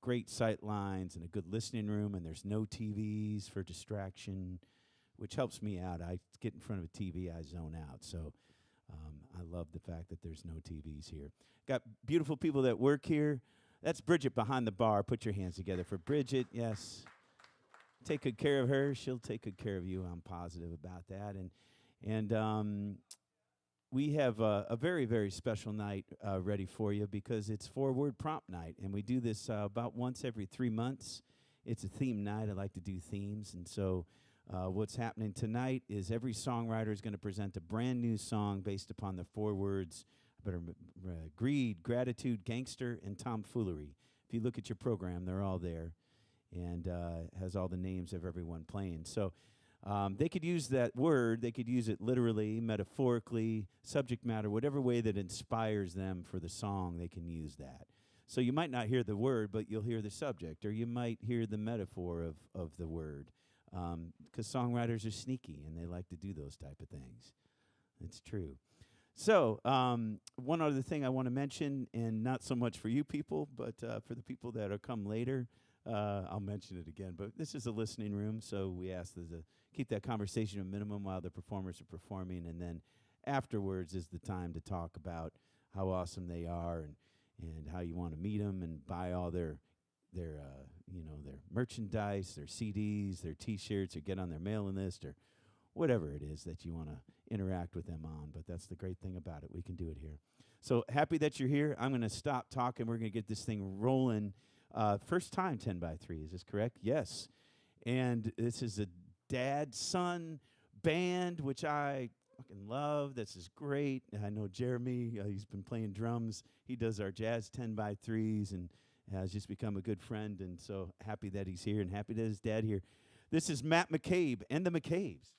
great sight lines and a good listening room, and there's no TVs for distraction, which helps me out. I get in front of a TV, I zone out. So I love the fact that there's no TVs here. Got beautiful people that work here. That's Bridget behind the bar. Put your hands together for Bridget. Yes. Take good care of her. She'll take good care of you. I'm positive about that. And we have a very, very special night ready for you because it's four-word prompt night, and we do this about once every 3 months. It's a theme night. I like to do themes, and so what's happening tonight is every songwriter is going to present a brand new song based upon the 4 words: greed, gratitude, gangster, and tomfoolery. If you look at your program, they're all there, and has all the names of everyone playing. So they could use that word. They could use it literally, metaphorically, subject matter, whatever way that inspires them for the song, they can use that. So you might not hear the word, but you'll hear the subject, or you might hear the metaphor of the word, because songwriters are sneaky, and they like to do those type of things. It's true. So one other thing I want to mention, and not so much for you people, but for the people that will come later, I'll mention it again, but this is a listening room, so we ask to keep that conversation a minimum while the performers are performing, and then afterwards is the time to talk about how awesome they are and how you want to meet them and buy all their merchandise, their CDs, their T-shirts, or get on their mailing list, or whatever it is that you want to interact with them on. But that's the great thing about it. We can do it here. So happy that you're here. I'm going to stop talking. We're going to get this thing rolling. First time 10 by 3, is this correct? Yes. And this is a dad-son band, which I fucking love. This is great. I know Jeremy, he's been playing drums. He does our jazz 10 by 3s and has just become a good friend. And so happy that he's here and happy that his dad here. This is Matt McCabe and the McCabe's.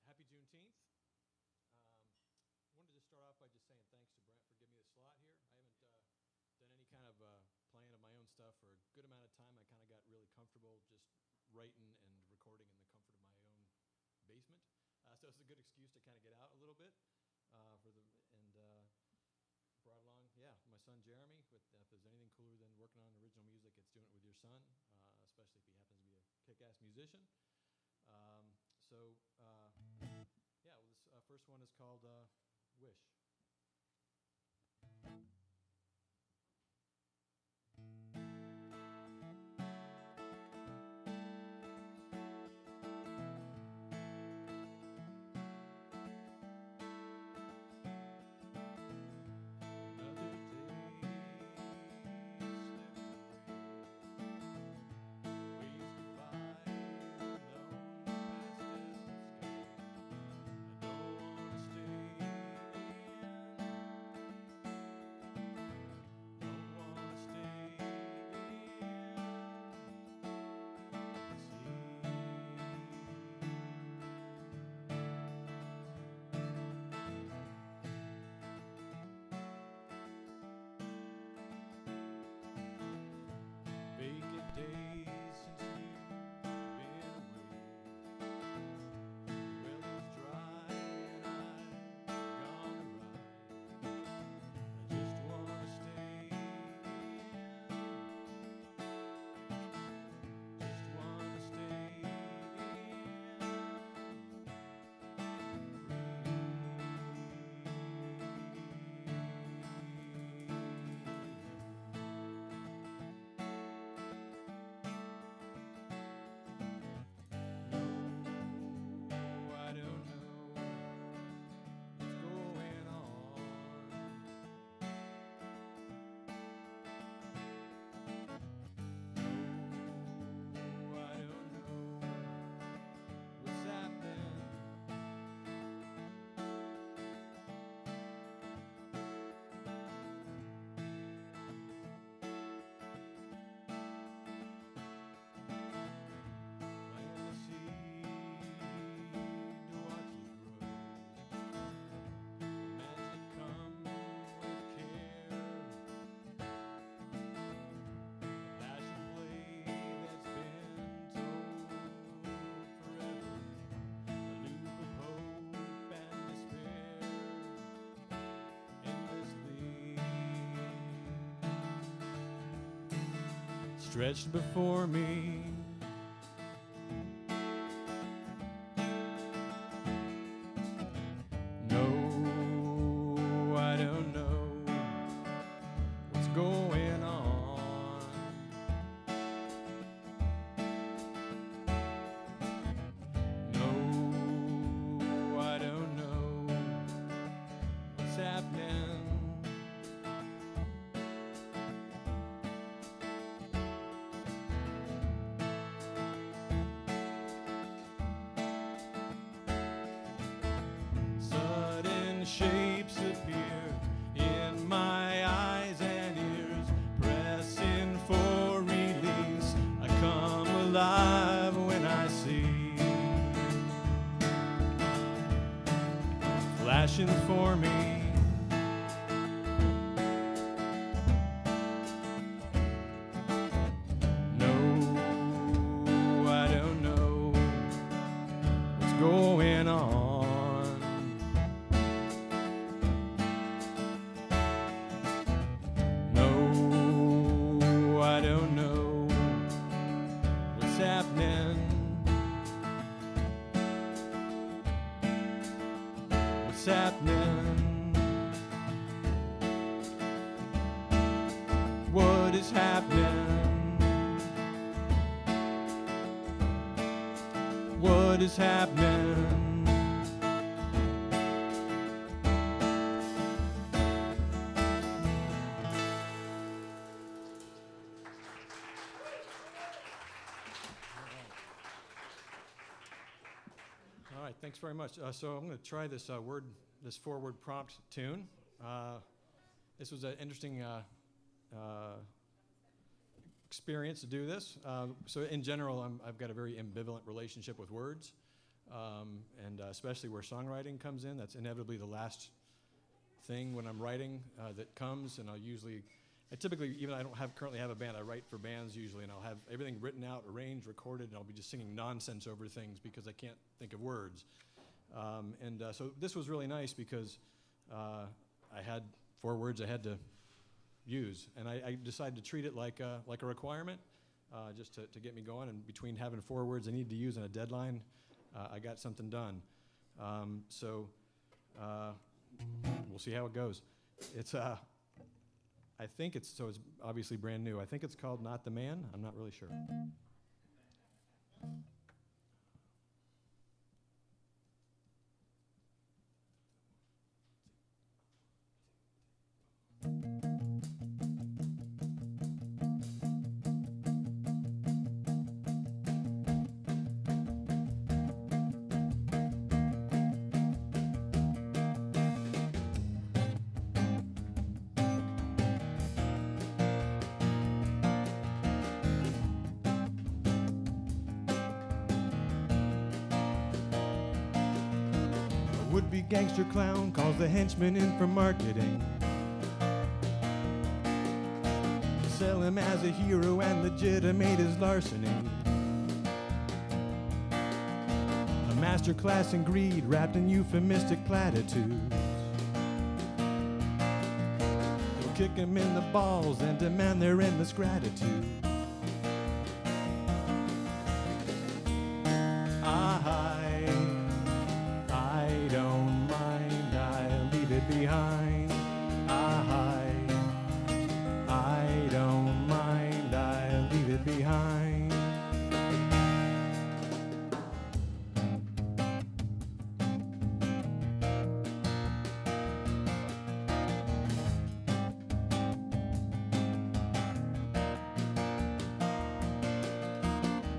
Happy Juneteenth. Wanted to start off by just saying thanks to Brent for giving me the slot here. I haven't done any kind of playing of my own stuff for a good amount of time. I kind of got really comfortable just writing and recording in the comfort of my own basement. So it's a good excuse to kind of get out a little bit brought along, my son Jeremy. If there's anything cooler than working on original music, it's doing it with your son, especially if he happens to be a kick-ass musician. This first one is called Wish. stretched before me. No, I don't know what's going on. No, I don't know what's happening. Sudden shapes appear in my eyes and ears, pressing for release. I come alive when I see flashing for me. No, I don't know what's going on. No, I don't know what's happening. What's happening? What is happening? What is happening? All right, thanks very much. So I'm going to try this this four-word prompt tune. This was an interesting experience to do this. So in general, I've got a very ambivalent relationship with words, and especially where songwriting comes in. That's inevitably the last thing when I'm writing that comes, and I typically, even I don't currently have a band, I write for bands usually, and I'll have everything written out, arranged, recorded, and I'll be just singing nonsense over things because I can't think of words. So this was really nice because I had 4 words I had to use, and I decided to treat it like a requirement, just to get me going. And between having 4 words I needed to use and a deadline, I got something done. So we'll see how it goes. I think it's obviously brand new. I think it's called Not the Man. I'm not really sure. Would-be gangster clown calls the henchman in for marketing. Sell him as a hero and legitimate his larceny. A masterclass in greed wrapped in euphemistic platitudes. They'll kick him in the balls and demand their endless gratitude. I don't mind, I'll leave it behind. I don't mind, I'll leave it behind.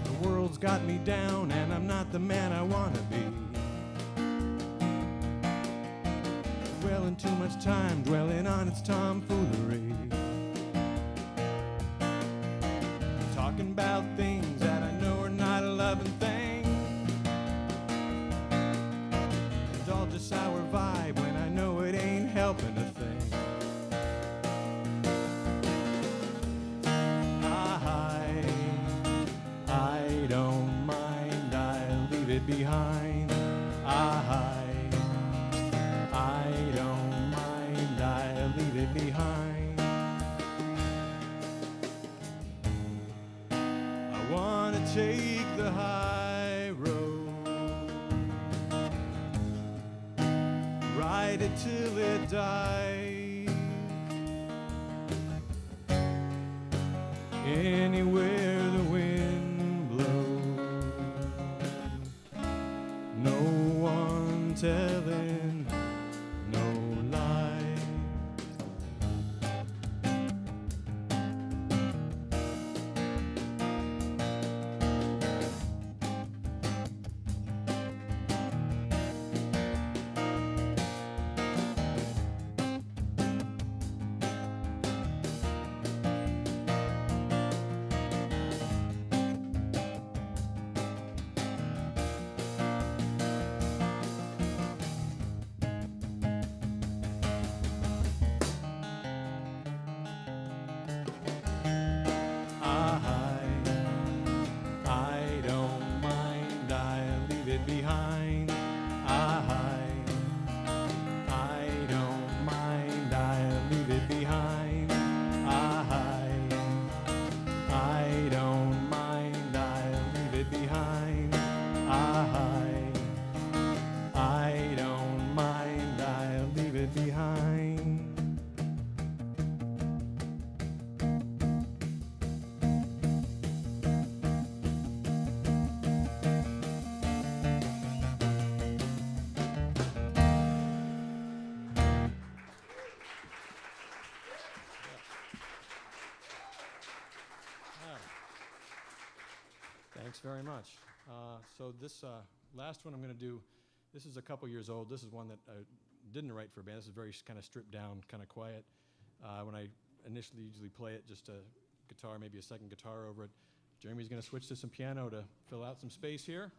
The world's got me down and I'm not the man I want to be. Dwelling too much time, dwelling on its tomfoolery. Talking about things that I know are not a loving thing. It's all just sour vibe when I know it ain't helping a thing. I don't mind, I'll leave it behind. I don't mind, I'll leave it behind. take the high road, ride it till it dies, anywhere the wind blows, no one telling no lie. I don't mind, I'll leave it behind. I don't mind, I'll leave it behind. I don't mind, I'll leave it behind. I don't mind, I'll leave it behind. Thanks very much. So this last one I'm going to do, this is a couple years old. This is one that I didn't write for a band. This is very kind of stripped down, kind of quiet. When I initially usually play it, just a guitar, maybe a second guitar over it. Jeremy's going to switch to some piano to fill out some space here.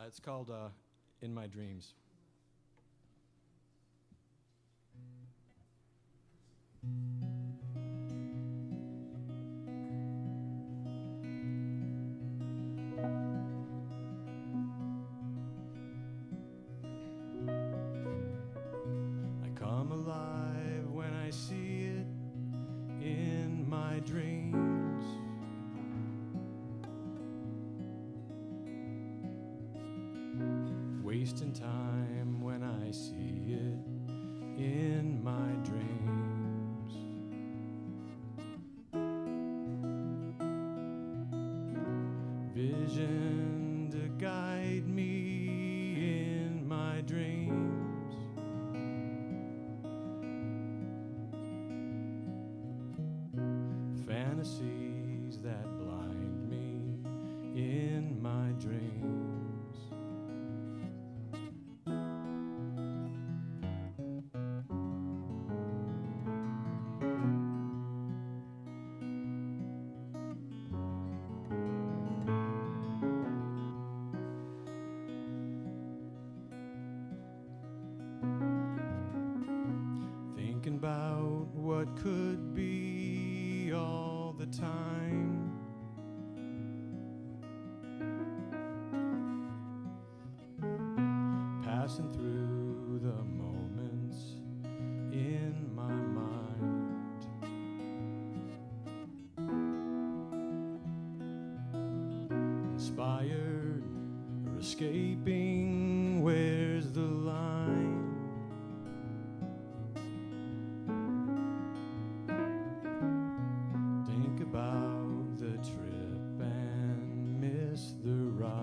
It's called In My Dreams. I come alive when I see it in my dreams. Wasting time when I see it in my dreams. Vision to guide me in my dreams. Fantasies that blind me in my dreams. Thinking about what could be all the time. Passing through the moments in my mind. Inspired or escaping, where's the line? Think about the trip and miss the ride.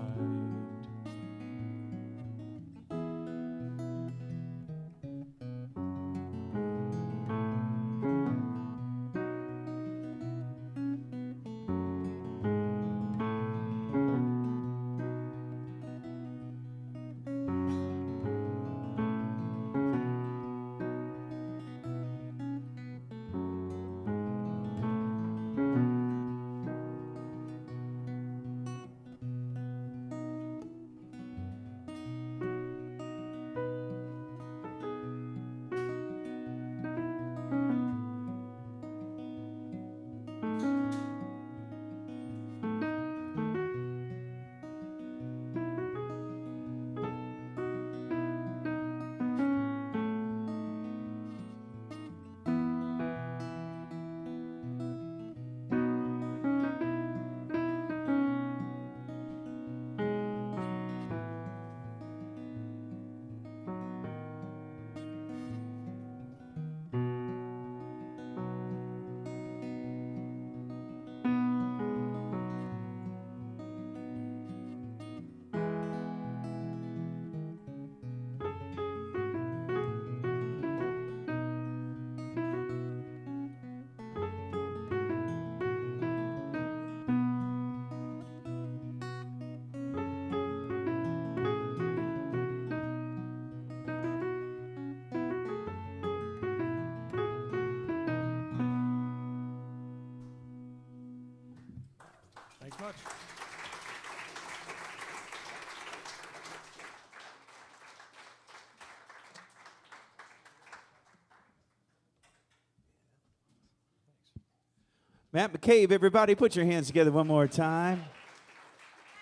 Matt McCabe, everybody, put your hands together one more time.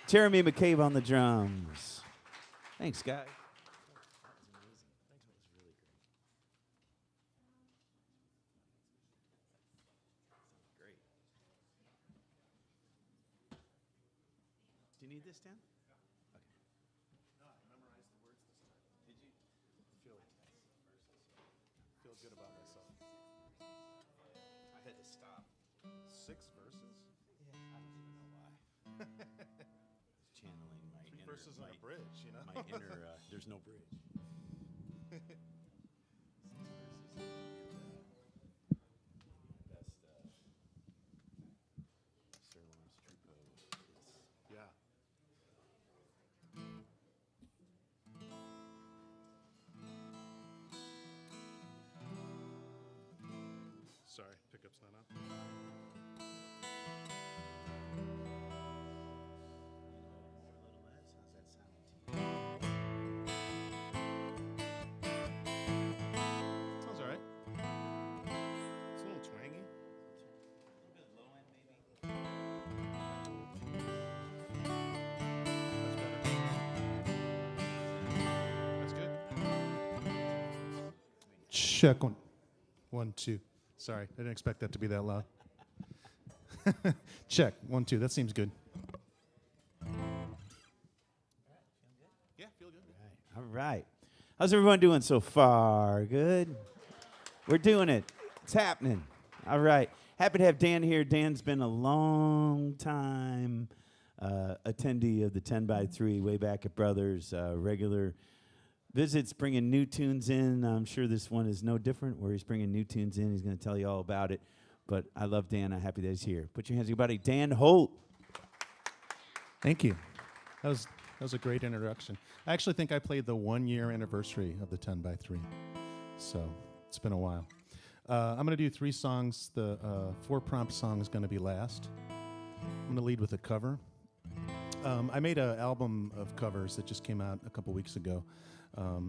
Jeremy McCabe on the drums. Thanks, guys. Do you need this, Dan? Okay. No, I memorized the words this time. Did you? Feel good about myself. I had to stop. 6 verses? Yeah, I don't even know why. Channeling my 3 inner, verses and a bridge, you know? my inner, there's no bridge. 6 verses. Best sirloins, Trudeau. Yeah. Sorry, pickup's not on. Sounds alright. It's a little twangy. That's better. That's good. Check one. 1, 2. Sorry, I didn't expect that to be that loud. Check. 1, 2. That seems good. Yeah, feel good. All right. How's everyone doing so far? Good? We're doing it. It's happening. All right. Happy to have Dan here. Dan's been a long time attendee of the 10x3 way back at Brothers, regular visits, bringing new tunes in. I'm sure this one is no different, where he's bringing new tunes in. He's going to tell you all about it. But I love Dan. I'm happy that he's here. Put your hands on your buddy, Dan Holt. Thank you. That was a great introduction. I actually think I played the 1-year anniversary of the 10x3. So it's been a while. I'm going to do 3 songs. The 4-prompt song is going to be last. I'm going to lead with a cover. I made an album of covers that just came out a couple weeks ago.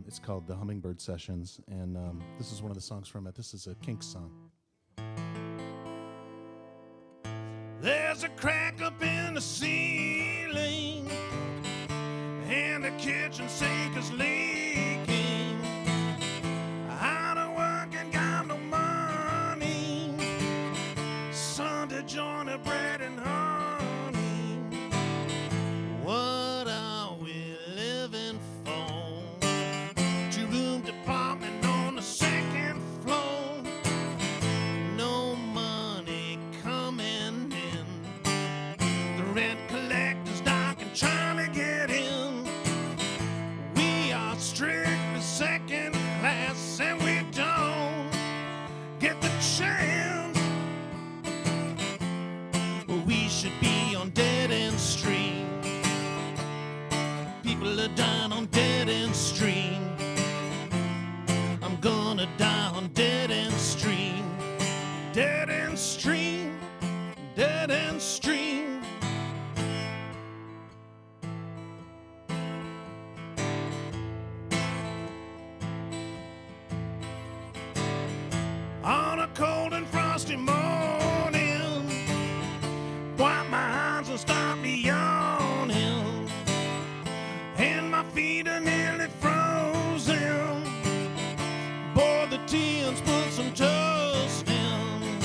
It's called The Hummingbird Sessions, and this is one of the songs from it. This is a Kinks song. There's a crack up in the ceiling, and the kitchen sink is leaking. Out of work and got no money. Sunday jointed bread and honey. What are we living for? 2-room department on the 2nd floor. No money coming in. The rent collector's knocking, trying to get in. We are strictly 2nd class, and we don't get the chance. We should be on Dead End Street. People are dying on Dead End Street. I'm gonna die on Dead End Street. Dead End Street. Dead End Street. On a cold and frosty morning, wipe my eyes and stop me yawning, and my feet are nearly frozen. Boil the tea and put some toast in.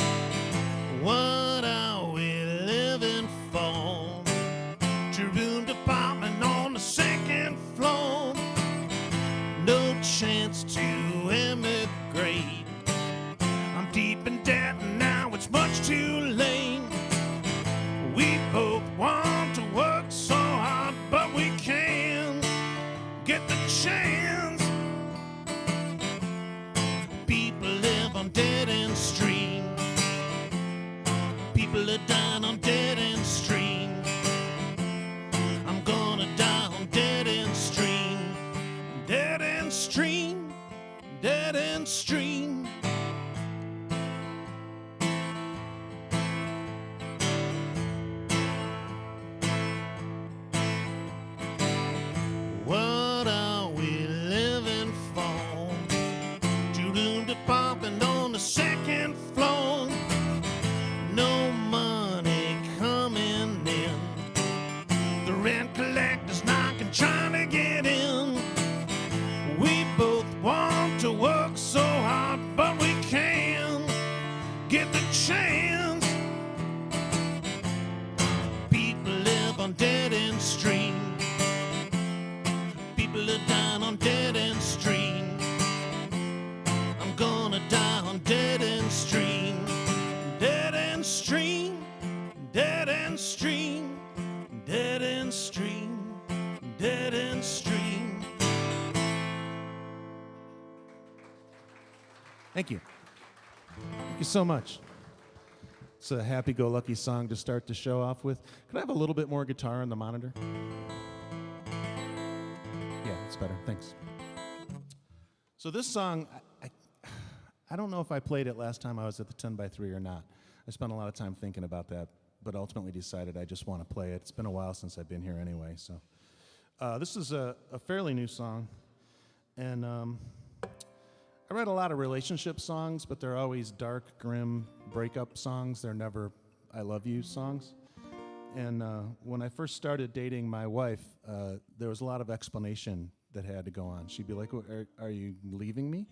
What are we living for? 2-room department on the 2nd floor. No chance to emigrate. I'm deep in debt and now it's much too late. We both want to work so hard, but we can't get the chance. People live on Dead End Street. People are dying on Dead End Street. I'm gonna die on Dead End Street. Dead End Street. Dead End Street. What are we living for? 2-room department on the 2nd floor. No dead-end street. Thank you. Thank you so much. It's a happy-go-lucky song to start the show off with. Could I have a little bit more guitar on the monitor? Yeah, it's better. Thanks. So this song, I don't know if I played it last time I was at the 10x3 or not. I spent a lot of time thinking about that, but ultimately decided I just want to play it. It's been a while since I've been here anyway. So this is a fairly new song, and I write a lot of relationship songs, but they're always dark, grim breakup songs. They're never I love you songs. And when I first started dating my wife, there was a lot of explanation that had to go on. She'd be like, are you leaving me?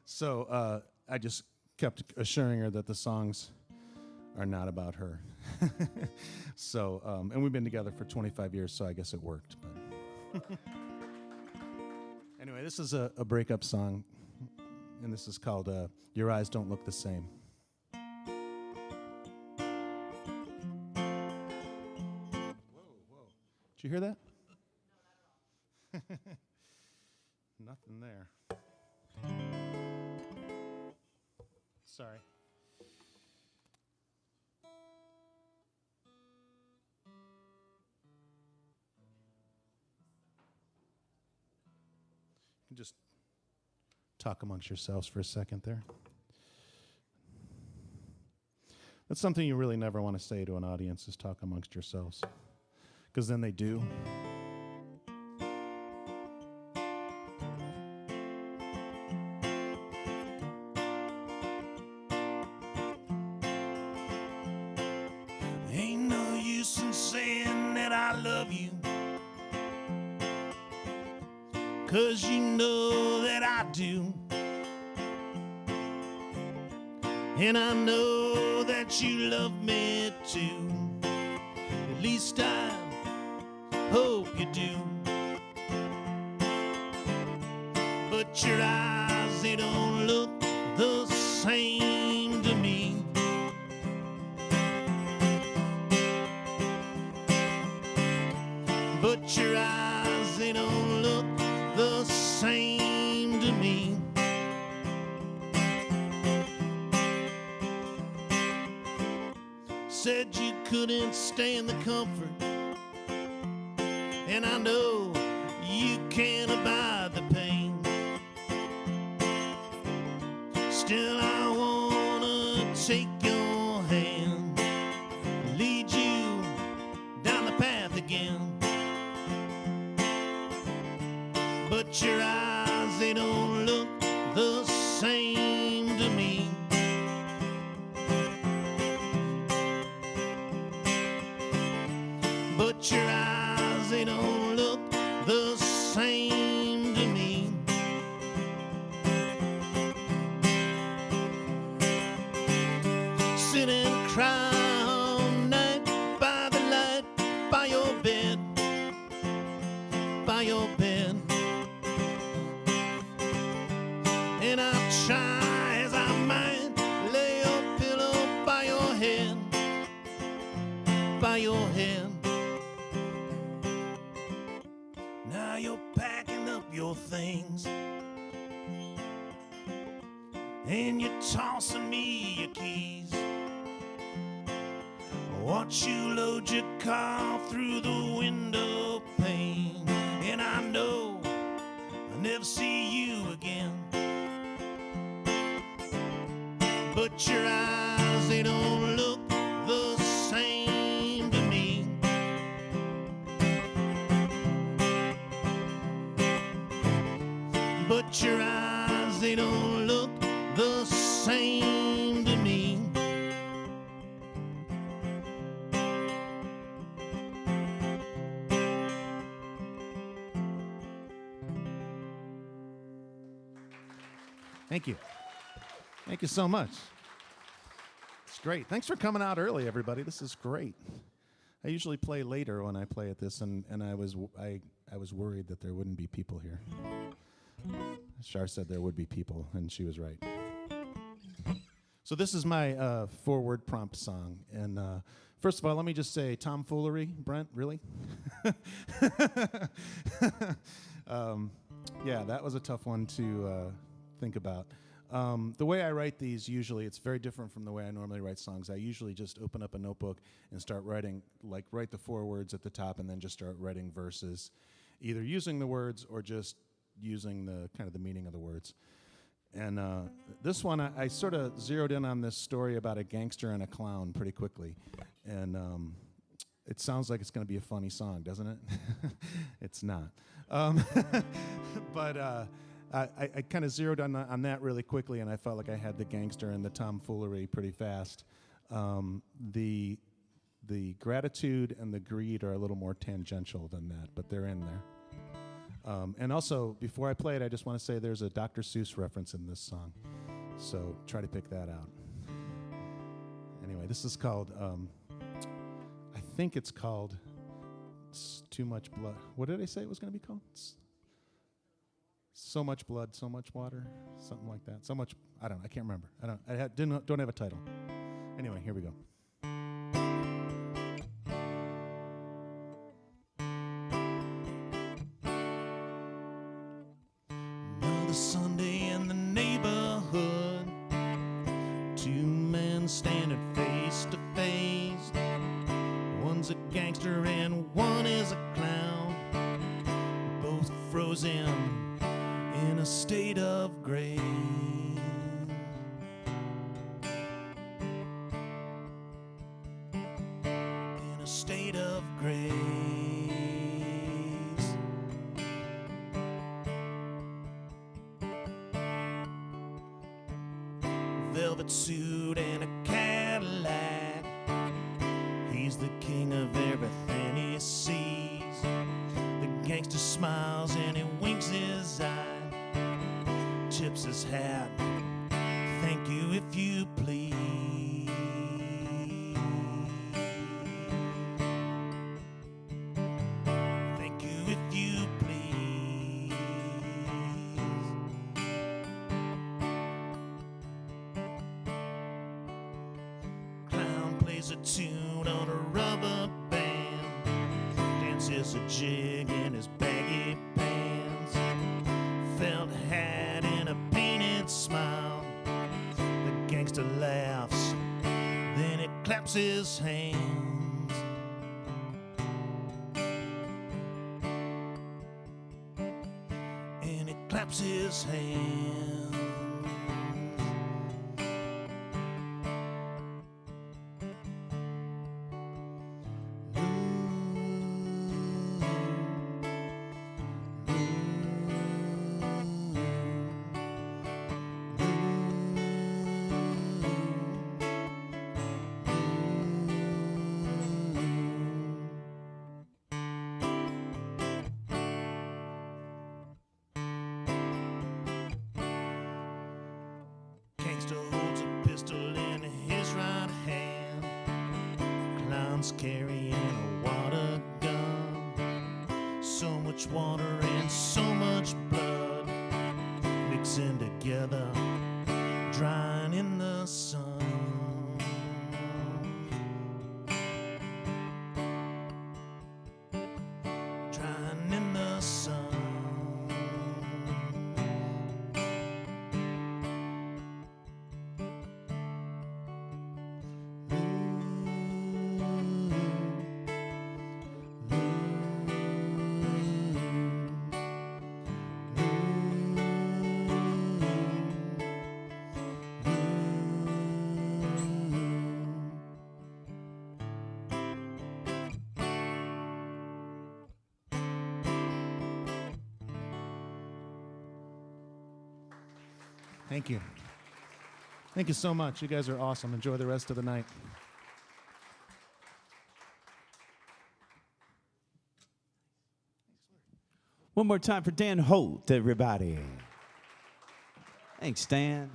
So I just kept assuring her that the songs are not about her. So, and we've been together for 25 years, so I guess it worked. But anyway, this is a breakup song, and this is called Your Eyes Don't Look the Same. Whoa. Did you hear that? No, not at all. Nothing there. Sorry. You can just talk amongst yourselves for a second there. That's something you really never want to say to an audience, is talk amongst yourselves. Because then they do. Ain't no use in saying that I love you, 'cause you know that I do. And I know that you love me too. At least I hope you do. But your eyes, they don't look the same to me. But your eyes, they don't look the same to me. Said you couldn't stand the comfort, and I know you can't abide the pain. Still I wanna take your hand, lead you down the path again. But your eyes, they don't look the same to me. But your eyes, they don't look the same to me. Sit and cry all night by the light, by your bed, by your bed. And I'll try as I might, lay your pillow by your head, by your head. Now you're packing up your things, and you're tossing me your keys. Watch you load your car through the window pane, and I know I'll never see you again. But your eyes, they don't look the same to me. But your eyes, they don't look the same to me. Thank you. Thank you so much. It's great. Thanks for coming out early, everybody. This is great. I usually play later when I play at this, and I was worried that there wouldn't be people here. Shar said there would be people, and she was right. So this is my forward prompt song, and First of all, let me just say tomfoolery, Brent, really? Yeah, that was a tough one to think about. The way I write these, usually, it's very different from the way I normally write songs. I usually just open up a notebook and start writing, like write the 4 words at the top and then just start writing verses, either using the words or just using the kind of the meaning of the words. And this one, I sort of zeroed in on this story about a gangster and a clown pretty quickly. And it sounds like it's going to be a funny song, doesn't it? It's not. But I kind of zeroed on that really quickly, and I felt like I had the gangster and the tomfoolery pretty fast. The gratitude and the greed are a little more tangential than that, but they're in there. And also, before I play it, I just want to say there's a Dr. Seuss reference in this song, so try to pick that out. Anyway, this is called, I think it's called Too Much Blood. What did I say it was going to be called? So Much Blood, So Much Water, something like that. So much, I can't remember. I don't have a title. Anyway, here we go. Another Sunday in the neighborhood, 2 men standing face to face. One's a gangster and one is a clown, both frozen in a state of grace. In a state of grace. Velvet suit and a Cadillac, he's the king of everything he sees. The gangster smiles and he winks his eye, tips his hat, thank you if you please. Thank you if you please. Clown plays a tune on a rubber band, dances a jig in his baggy pants, felt hat and a painted smile. The gangster laughs, then he claps his hands. And he claps his hands. Gangster holds a pistol in his right hand, clown's carrying a water gun. So much water and so much blood mixing together, drying in the sun. Drying in the sun. Thank you. Thank you so much. You guys are awesome. Enjoy the rest of the night. One more time for Dan Holt, everybody. Thanks, Dan.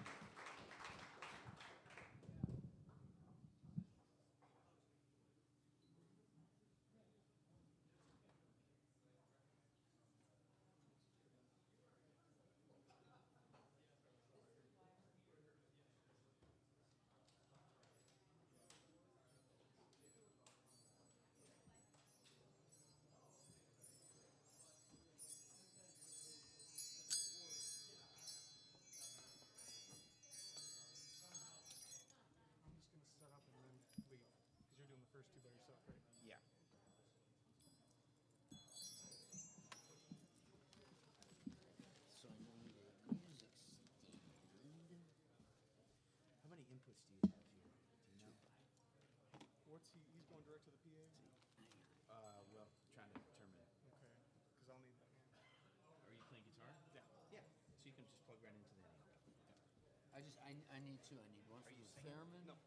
I need two. I need one for the theremin. No.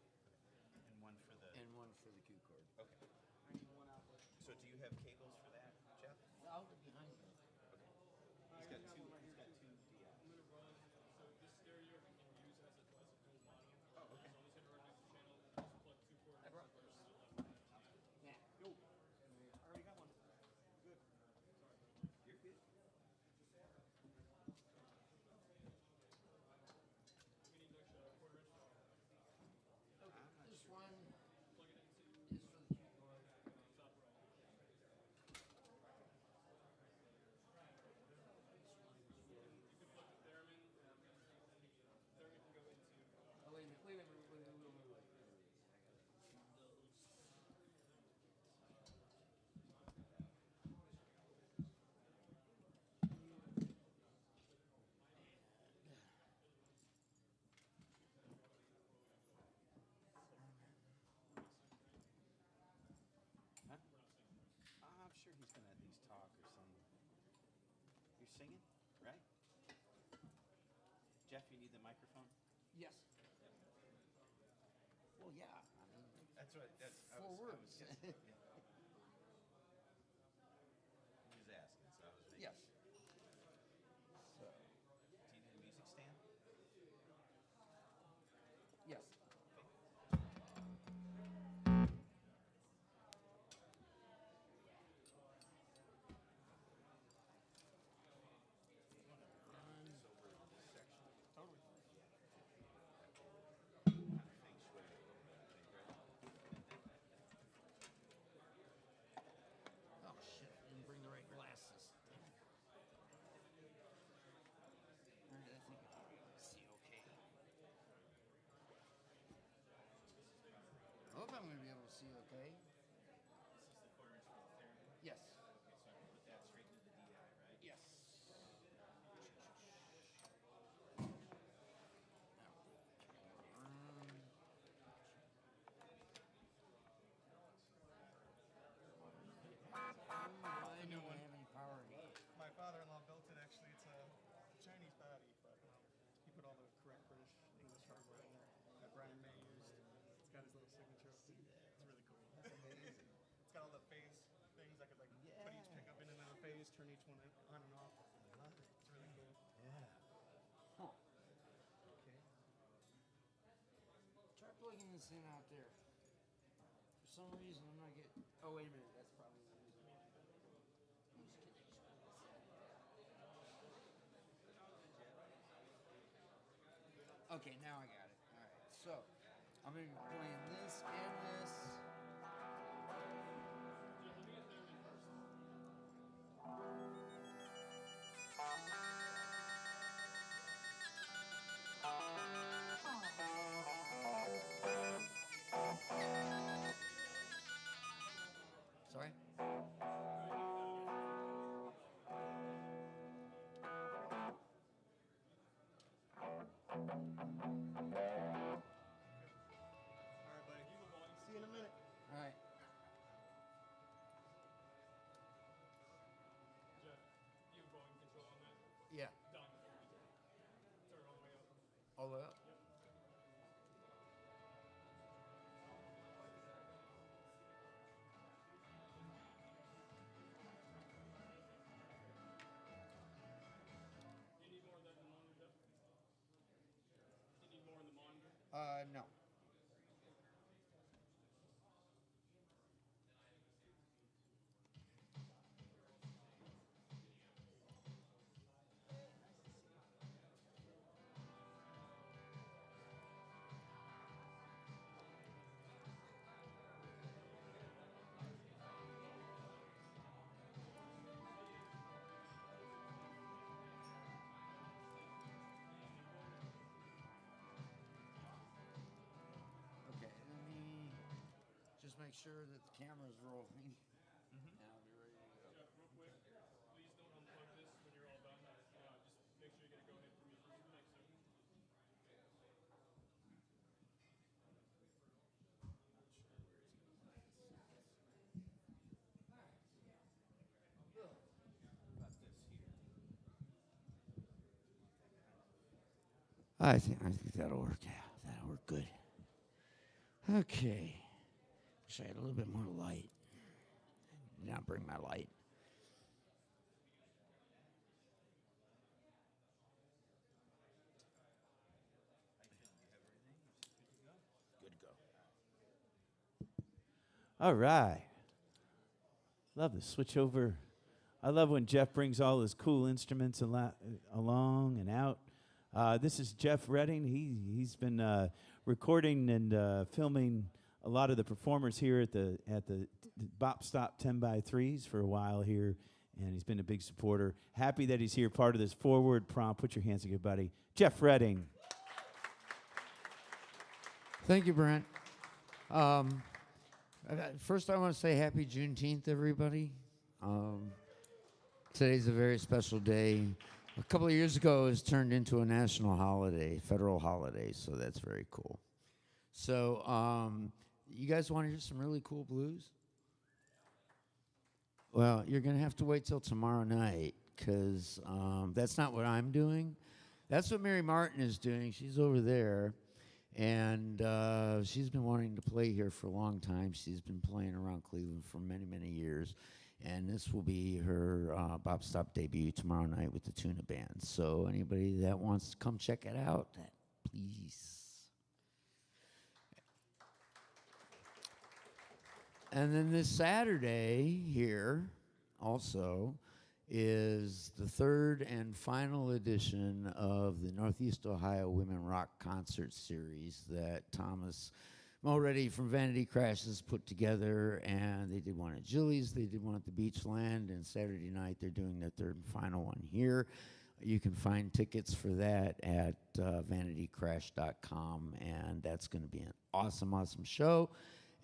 And one for the. And one for the cue chord. Okay. So do you have cables for that, Jeff? I'll get behind you. He's got two. He's got two DI. I'm gonna run. So this stereo we can use as a mono. Oh, okay. So I'm just gonna run next channel. Just plug 2 chords into the verse to the left. Yeah. Yo. I already got one. Good. You're good. We need an extra quarter inch. This one Plug it into is for the cue chord. top right. You can plug the theremin. Theremin can go into. Oh, wait a minute. Wait. Huh? I'm sure he's gonna at least talk or sing. You're singing, right? Jeff, you need the microphone. Yes. Well, yeah. I mean, That's right. That's four words. guessing, yeah. He was asking, so I was making Yes. sure. So, Do you need a music stand? yes. Totally. Kind of feng shui a little bit, I think, right? Oh shit! I didn't bring the right glasses. All right, I think I can see okay. I hope I'm going to be able to see okay. This is the quarter inch for the theremin. Yes. Okay, so I can put that straight into the DI, right? Yes. I don't have any power in it. My father-in-law built it. Actually, it's a Chinese body, but he put all the correct British English hardware in there that Brian May used. It's got his little signature. It's really cool. That's amazing. It's got all the phase things. I could like put each pickup in another phase, turn each one on and off. It's really cool. Yeah. Huh. Okay. Try plugging this in out there. For some reason, I'm not getting. Oh, wait a minute. That's probably the reason why. These connections. Okay, now I got it. All right. So, I'm going to be playing this and this. Sorry? All right, buddy. See you in a minute. All right. Jeff, you have volume control on that? Yeah. Done. Turn all the way up. All the way up? Do you need more of that in the monitor, Jeff? Do you need more in the monitor? No. Okay, let me just make sure that the camera's rolling. And I'll be ready to go. Jeff, real quick, please don't unplug this when you're all done. Just make sure you get a go ahead from me first. Thanks, sir. What about this here? I think that'll work. Yeah, that'll work good. Okay. Wish I had a little bit more light. Now bring my light. Good to go. All right. Love the switch over. I love when Jeff brings all his cool instruments along and out. This is Jeff Redding. He's been recording and filming a lot of the performers here at the BOP Stop 10x3s for a while here, and he's been a big supporter. Happy that he's here, part of this forward prompt. Put your hands together, buddy. Jeff Redding. Thank you, Brent. First, I want to say happy Juneteenth, everybody. Today's a very special day. A couple of years ago, it was turned into a national holiday, federal holiday, so that's very cool. So, you guys want to hear some really cool blues? Well, you're going to have to wait till tomorrow night, because that's not what I'm doing. That's what Mary Martin is doing. She's over there. And she's been wanting to play here for a long time. She's been playing around Cleveland for many, many years. And this will be her BOP Stop debut tomorrow night with the Tuna Band. So anybody that wants to come check it out, please. And then this Saturday here also is the third and final edition of the Northeast Ohio Women Rock Concert Series that Thomas Mulready from Vanity Crash has put together, and they did one at Jilly's, they did one at the Beachland, and Saturday night they're doing their third and final one here. You can find tickets for that at vanitycrash.com, and that's going to be an awesome, awesome show.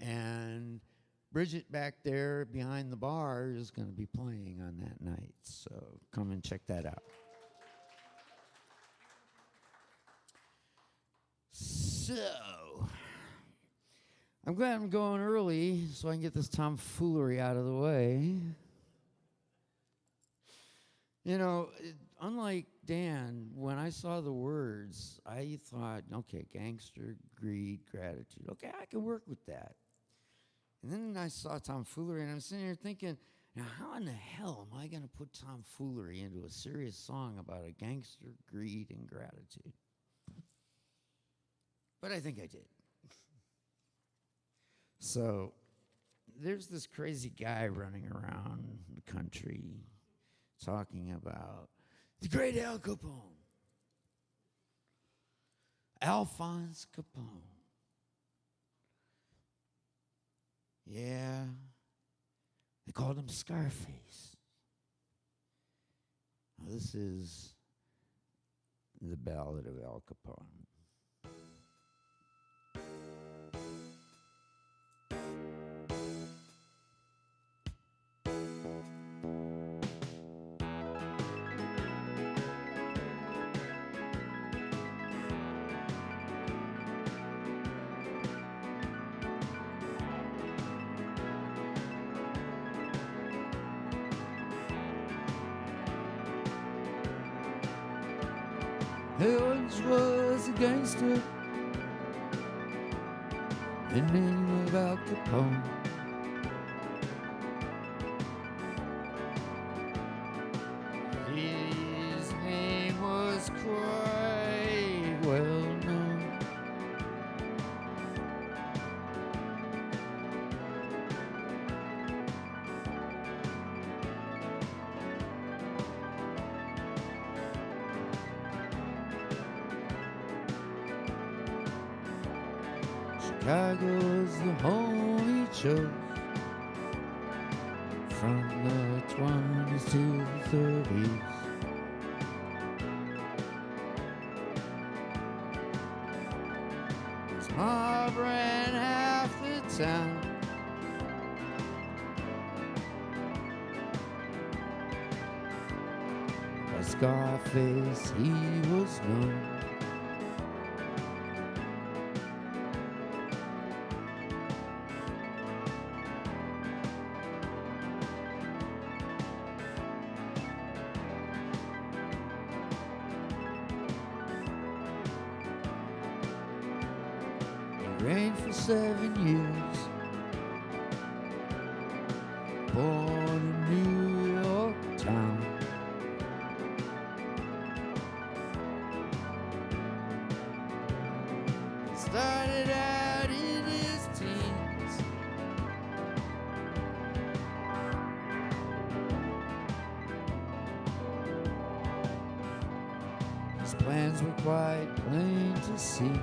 And Bridget back there behind the bar is going to be playing on that night, so come and check that out. So, I'm glad I'm going early so I can get this tomfoolery out of the way. You know, unlike Dan, when I saw the words, I thought, okay, gangster, greed, gratitude. Okay, I can work with that. And then I saw tomfoolery, and I'm sitting here thinking, now how in the hell am I going to put tomfoolery into a serious song about a gangster, greed, and gratitude? But I think I did. So there's this crazy guy running around the country talking about the great Al Capone, Alphonse Capone. Yeah, they called him Scarface. Now, this is the Ballad of Al Capone. There once was a gangster, the name of Al Capone. His name was quite well known. Chicago's the home he chose, from the 20s to the 30s. His mob ran half the town. By Scarface he was known. Rained for 7 years. Born in New York town. Started out in his teens. His plans were quite plain to see.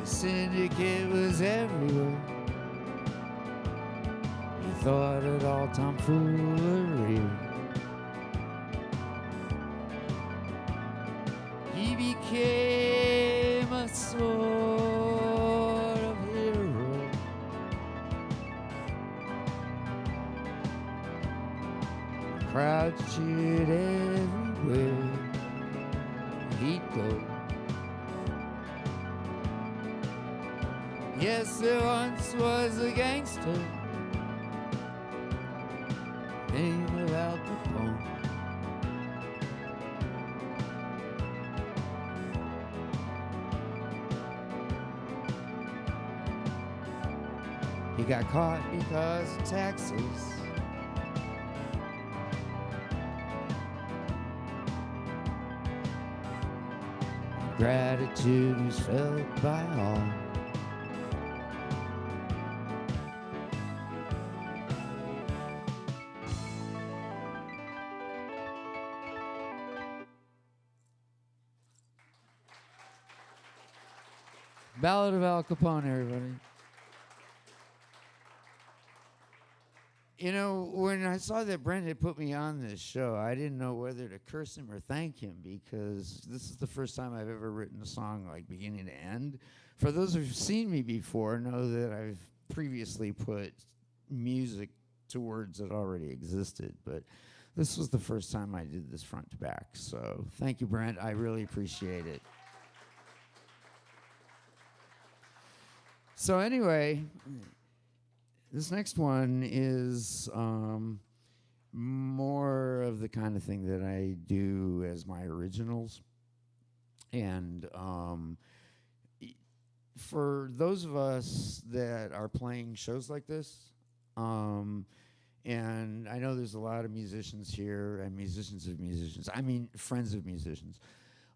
The syndicate was everywhere. He thought it all tomfoolery. He became a sort of hero. The crowds cheered everywhere he'd go. Yes, there once was a gangster named Al Capone. He got caught because of taxes. Gratitude was felt by all. Ballad of Al Capone, everybody. You know, when I saw that Brent had put me on this show, I didn't know whether to curse him or thank him, because this is the first time I've ever written a song like beginning to end. For those who've seen me before, know that I've previously put music to words that already existed, but this was the first time I did this front to back. So thank you, Brent. I really appreciate it. So anyway, this next one is more of the kind of thing that I do as my originals. And for those of us that are playing shows like this, and I know there's a lot of musicians here, and musicians of musicians, I mean friends of musicians.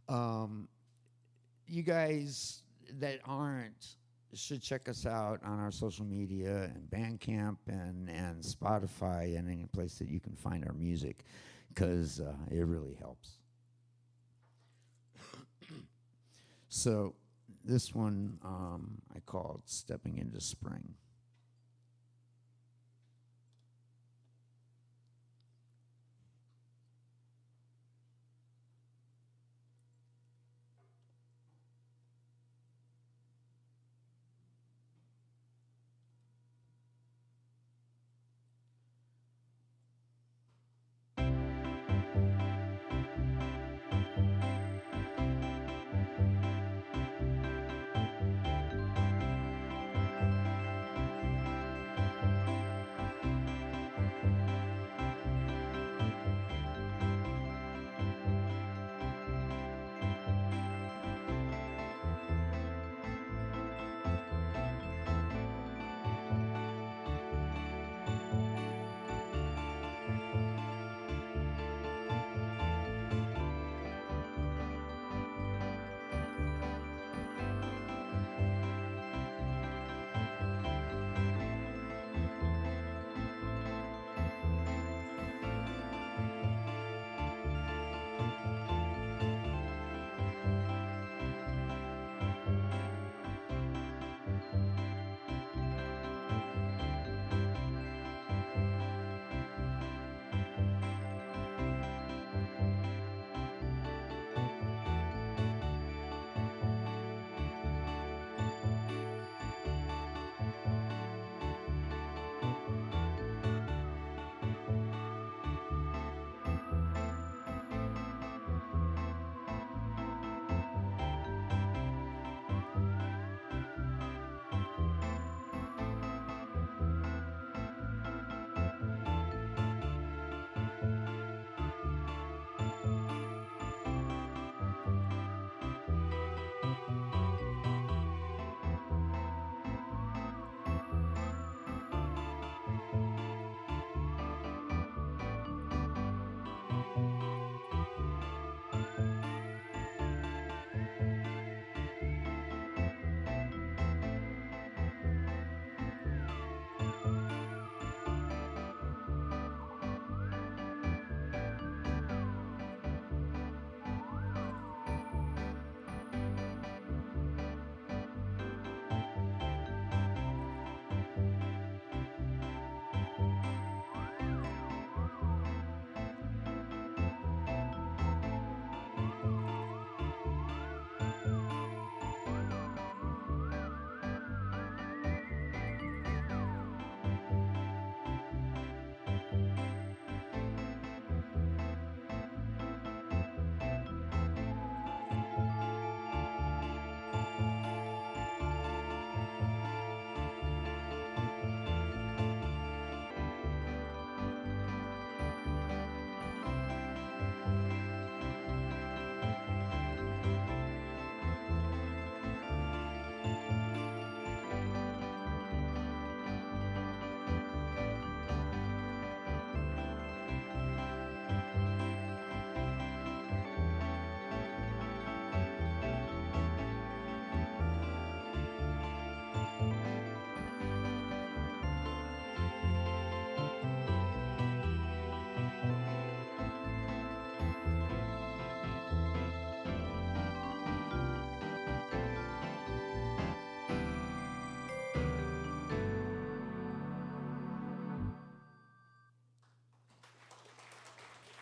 You guys that aren't should check us out on our social media and Bandcamp and Spotify and any place that you can find our music, because it really helps. So this one I called Stepping into Spring.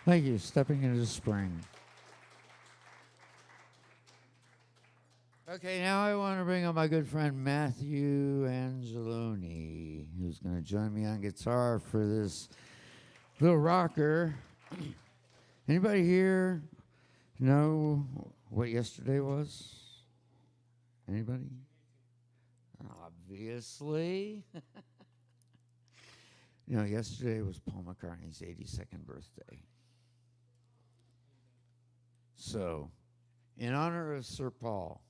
Thank you. Stepping into spring. Okay, now I want to bring up my good friend Matthew Angeloni, who's going to join me on guitar for this little rocker. Anybody here know what yesterday was? Anybody? Obviously. You know, yesterday was Paul McCartney's 82nd birthday. So, in honor of Sir Paul,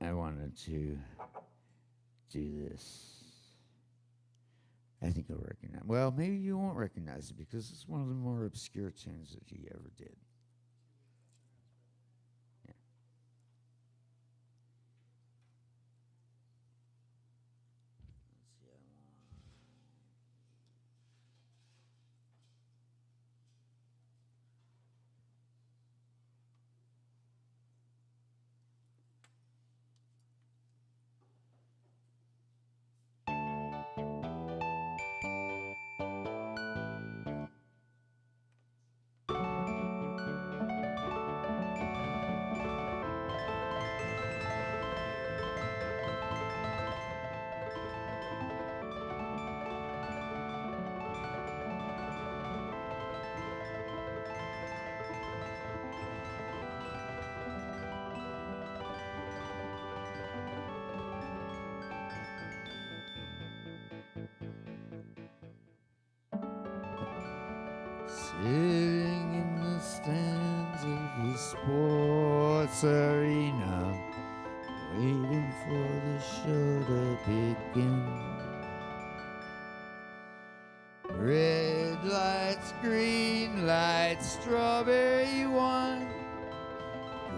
I wanted to do this. I think you'll recognize. Well, maybe you won't recognize it because it's one of the more obscure tunes that he ever did. Sitting in the stands of the sports arena, waiting for the show to begin. Red lights, green lights, strawberry wine.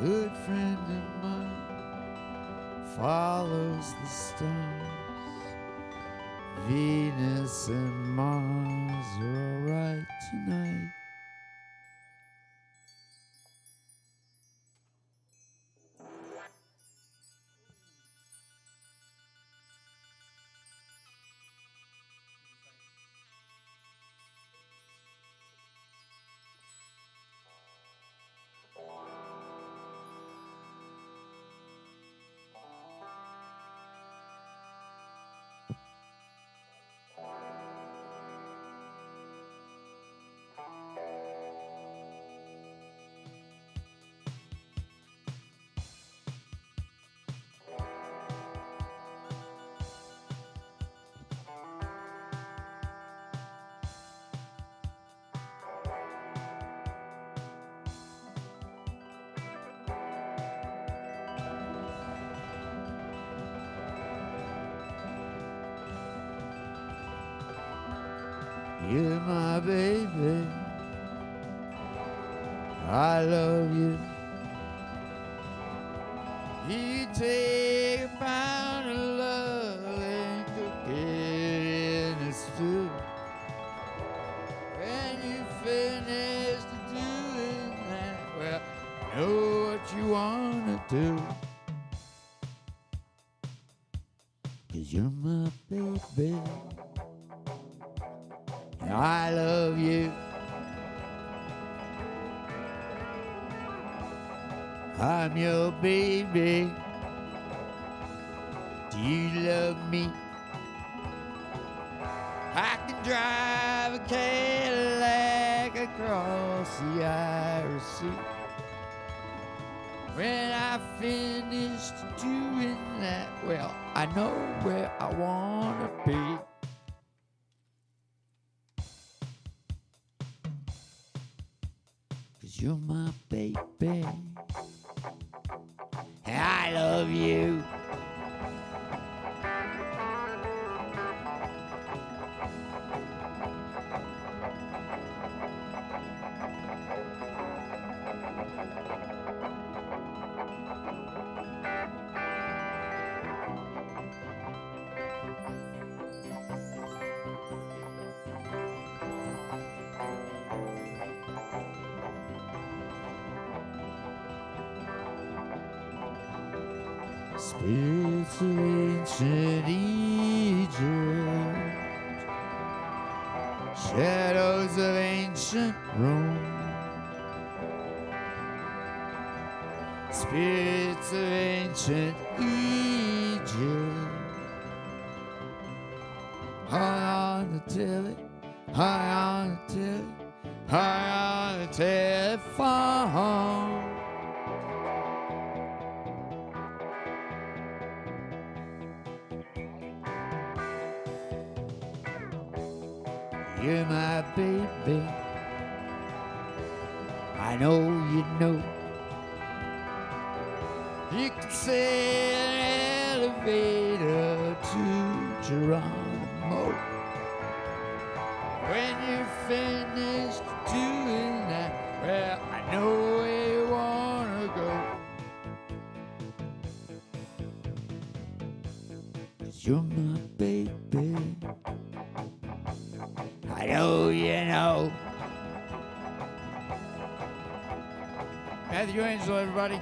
Good friend of mine follows the stars. Venus and Mars are alright tonight. You're my baby, I love you. You take a pound of love and cook it in a stew. When you finish doing that, well, know what you wanna do. 'Cause you're my baby, I love you. I'm your baby. Do you love me? I can drive a Cadillac across the Irish Sea. When I finished doing that, well, I know where I wanna be. 'Cause you're my baby, and I love you. Spirits of ancient Egypt shadows of ancient Rome, spirits of ancient Egypt. High on the telly, high on the telly, high on the telephone. You're my baby, I know you know. You can sail an elevator to Geronimo. When you're finished doing that, well, I know where you wanna go. 'Cause you're my baby, I know you know. Matthew Angel, everybody.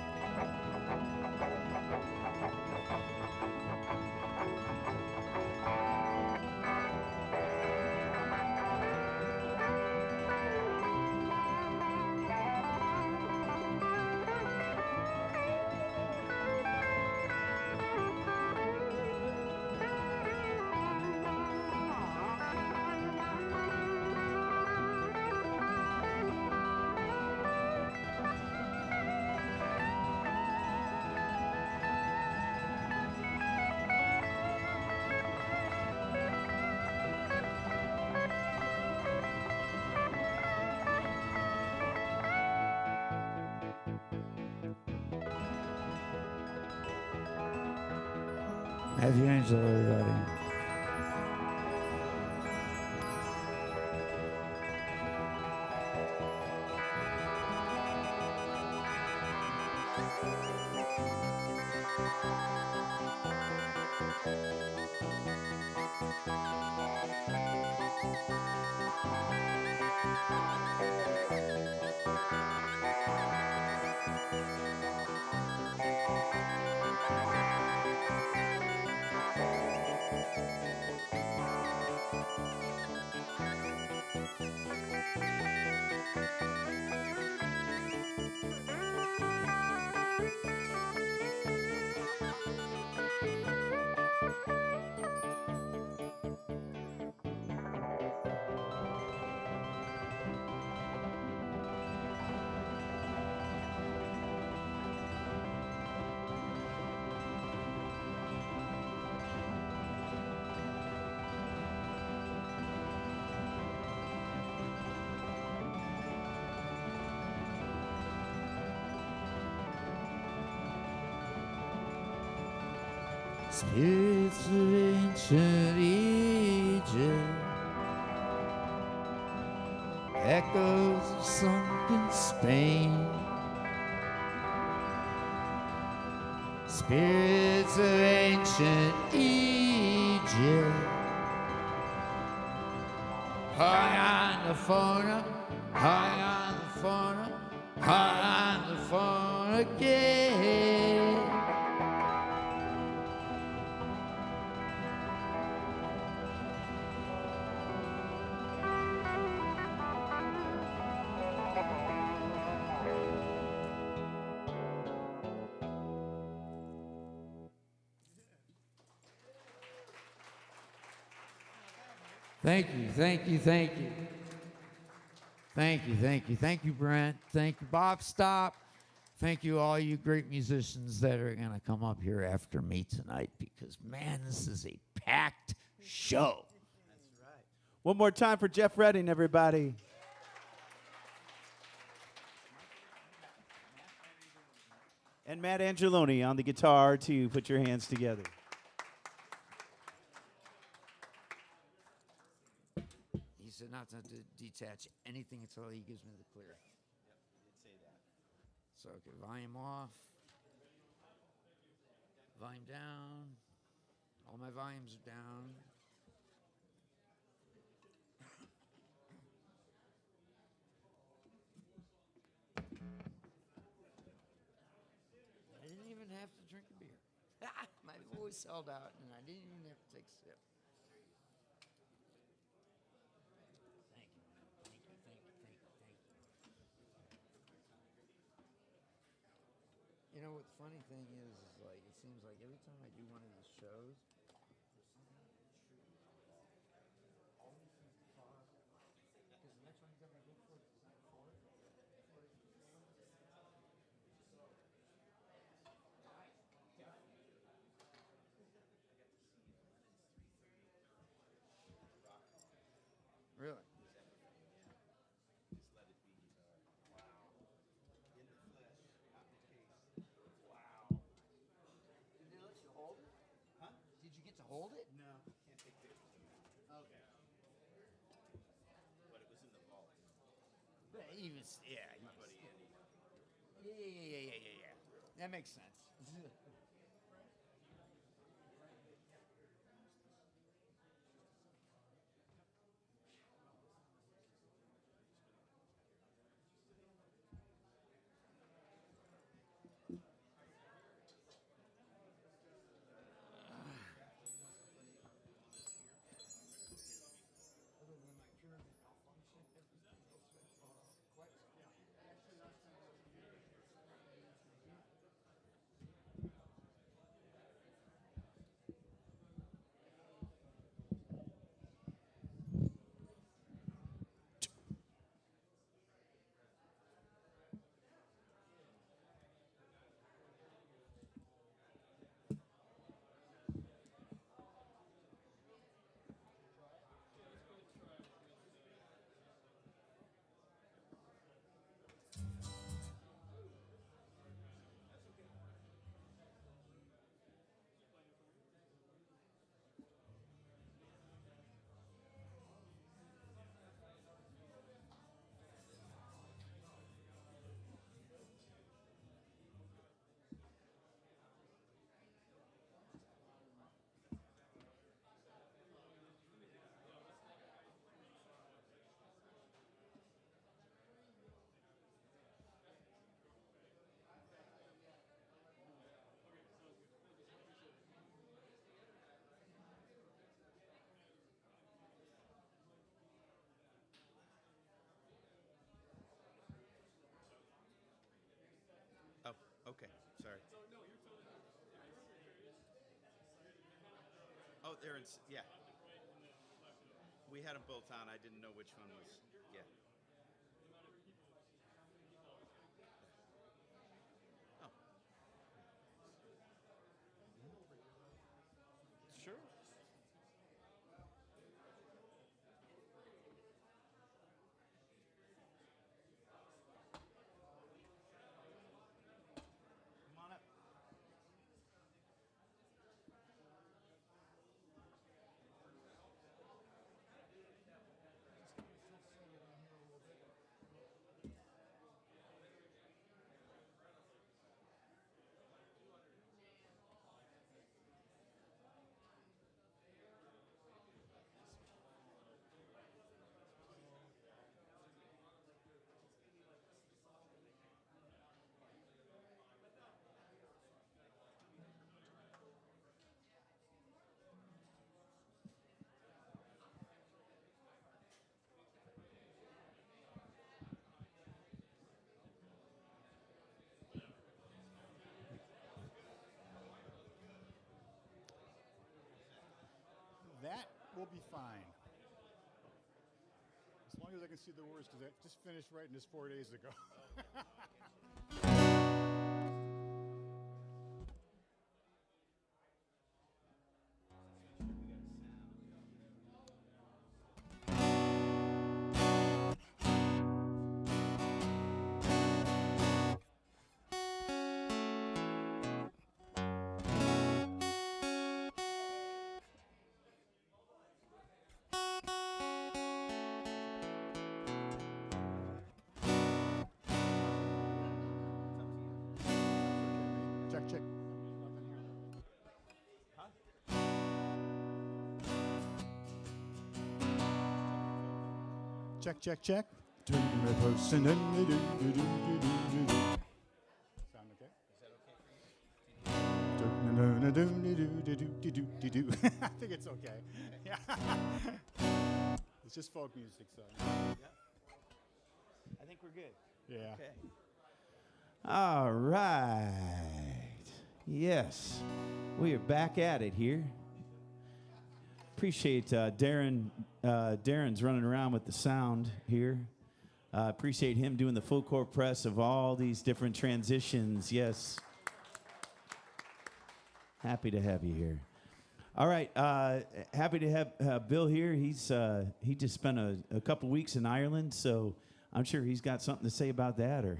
Matthew Angel, everybody. Spirits of ancient Egypt, echoes of sunken Spain, spirits of ancient Egypt, high on the phone, high on the phone, high on the phone again. Thank you, thank you, thank you. Thank you, thank you. Thank you, Brent. Thank you, BOP STOP. Thank you, all you great musicians that are going to come up here after me tonight because, man, this is a packed show. That's right. One more time for Jeff Redding, everybody. And Matt Angeloni on the guitar, too. Put your hands together. He said not to detach anything until he gives me the clear. Yep, he did say that. So, okay, volume off. Volume down. All my volumes are down. I didn't even have to drink a beer. My voice held out, and I didn't even have to take a sip. Thank the funny thing is like it seems like every time I do one of these shows, there's something true. Always seems to cause because the next one you got me booked for is night four. Really? Did they let you hold it? Huh? Did you get to hold it? No, can't take pictures of it. Okay. But it was in the vault. But even yeah, My buddy Andy. yeah. That makes sense. Oh, okay. Sorry. Oh, they're in. Yeah. We had them both on. I didn't know which one was. Yeah. Oh. Sure. Come on up. That will be fine. As long as I can see the words, because I just finished writing this 4 days ago. Check, check. Huh? Check, check, check. Sound okay? Is that okay for you? I think it's okay. Yeah. It's just folk music, so. Yeah. I think we're good. Yeah. Okay. All right. Yes, we are back at it here. Appreciate Darren. Darren's running around with the sound here. Appreciate him doing the full court press of all these different transitions. Yes. Happy to have you here. All right, happy to have Bill here. He just spent a couple weeks in Ireland, so I'm sure he's got something to say about that. Or,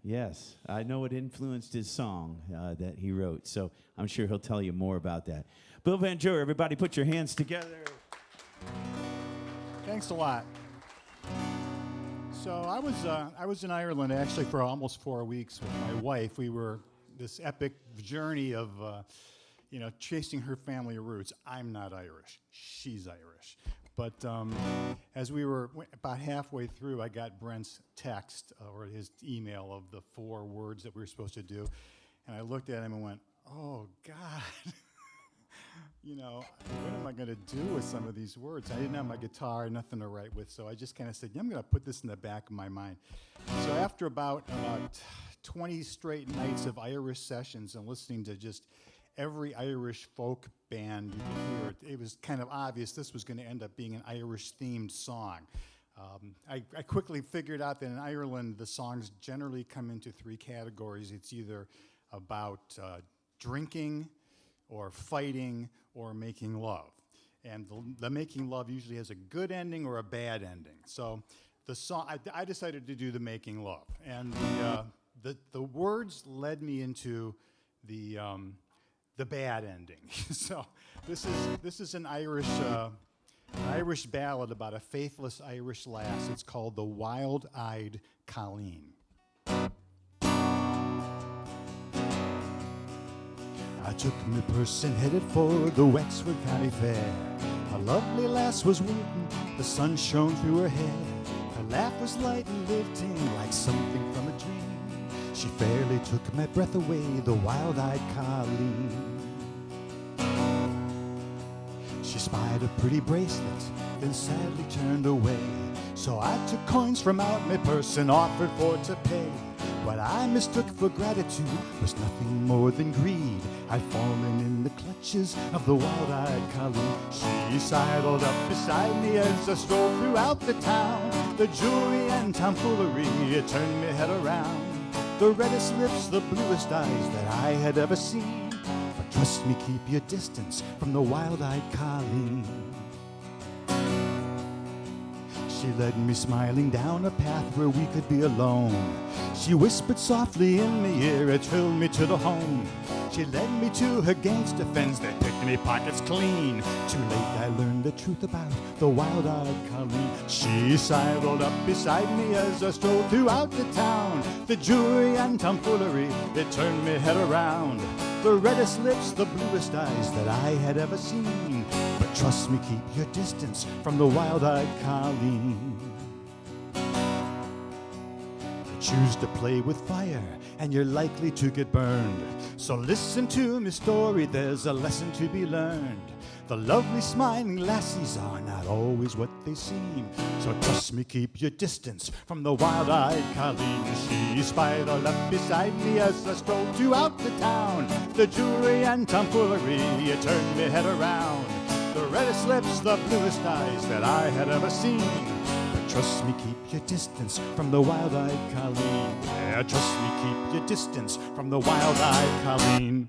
yes, I know it influenced his song that he wrote, so I'm sure he'll tell you more about that. Bill Van Joer, everybody, put your hands together. Thanks a lot. So I was in Ireland actually for almost 4 weeks with my wife. We were this epic journey of chasing her family roots. I'm not Irish. She's Irish. But as we were about halfway through, I got Brent's text or his email of the 4 words that we were supposed to do. And I looked at him and went, oh, God. What am I going to do with some of these words? I didn't have my guitar, nothing to write with, so I just kind of said, I'm going to put this in the back of my mind. So after about 20 straight nights of Irish sessions and listening to just every Irish folk band you could hear, it was kind of obvious this was going to end up being an Irish-themed song. I quickly figured out that in Ireland, the songs generally come into 3 categories. It's either about drinking, or fighting, or making love. And the making love usually has a good ending or a bad ending. So the song, I decided to do the making love. And the words led me into the bad ending. So this is an Irish ballad about a faithless Irish lass. It's called The Wild-Eyed Colleen. I took my purse and headed for the Wexford County Fair. A lovely lass was waiting, the sun shone through her hair. Her laugh was light and lifting like something from a dream. She fairly took my breath away, the wild-eyed Colleen. She spied a pretty bracelet, then sadly turned away. So I took coins from out my purse and offered for to pay. What I mistook for gratitude was nothing more than greed. I'd fallen in the clutches of the wild-eyed Colleen. She sidled up beside me as I strolled throughout the town. The jewelry and tomfoolery, it turned me head around. The reddest lips, the bluest eyes that I had ever seen. But trust me, keep your distance from the wild-eyed Colleen. She led me smiling down a path where we could be alone. She whispered softly in my ear, it thrilled me to the home. She led me to her gangster friends that picked me pockets clean. Too late I learned the truth about the wild-eyed Colleen. She sidled up beside me as I strolled throughout the town. The jewelry and tomfoolery, it turned me head around. The reddest lips, the bluest eyes that I had ever seen. But trust me, keep your distance from the wild-eyed Colleen. Choose to play with fire, and you're likely to get burned. So listen to me story, there's a lesson to be learned. The lovely smiling lassies are not always what they seem. So trust me, keep your distance from the wild-eyed Colleen. She spied all up beside me as I strolled throughout the town. The jewelry and tomfoolery, it turned me head around. The reddest lips, the bluest eyes that I had ever seen. Trust me, keep your distance from the wild-eyed Colleen. Yeah, trust me, keep your distance from the wild-eyed Colleen.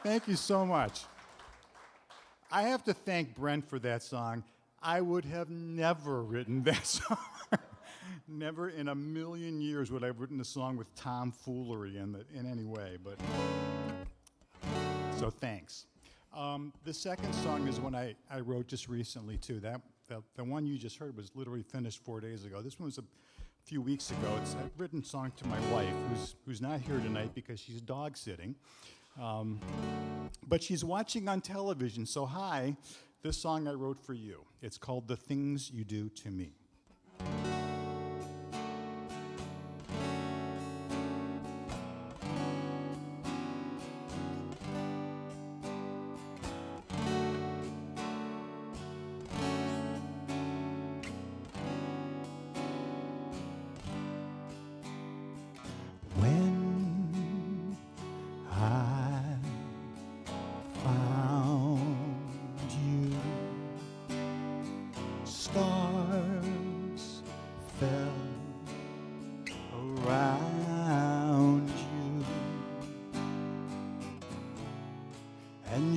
Thank you so much. I have to thank Brent for that song. I would have never written that song. Never in a million years would I have written a song with tomfoolery in any way, but so thanks. The second song is one I wrote just recently too. The one you just heard was literally finished 4 days ago. This one was a few weeks ago. It's a written song to my wife, who's not here tonight because she's dog sitting. But she's watching on television, so hi, this song I wrote for you. It's called The Things You Do to Me.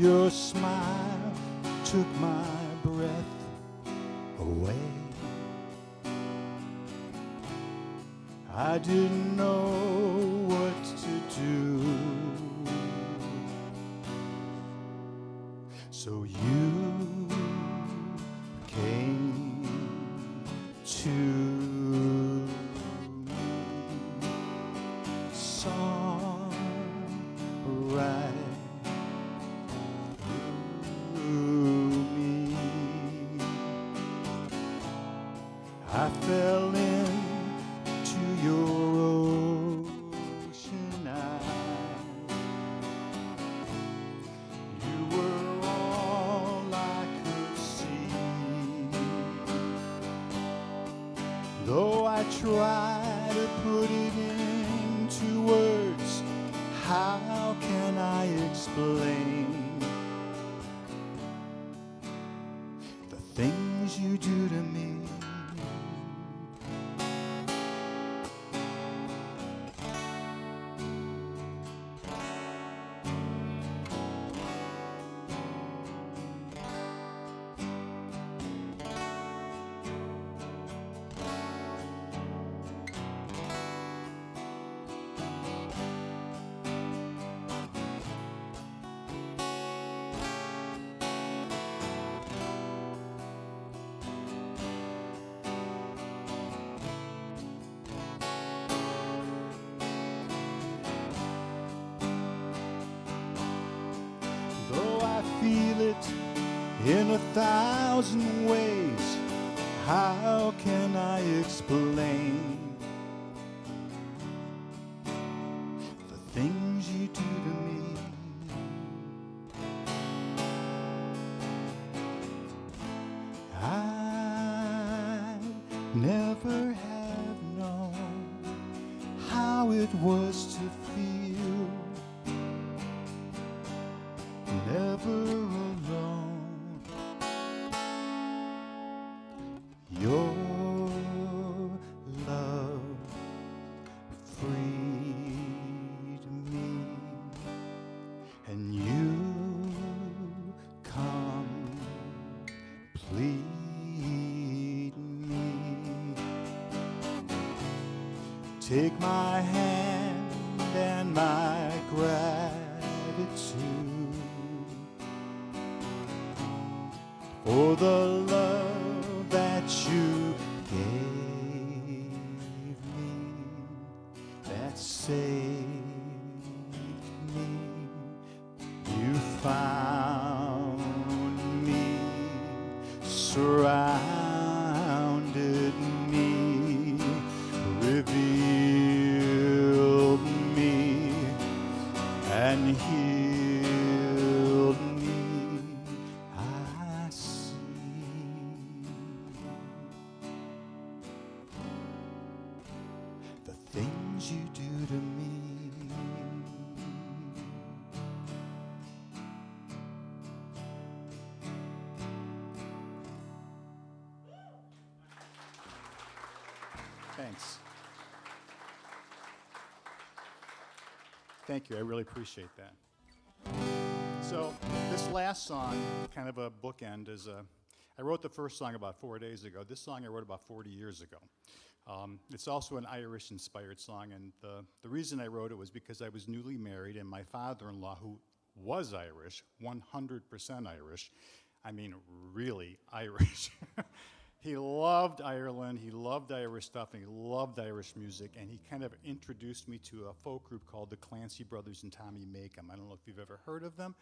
Your smile took my breath away. I didn't know what to do. So you came to me. Song right through me. I fell into your ocean eyes. You were all I could see. Though I try to put it into words, how can I explain the things you do to me? Though I feel it in 1,000 ways, how can I explain the things you do to me? I never have known how it was to feel never alone. Your love freed me, and you complete me. Take my hand and my gratitude for the love that you gave me, that saved me. You found me, surrounded me, revealed me, and healed me. I see the things you do to me. Thanks. Thank you. I really appreciate that. So this last song, kind of a bookend, is I wrote the first song about 4 days ago. This song I wrote about 40 years ago. It's also an Irish-inspired song, and the reason I wrote it was because I was newly married, and my father-in-law, who was Irish, 100% Irish, I mean really Irish, he loved Ireland, he loved Irish stuff, and he loved Irish music, and he kind of introduced me to a folk group called the Clancy Brothers and Tommy Makem. I don't know if you've ever heard of them.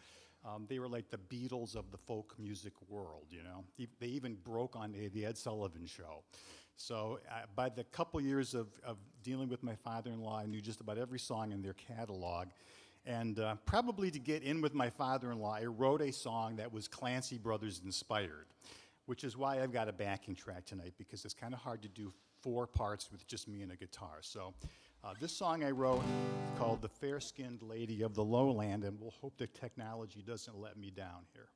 They were like the Beatles of the folk music world, you know. They even broke on the Ed Sullivan Show. So by the couple years of dealing with my father-in-law, I knew just about every song in their catalog. And probably to get in with my father-in-law, I wrote a song that was Clancy Brothers inspired, which is why I've got a backing track tonight, because it's kind of hard to do 4 parts with just me and a guitar. So this song I wrote called The Fair-Skinned Lady of the Lowland, and we'll hope the technology doesn't let me down here.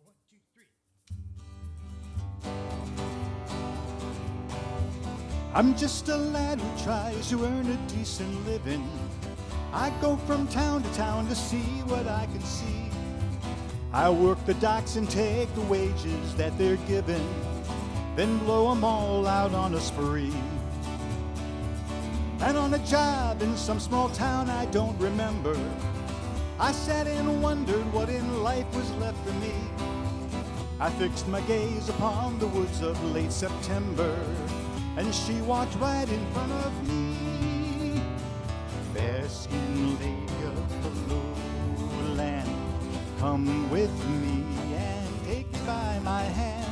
1, 2, 3. I'm just a lad who tries to earn a decent living. I go from town to town to see what I can see. I work the docks and take the wages that they're given, then blow 'em all out on a spree. And on a job in some small town I don't remember, I sat and wondered what in life was left for me. I fixed my gaze upon the woods of late September, and she walked right in front of me. Fair-skinned lady of the lowland, come with me and take me by my hand.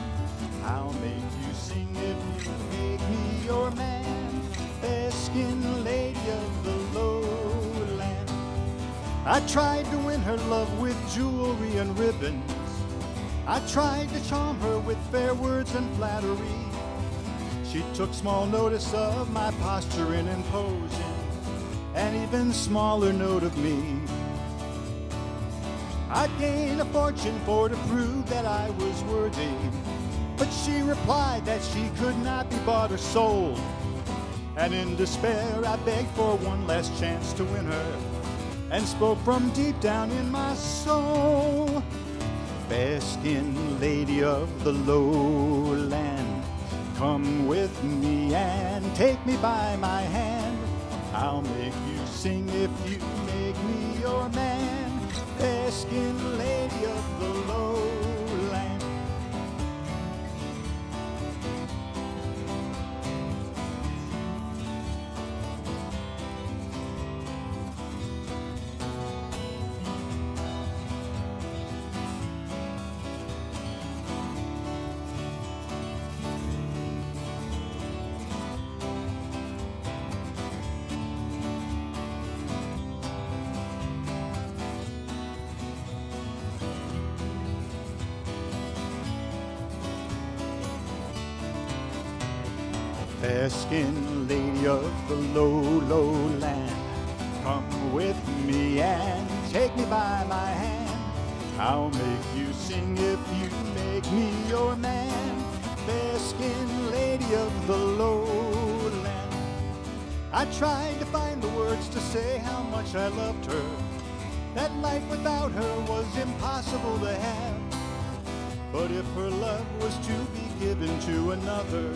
I'll make you sing if you make me your man. Fair-skinned lady of the lowland. I tried to win her love with jewelry and ribbons. I tried to charm her with fair words and flattery. She took small notice of my posture in imposing, and even smaller note of me. I'd gain a fortune for to prove that I was worthy, but she replied that she could not be bought or sold. And in despair I begged for one last chance to win her, and spoke from deep down in my soul. Fair-skinned lady of the lowland, come with me and take me by my hand. I'll make you sing if you make me your man. Fair-skinned lady of the lowland. Fair-skinned lady of the lowland, come with me and take me by my hand. I'll make you sing if you make me your man. Fair-skinned lady of the lowland. I tried to find the words to say how much I loved her, that life without her was impossible to have. But if her love was to be given to another,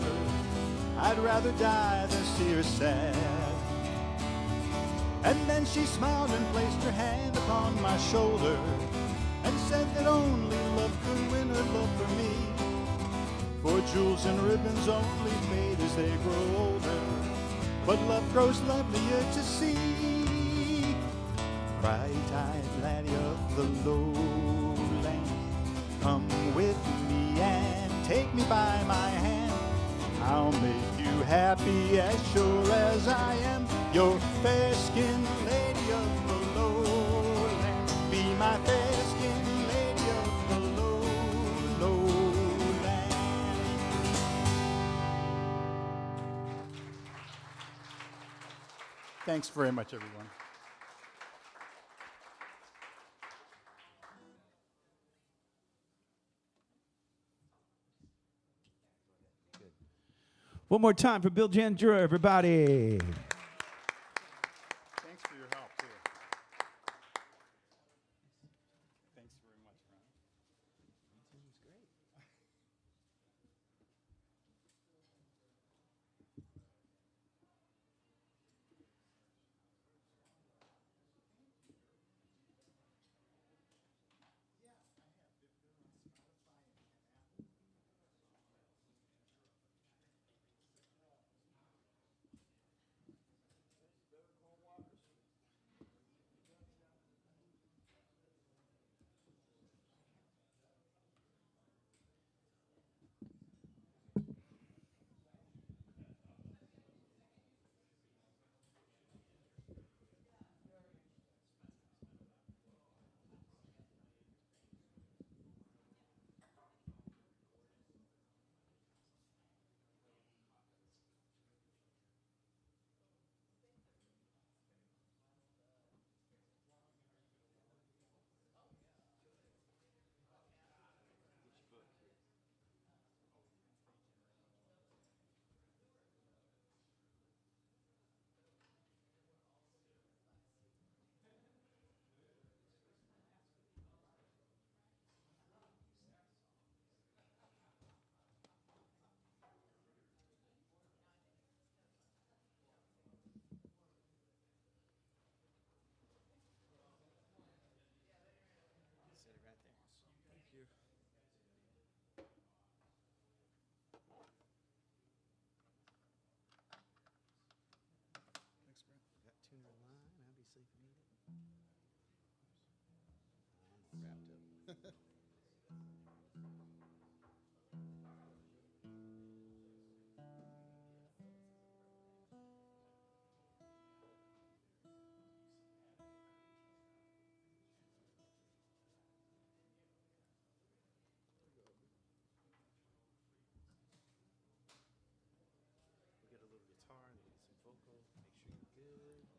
I'd rather die than see her sad. And then she smiled and placed her hand upon my shoulder, and said that only love could win her love for me. For jewels and ribbons only fade as they grow older, but love grows lovelier to see. Bright-eyed laddie of the lowland, come with me and take me by my hand. I'll make you happy as sure as I am your fair-skinned lady of the lowland. Be my fair-skinned lady of the lowland. Thanks very much, everyone. One more time for Bill Jandura, everybody. Thanks for your help, too. Thanks very much, Ron.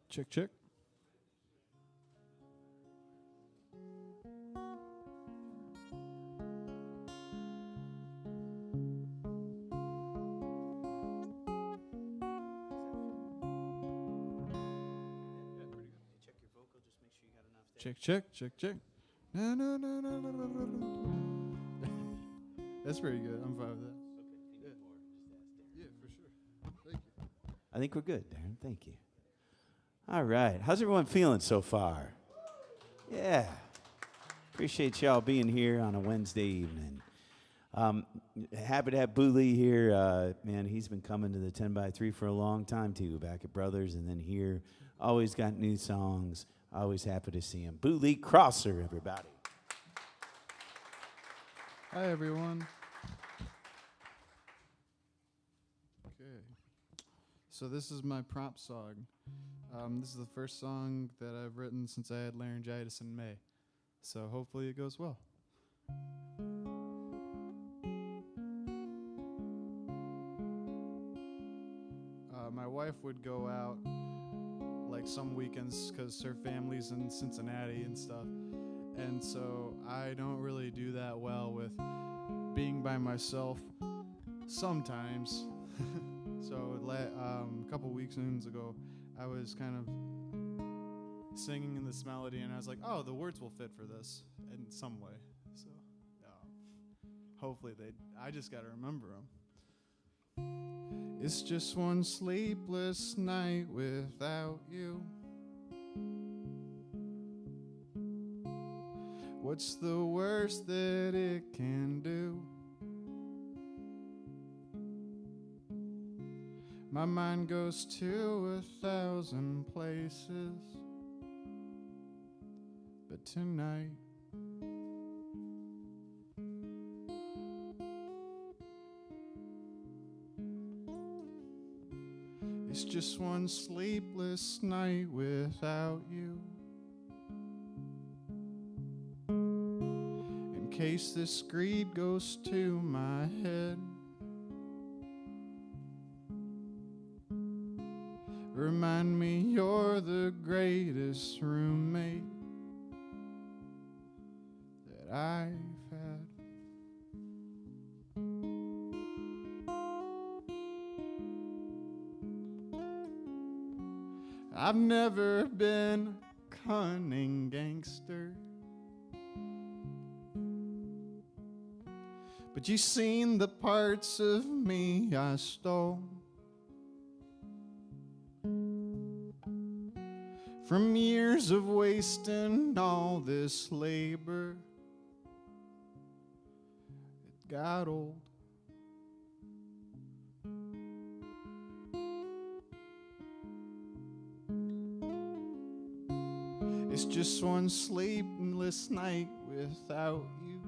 Check, check. Check, check, check, check. No, no, no, no, no, no, no, no. That's pretty good. I'm fine with that. Yeah, for sure. Thank you. I think we're good, Darren. Thank you. All right. How's everyone feeling so far? Yeah. Appreciate y'all being here on a Wednesday evening. Happy to have Booley here. Man, he's been coming to the 10x3 for a long time, too, back at Brothers and then here. Always got new songs. Always happy to see him. Booley Crosser, everybody. Hi, everyone. Okay. So this is my prompt song. This is the first song that I've written since I had laryngitis in May. So hopefully it goes well. My wife would go out like some weekends because her family's in Cincinnati and stuff. And so I don't really do that well with being by myself sometimes. So a couple weekends ago, I was kind of singing in this melody, and I was like, oh, the words will fit for this in some way. So hopefully I just got to remember them. It's just one sleepless night without you. What's the worst that it can do? My mind goes to 1,000 places, but tonight it's just one sleepless night without you. In case this greed goes to my head, remind me you're the greatest roommate that I've had. I've never been a cunning gangster, but you've seen the parts of me I stole from years of wasting all this labor. It got old. It's just one sleepless night without you.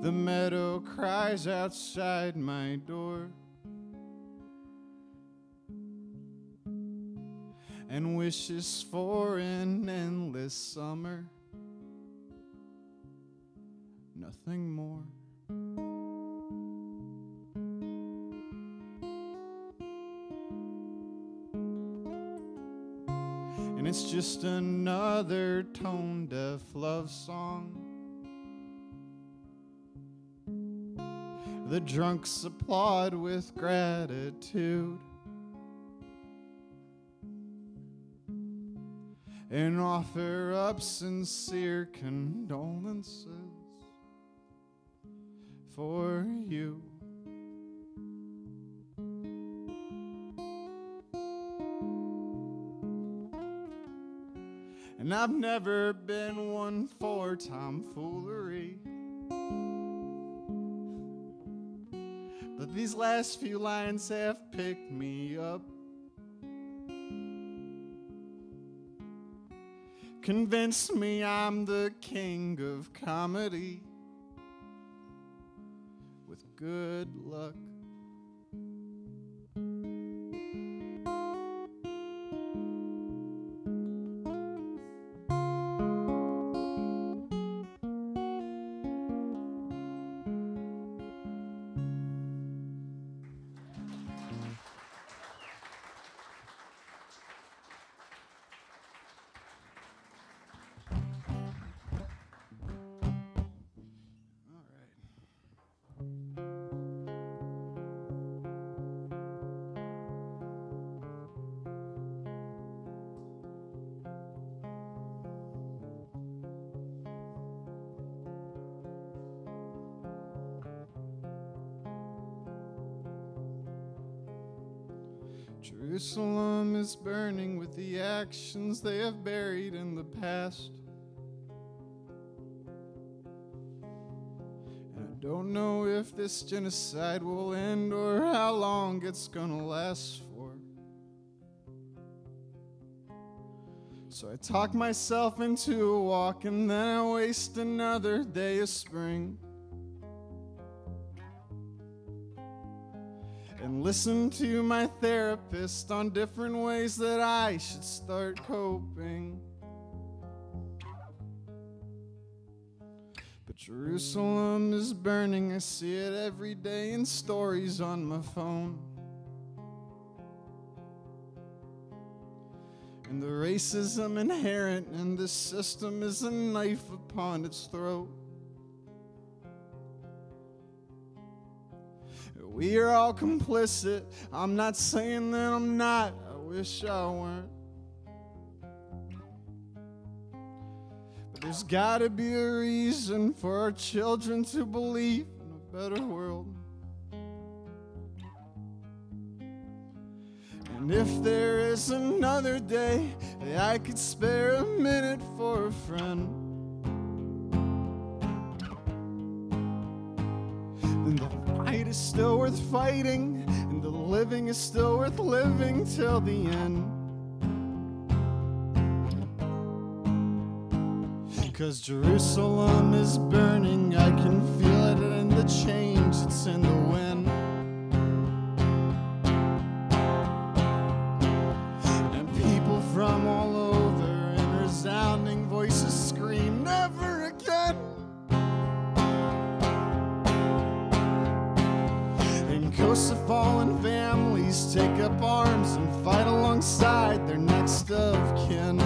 The meadow cries outside my door and wishes for an endless summer, nothing more. And it's just another tone-deaf love song. The drunks applaud with gratitude and offer up sincere condolences for you. And I've never been one for tomfoolery, but these last few lines have picked me up. convince me I'm the king of comedy. With good luck. Jerusalem is burning with the actions they have buried in the past. And I don't know if this genocide will end or how long it's gonna last for. So I talk myself into a walk and then I waste another day of spring. And listen to my therapist on different ways that I should start coping. But Jerusalem is burning, I see it every day in stories on my phone. And the racism inherent in this system is a knife upon its throat. We are all complicit. I'm not saying that I'm not. I wish I weren't. But there's gotta be a reason for our children to believe in a better world. And if there is another day that I could spare a minute for a friend, then the fight is still worth fighting, and the living is still worth living till the end. 'Cause Jerusalem is burning, I can feel it in the change, it's in the wind. And people from all over in resounding voices scream, never again. Ghosts of fallen families take up arms and fight alongside their next of kin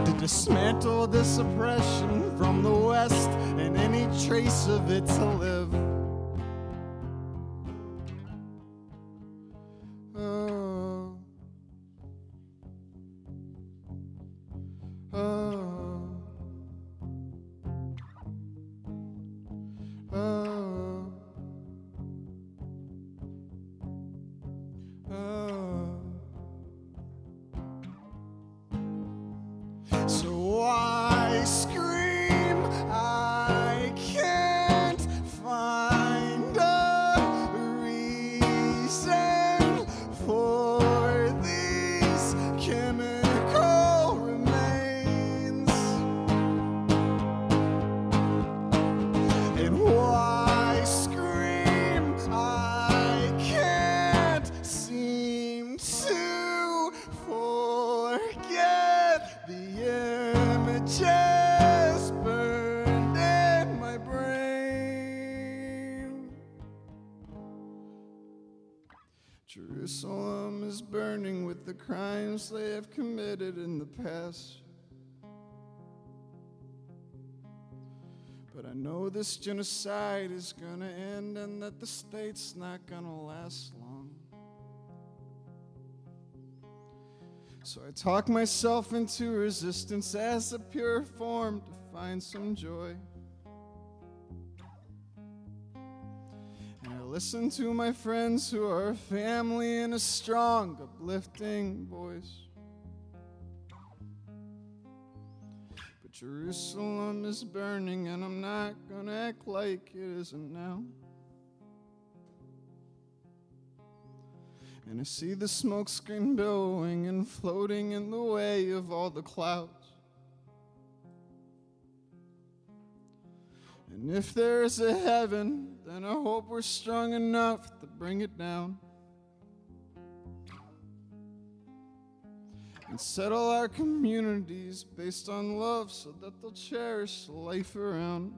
to dismantle this oppression from the West and any trace of it to live. Oh. Oh. Oh, oh. So why scream? I can't find a reason for these chemical remains. And why scream? I can't seem to forget the images burned in my brain. Jerusalem is burning with the crimes they have committed in the past. But I know this genocide is gonna end and that the state's not gonna last long. So I talk myself into resistance as a pure form to find some joy. And I listen to my friends who are family in a strong, uplifting voice. Jerusalem is burning and I'm not gonna act like it isn't now. And I see the smoke screen billowing and floating in the way of all the clouds. And if there's a heaven, then I hope we're strong enough to bring it down and settle our communities based on love so that they'll cherish life around.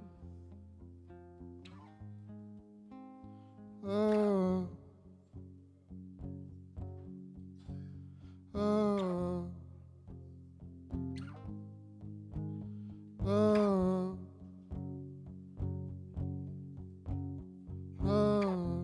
Oh, oh, oh, oh.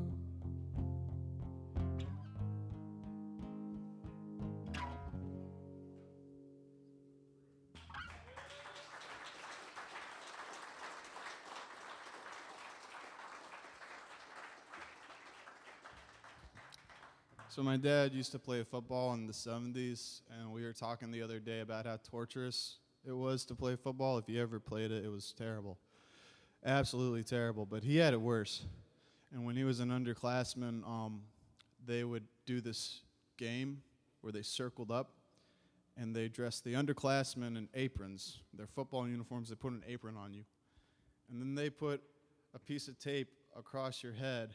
So my dad used to play football in the 70s, and we were talking the other day about how torturous it was to play football. If you ever played it, it was terrible. Absolutely terrible, but he had it worse. And when he was an underclassman, they would do this game where they circled up, and they dressed the underclassmen in aprons. Their football uniforms, they put an apron on you. And then they put a piece of tape across your head,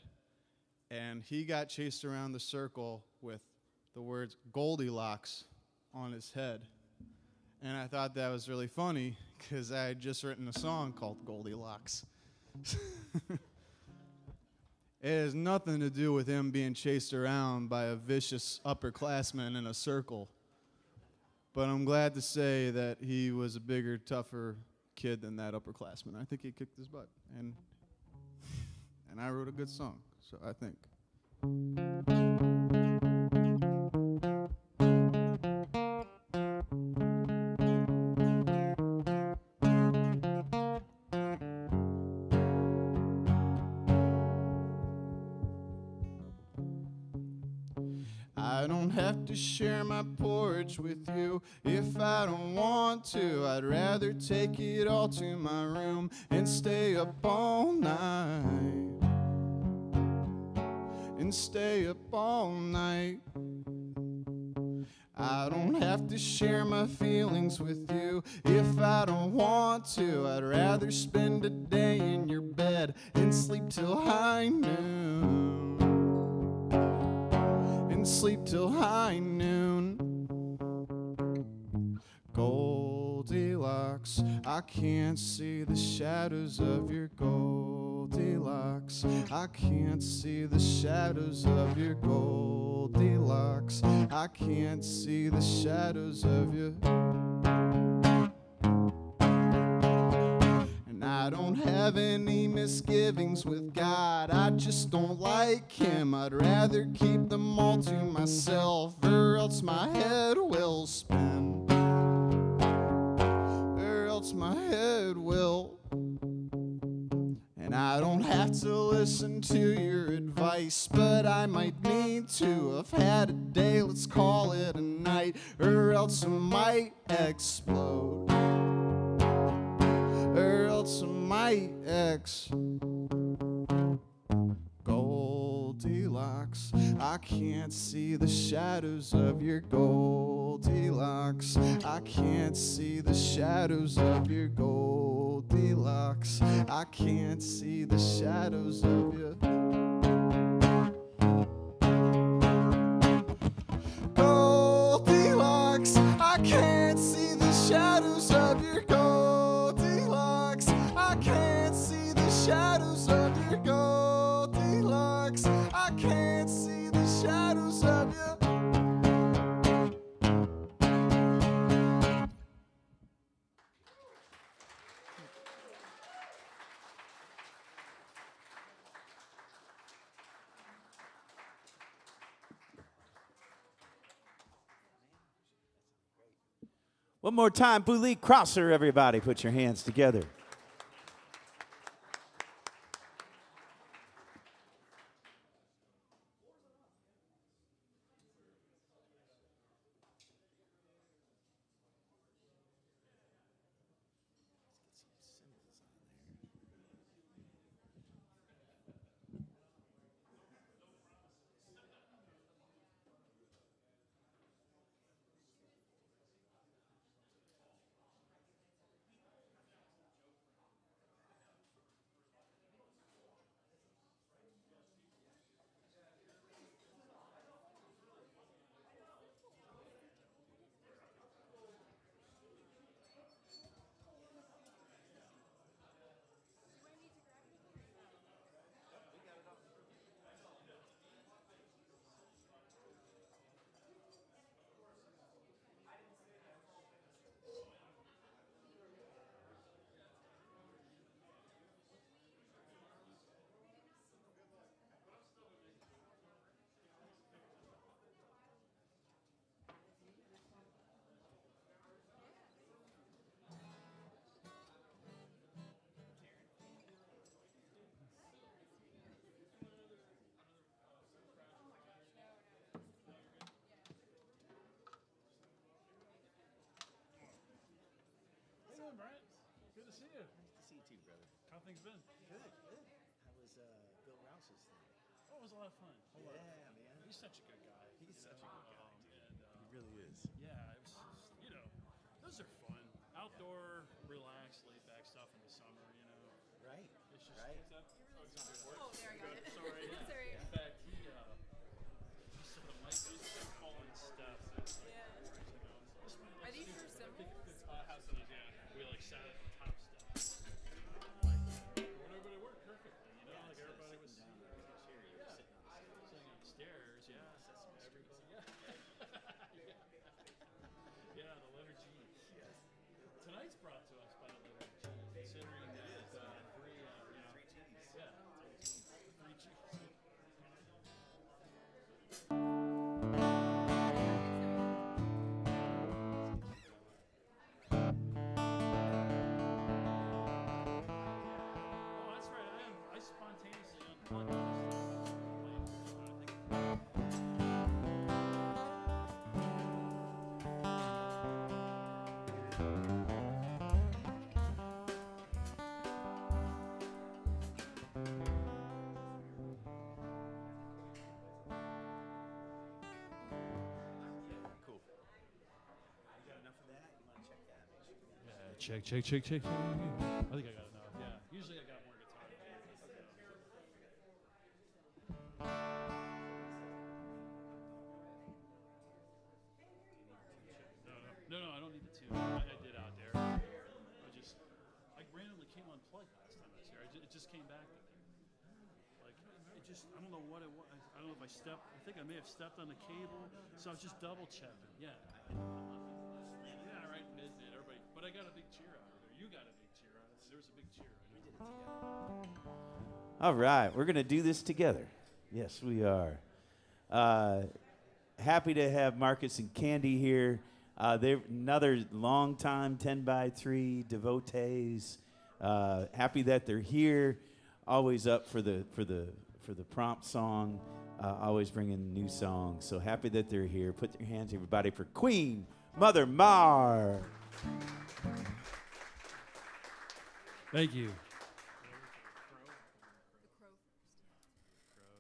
and he got chased around the circle with the words Goldilocks on his head. And I thought that was really funny because I had just written a song called Goldilocks. It has nothing to do with him being chased around by a vicious upperclassman in a circle. But I'm glad to say that he was a bigger, tougher kid than that upperclassman. I think he kicked his butt. And I wrote a good song, so I think. I don't have to share my porch with you if I don't want to. I'd rather take it all to my room and stay up all night. And stay up all night. I don't have to share my feelings with you if I don't want to. I'd rather spend a day in your bed and sleep till high noon. And sleep till high noon. Goldilocks, I can't see the shadows of your Goldilocks. I can't see the shadows of your Goldilocks. I can't see the shadows of your. And I don't have any misgivings with God. I just don't like him. I'd rather keep them all to myself, or else my head will spin. Or else my head will. And I don't have to listen to your advice, but I might need to. I've had a day, let's call it a night, or else I might explode. Or else I might Goldilocks, I can't see the shadows of your Goldilocks. I can't see the shadows of your Goldilocks. I can't see the shadows of your Goldilocks. I can't see the shadows of your Goldilocks. I can't see the shadows of your Goldilocks. I can't see the shadows of your. One more time, Boulique Crosser, everybody. Put your hands together. you? Nice to see you too, brother. How things been? Good, good. How was Bill Rouse's thing? Oh, it was a lot of fun. Yeah, man. He's such a good guy. He's such a good guy, dude. And, He really is. yeah, it was, those are fun. Outdoor, relaxed, laid back stuff in the summer, Right. It's just, Right. what's up? Oh, it's not recording. Oh, there I got it. Sorry. Sorry. In fact, he said the mic was calling stuff. It's like, this might Are look these stupid, your but I think cymbals? it fits house of yeah. We sat at the top step. But it worked perfectly, like everybody was sitting on the stairs, yeah. Everybody, yeah, the letter G. Yes. Tonight's brought to us by the letter G, considering that three G's. Yeah, three G's. Oh, that's right. I spontaneously unplugged all this stuff. Cool. You got enough of that? You want to check that? Make sure you got Yeah, check. I think I got enough. Yeah, usually I got more guitar. No, I don't need the two. I did out there. I randomly came unplugged last time I was here. It just came back to me. Like, I don't know what it was. I don't know if I think I may have stepped on the cable. So I was just double checking. Yeah. Yeah, right, mid, everybody. But I got a big cheer out of there. You got a big cheer out of it. There was a big cheer. We did it together. All right, we're going to do this together. Yes, we are. Happy to have Marcus and Candy here. They're another long-time 10x3 devotees. Happy that they're here. Always up for the prompt song. Always bringing new songs. So happy that they're here. Put your hands, everybody, for Queen Mother Mar. Thank you.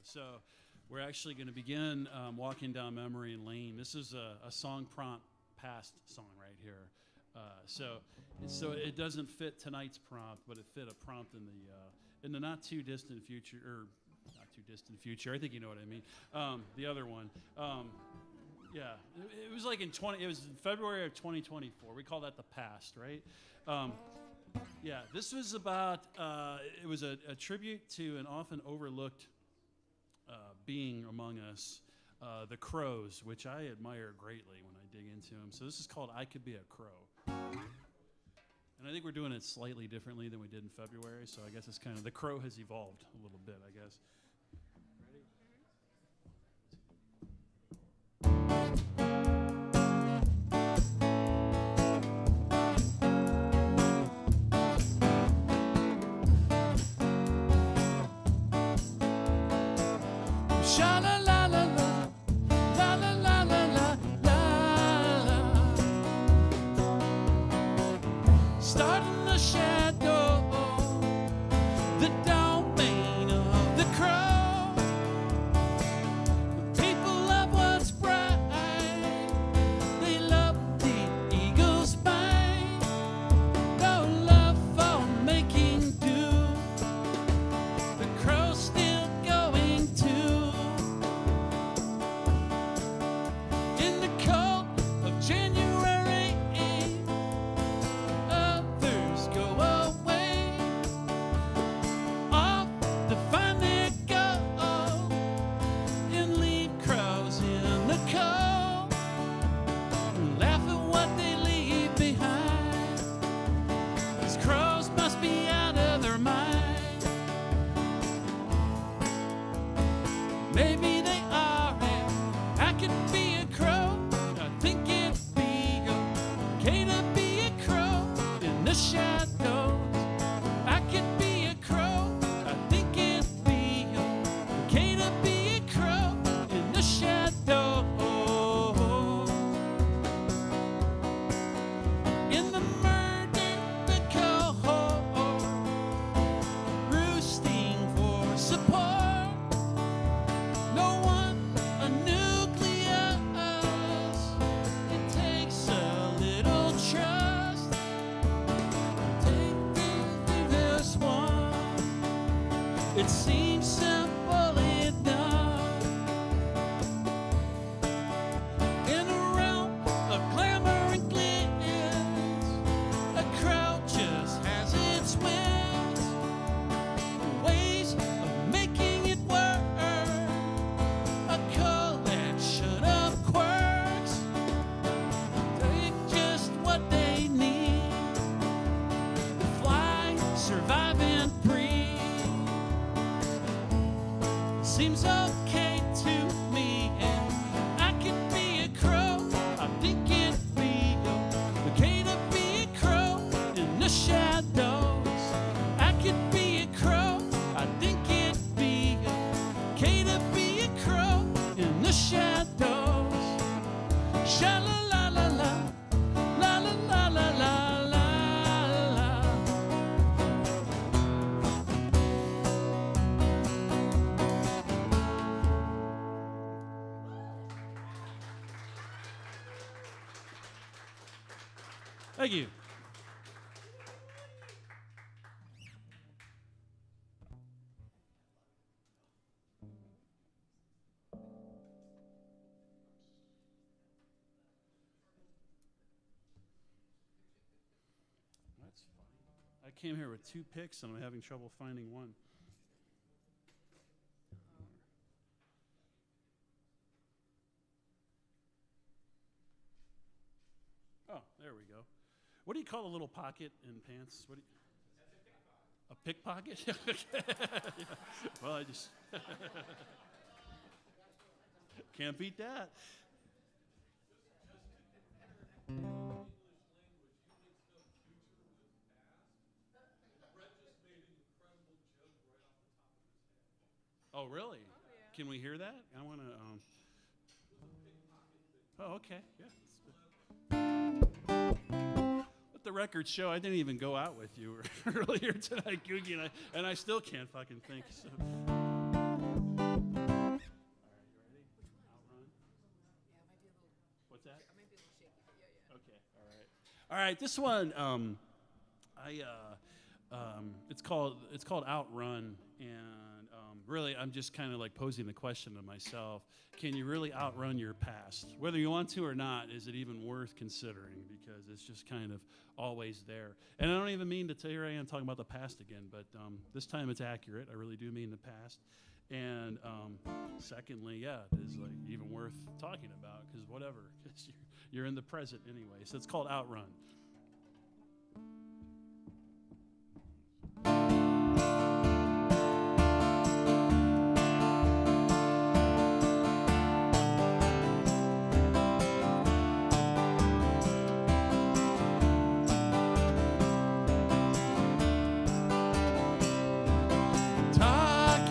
So we're actually going to begin walking down memory lane. This is a song prompt past song right here. So it doesn't fit tonight's prompt, but it fit a prompt in the not too distant future, or not too distant future. I think you know what I mean. The other one. Yeah, it was like it was in February of 2024. We call that the past, right? Yeah, this was about, it was a tribute to an often overlooked being among us, the crows, which I admire greatly when I dig into them. So this is called I Could Be a Crow. And I think we're doing it slightly differently than we did in February, so I guess it's kind of, the crow has evolved a little bit, I guess. Starting the shadow, the domain of the crow. People love what's bright, they love the eagle's bite. No love for making do, the crow's still going to It seems simple enough. In a realm of glamour and glitz, a crowd just has its wits, ways of making it work, a collection of quirks. Take just what they need to fly, survive, and breathe. Seems okay to me, and I could be a crow. I think it'd be okay to be a crow in the shadows. I could be a crow. I think it'd be okay to be a crow in the shadows. Sha la la la la, la la la la la la. Thank you. That's fine. I came here with 2 picks and I'm having trouble finding one. Oh, there we go. What do you call a little pocket in pants? What do you? A pickpocket? Yeah. Well, I just can't beat that. Oh, really? Can we hear that? I want to. Oh, okay. Yeah. Let the records show I didn't even go out with you earlier tonight, Googie, and I still can't fucking think. So. All right, you ready? Outrun. What's that? I might be a little shaky, but yeah. Okay. All right. This one, it's called Outrun, and really, I'm just kind of like posing the question to myself: can you really outrun your past? Whether you want to or not, is it even worth considering? Because it's just kind of always there. And I don't even mean to tell you, here I am talking about the past again, but this time it's accurate. I really do mean the past. And secondly, yeah, it is like even worth talking about because whatever, because you're in the present anyway. So it's called Outrun.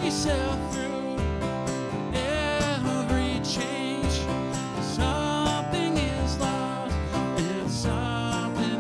Yourself through every change. Something is lost and something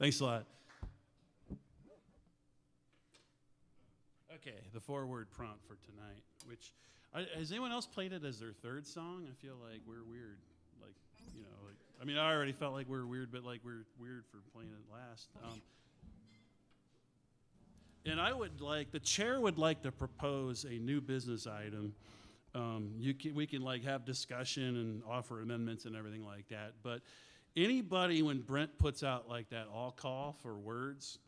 Thanks a lot. Okay, the forward prompt for tonight, which, has anyone else played it as their third song? I feel like we're weird. Like, you know, like, I mean, I already felt like we were weird, but like we're weird for playing it last. And I would like, the chair would like to propose a new business item. We can like have discussion and offer amendments and everything like that. But anybody, when Brent puts out like that all call for words,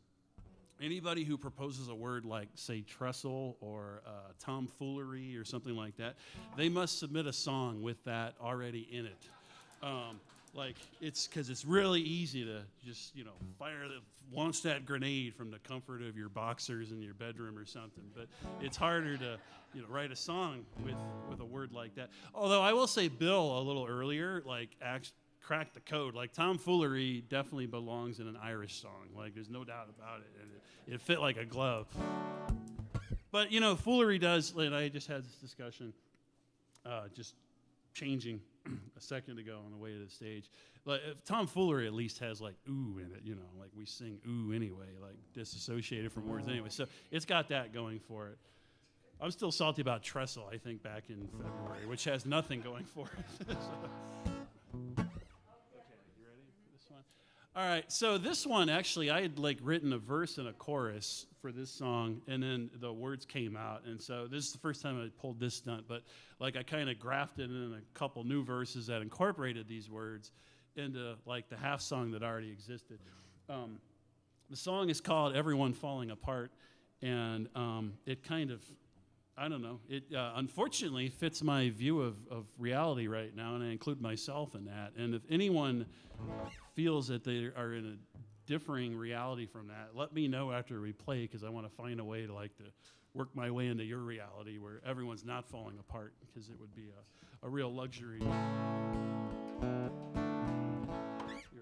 anybody who proposes a word like, say, trestle or tomfoolery or something like that, they must submit a song with that already in it. Like, it's because it's really easy to just, you know, launch that grenade from the comfort of your boxers in your bedroom or something. But it's harder to, you know, write a song with a word like that. Although I will say Bill a little earlier, like, cracked the code. Like, tomfoolery definitely belongs in an Irish song. Like, there's no doubt about it. And it fit like a glove. But, you know, foolery does, and I just had this discussion, just changing a second ago on the way to the stage. Like, if tomfoolery at least has like ooh in it, you know, like we sing ooh anyway, like disassociated from words anyway. So it's got that going for it. I'm still salty about trestle, I think, back in February, which has nothing going for it. Okay, you ready for this one? All right, so this one, actually, I had like written a verse and a chorus for this song, and then the words came out, and so this is the first time I pulled this stunt, but like I kind of grafted in a couple new verses that incorporated these words into like the half song that already existed. The song is called Everyone Falling Apart, and it kind of, I don't know, it unfortunately fits my view of reality right now, and I include myself in that. And if anyone feels that they are in a differing reality from that, let me know after we play, because I want to find a way to like to work my way into your reality where everyone's not falling apart, because it would be a real luxury. You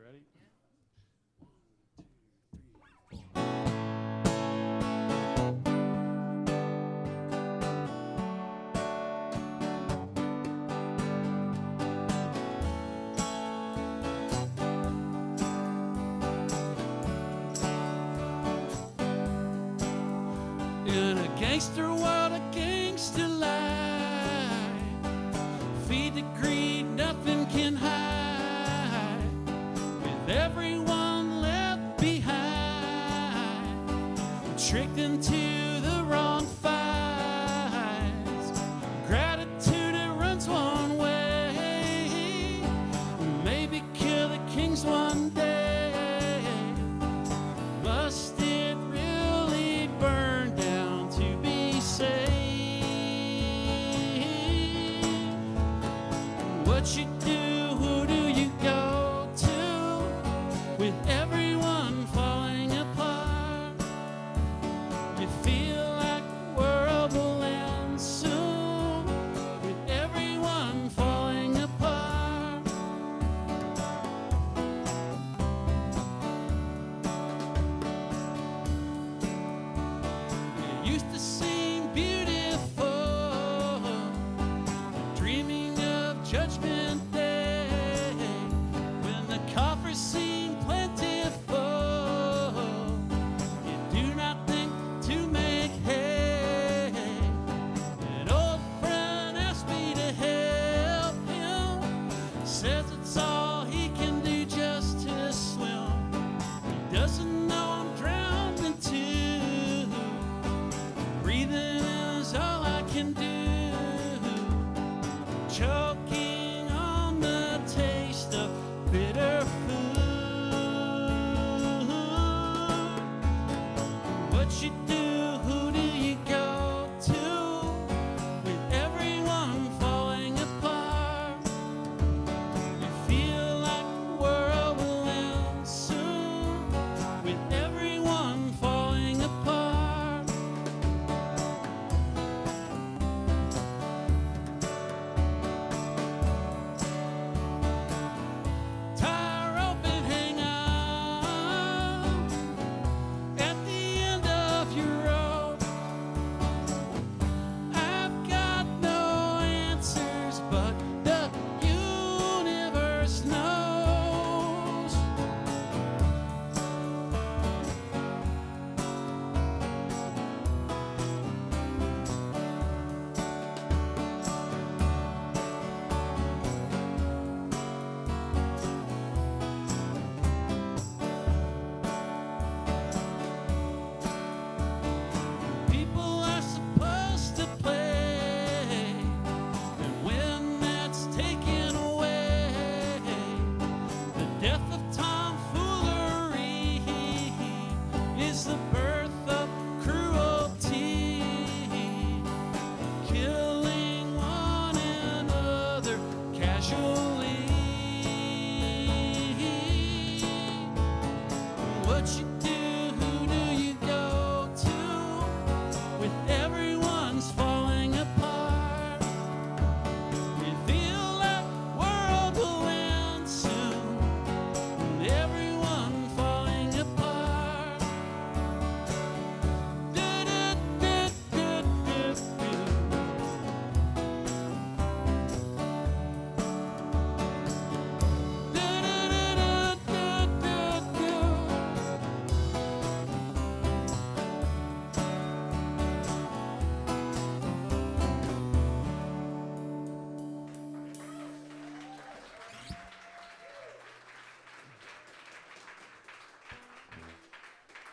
ready? 1, 2, 3, 4. In a gangster world, a gangster life, feed the greed, nothing can hide, with everyone left behind, tricked into the wrong fights, gratitude it runs one way, maybe kill the kings one day, must it really burn down to be saved? What you do, who do you go to, with everyone falling apart? You feel like the world will end soon, with everyone falling apart. It used to seem beautiful, dreaming of Judgment Day, when the coffers seem plentiful. You do not think to make hay. An old friend asked me to help him, says it's all he can do just to swim. He doesn't know I'm drowning too, breathing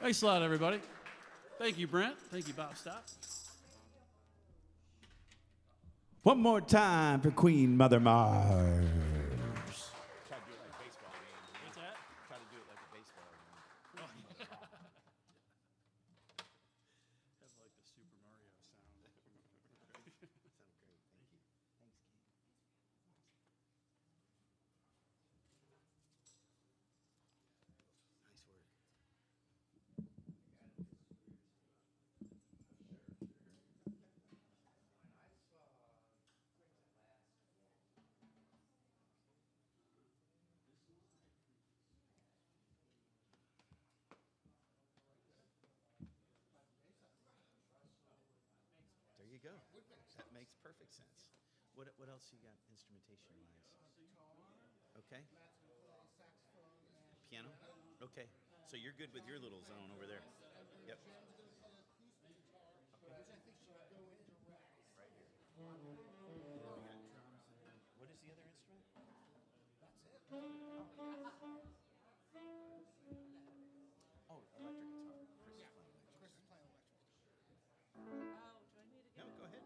Thanks a lot, everybody. Thank you, Brent. Thank you, BOP Stop. One more time for Queen Mother Mars. Try to do it like a baseball game. What's that? Try to do it like a baseball game. Have like the Super Mario sound. Sounds great. Thank you. Thanks, King. Nice work. There you go. That makes perfect sense. What else you got instrumentation wise? Okay. Piano? Okay. So you're good with your little zone over there. Yep. What is the other instrument? Oh, electric guitar. Chris is playing electric. No, go ahead.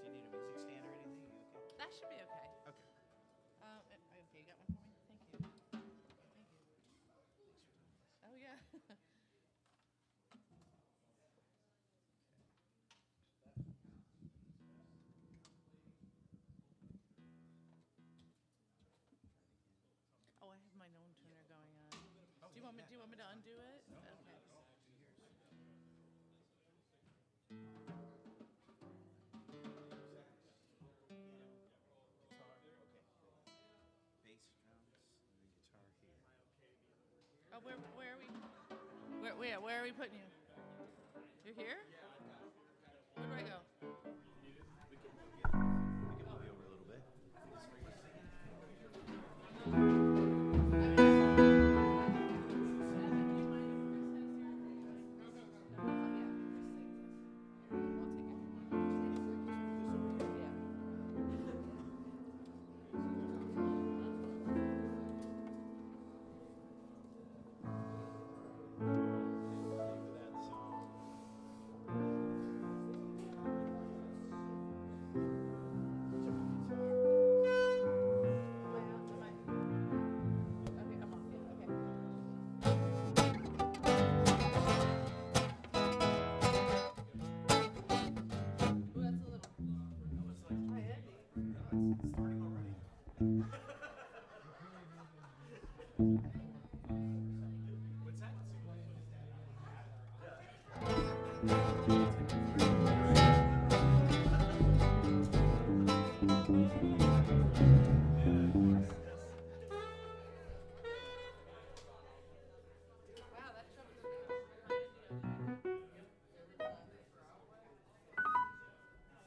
Do you need a music stand or anything? Are you okay? That should be okay. Okay. Okay, you got one for me? Thank you. Thank you. Oh, yeah. Oh, I have my known tuner going on. Do you want me to undo it? Okay. Bass, drums, and then guitar here. Oh, where are we? Where are we putting you? You're here? Where do I go? We can move you over a little bit.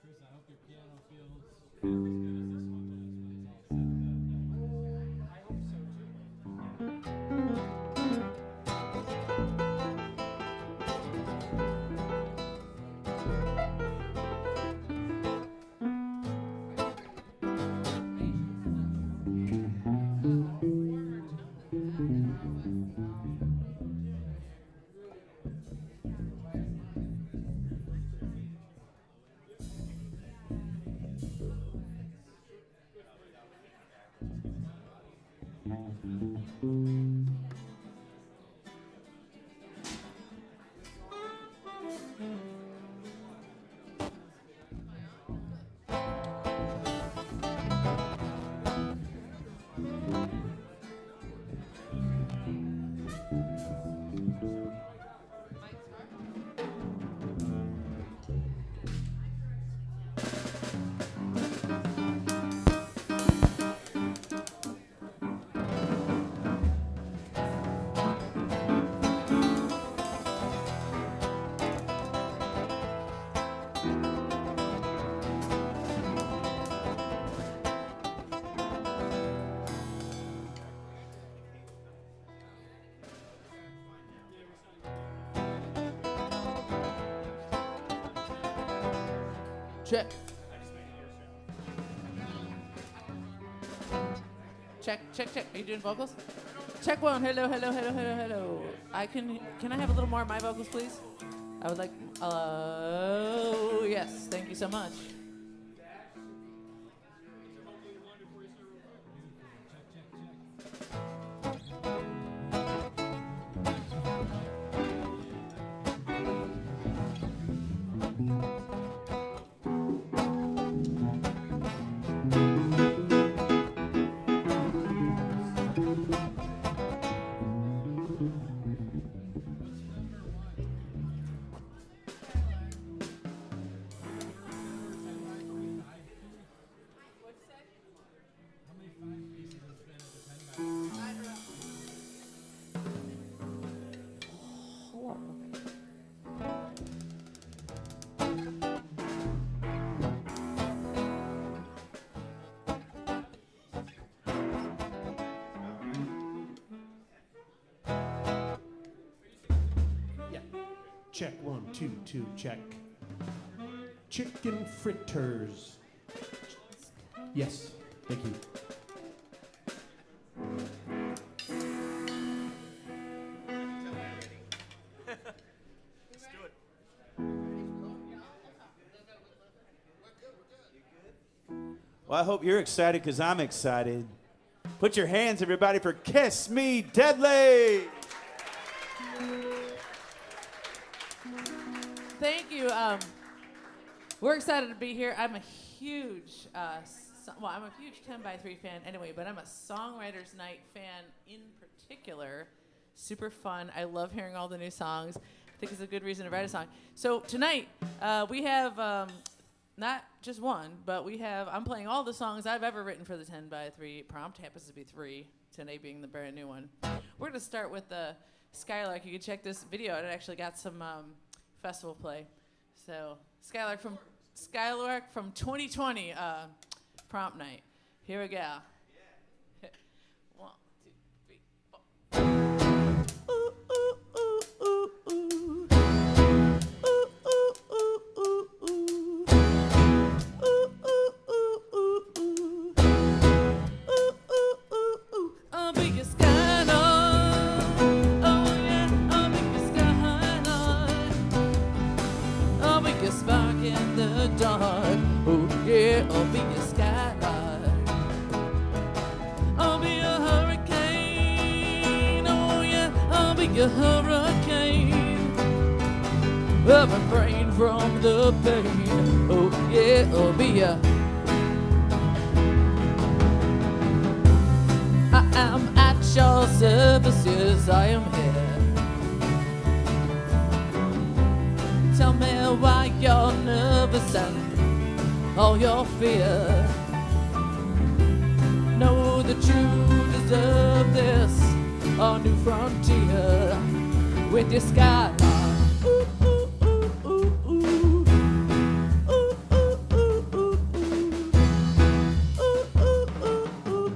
Chris, I hope your piano feels half as good as this one does when it's all said and done. I hope so too. Check. Check. Are you doing vocals? Check one. Hello, hello, hello, hello, hello. Can I have a little more of my vocals, please? I would like. Oh, yes. Thank you so much. Check 1, 2, 2, check. Chicken fritters. Yes, thank you. Well, I hope you're excited because I'm excited. Put your hands, everybody, for Kiss Me Deadly. Thank you. We're excited to be here. I'm a huge, I'm a huge 10x3 fan anyway, but I'm a Songwriters Night fan in particular. Super fun. I love hearing all the new songs. I think it's a good reason to write a song. So tonight, we have not just one, but I'm playing all the songs I've ever written for the 10x3 prompt. Happens to be 3, today being the brand new one. We're going to start with the Skylark. You can check this video out. It actually got some festival play. So Skylark from 2020 prompt night. Here we go. Yeah. 1, 2, 3, 4. Ooh, ooh, ooh, ooh, ooh. I'll be your skylight. I'll be a hurricane. Oh yeah, I'll be a hurricane. I'll refrain from the pain. Oh yeah, I'll be a. I am at your service, yes, I am here. Tell me why you're nervous and all your fear. Know that you deserve this, a new frontier with your skyline. Ooh, ooh, ooh, ooh, ooh. Ooh, ooh, ooh, ooh, ooh. Ooh, ooh, ooh, ooh, ooh.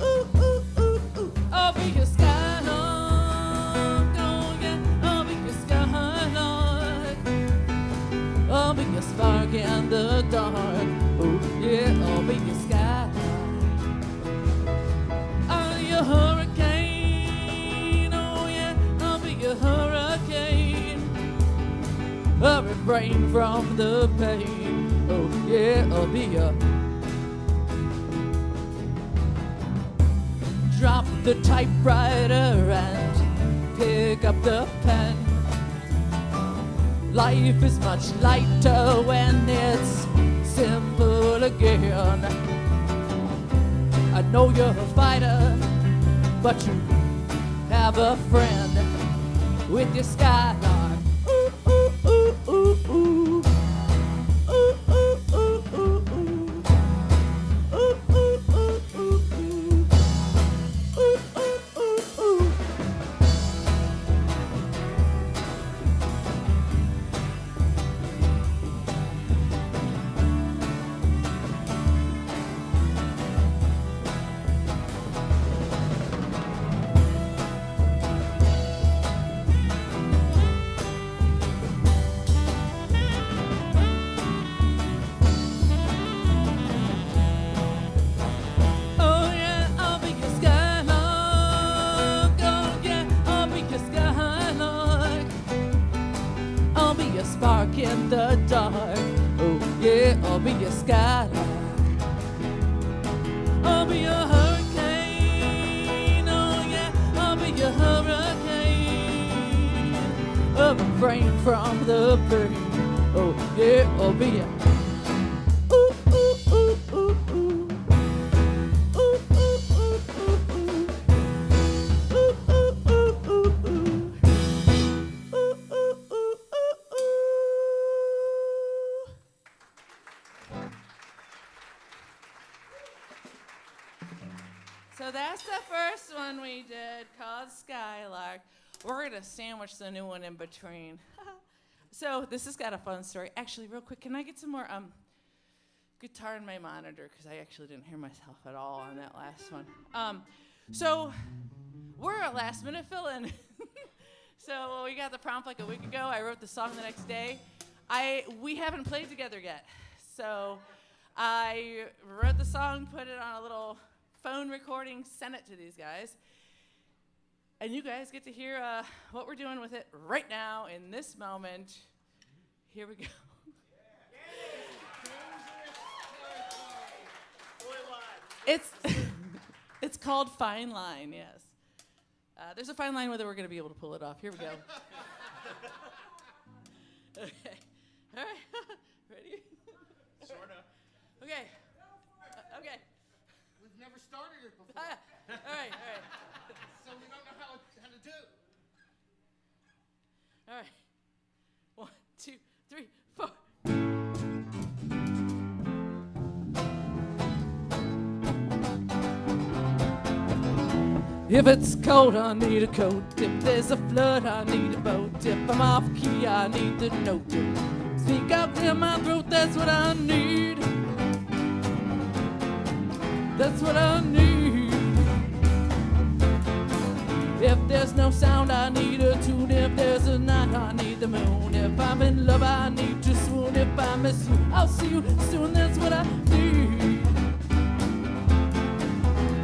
Ooh, ooh, ooh, ooh. I'll be your skylark. Oh yeah, I'll be your skylark. I'll be your spark in the dark. Oh yeah, I'll be your skylight. I'll be your hurricane. Oh yeah, I'll be your hurricane. I'll refrain from the pain. Oh yeah, I'll be your. Drop the typewriter and pick up the pen. Life is much lighter when it's simple again. I know you're a fighter, but you have a friend with your skylark. Ooh, ooh, ooh, ooh, ooh. Ooh, ooh, ooh, ooh, ooh. Ooh, ooh, ooh, ooh, ooh. Ooh, ooh, ooh, ooh. in the dark. Oh yeah, I'll be your skylark. I'll be your hurricane. Oh yeah, I'll be your hurricane. I'll refrain from the pain. Oh yeah, I'll be your So that's the first one we did, called Skylark. We're going to sandwich the new one in between. So this has got a fun story. Actually, real quick, can I get some more guitar in my monitor? Because I actually didn't hear myself at all on that last one. So we're a last-minute fill-in. So we got the prompt like a week ago. I wrote the song the next day. We haven't played together yet. So I wrote the song, put it on a little phone recording, sent it to these guys. And you guys get to hear what we're doing with it right now in this moment. Here we go. It's called Fine Line, yes. There's a fine line whether we're going to be able to pull it off. Here we go. Okay. All right. Ready? Sort of. Okay. Okay. We've never started it before. All right. So we don't know how to do. All right. 1, 2, 3, 4. If it's cold, I need a coat. If there's a flood, I need a boat. If I'm off key, I need the note to speak out clear my throat. That's what I need. That's what I need. If there's no sound, I need a tune. If there's a night, I need the moon. If I'm in love, I need to swoon. If I miss you, I'll see you soon. That's what I need.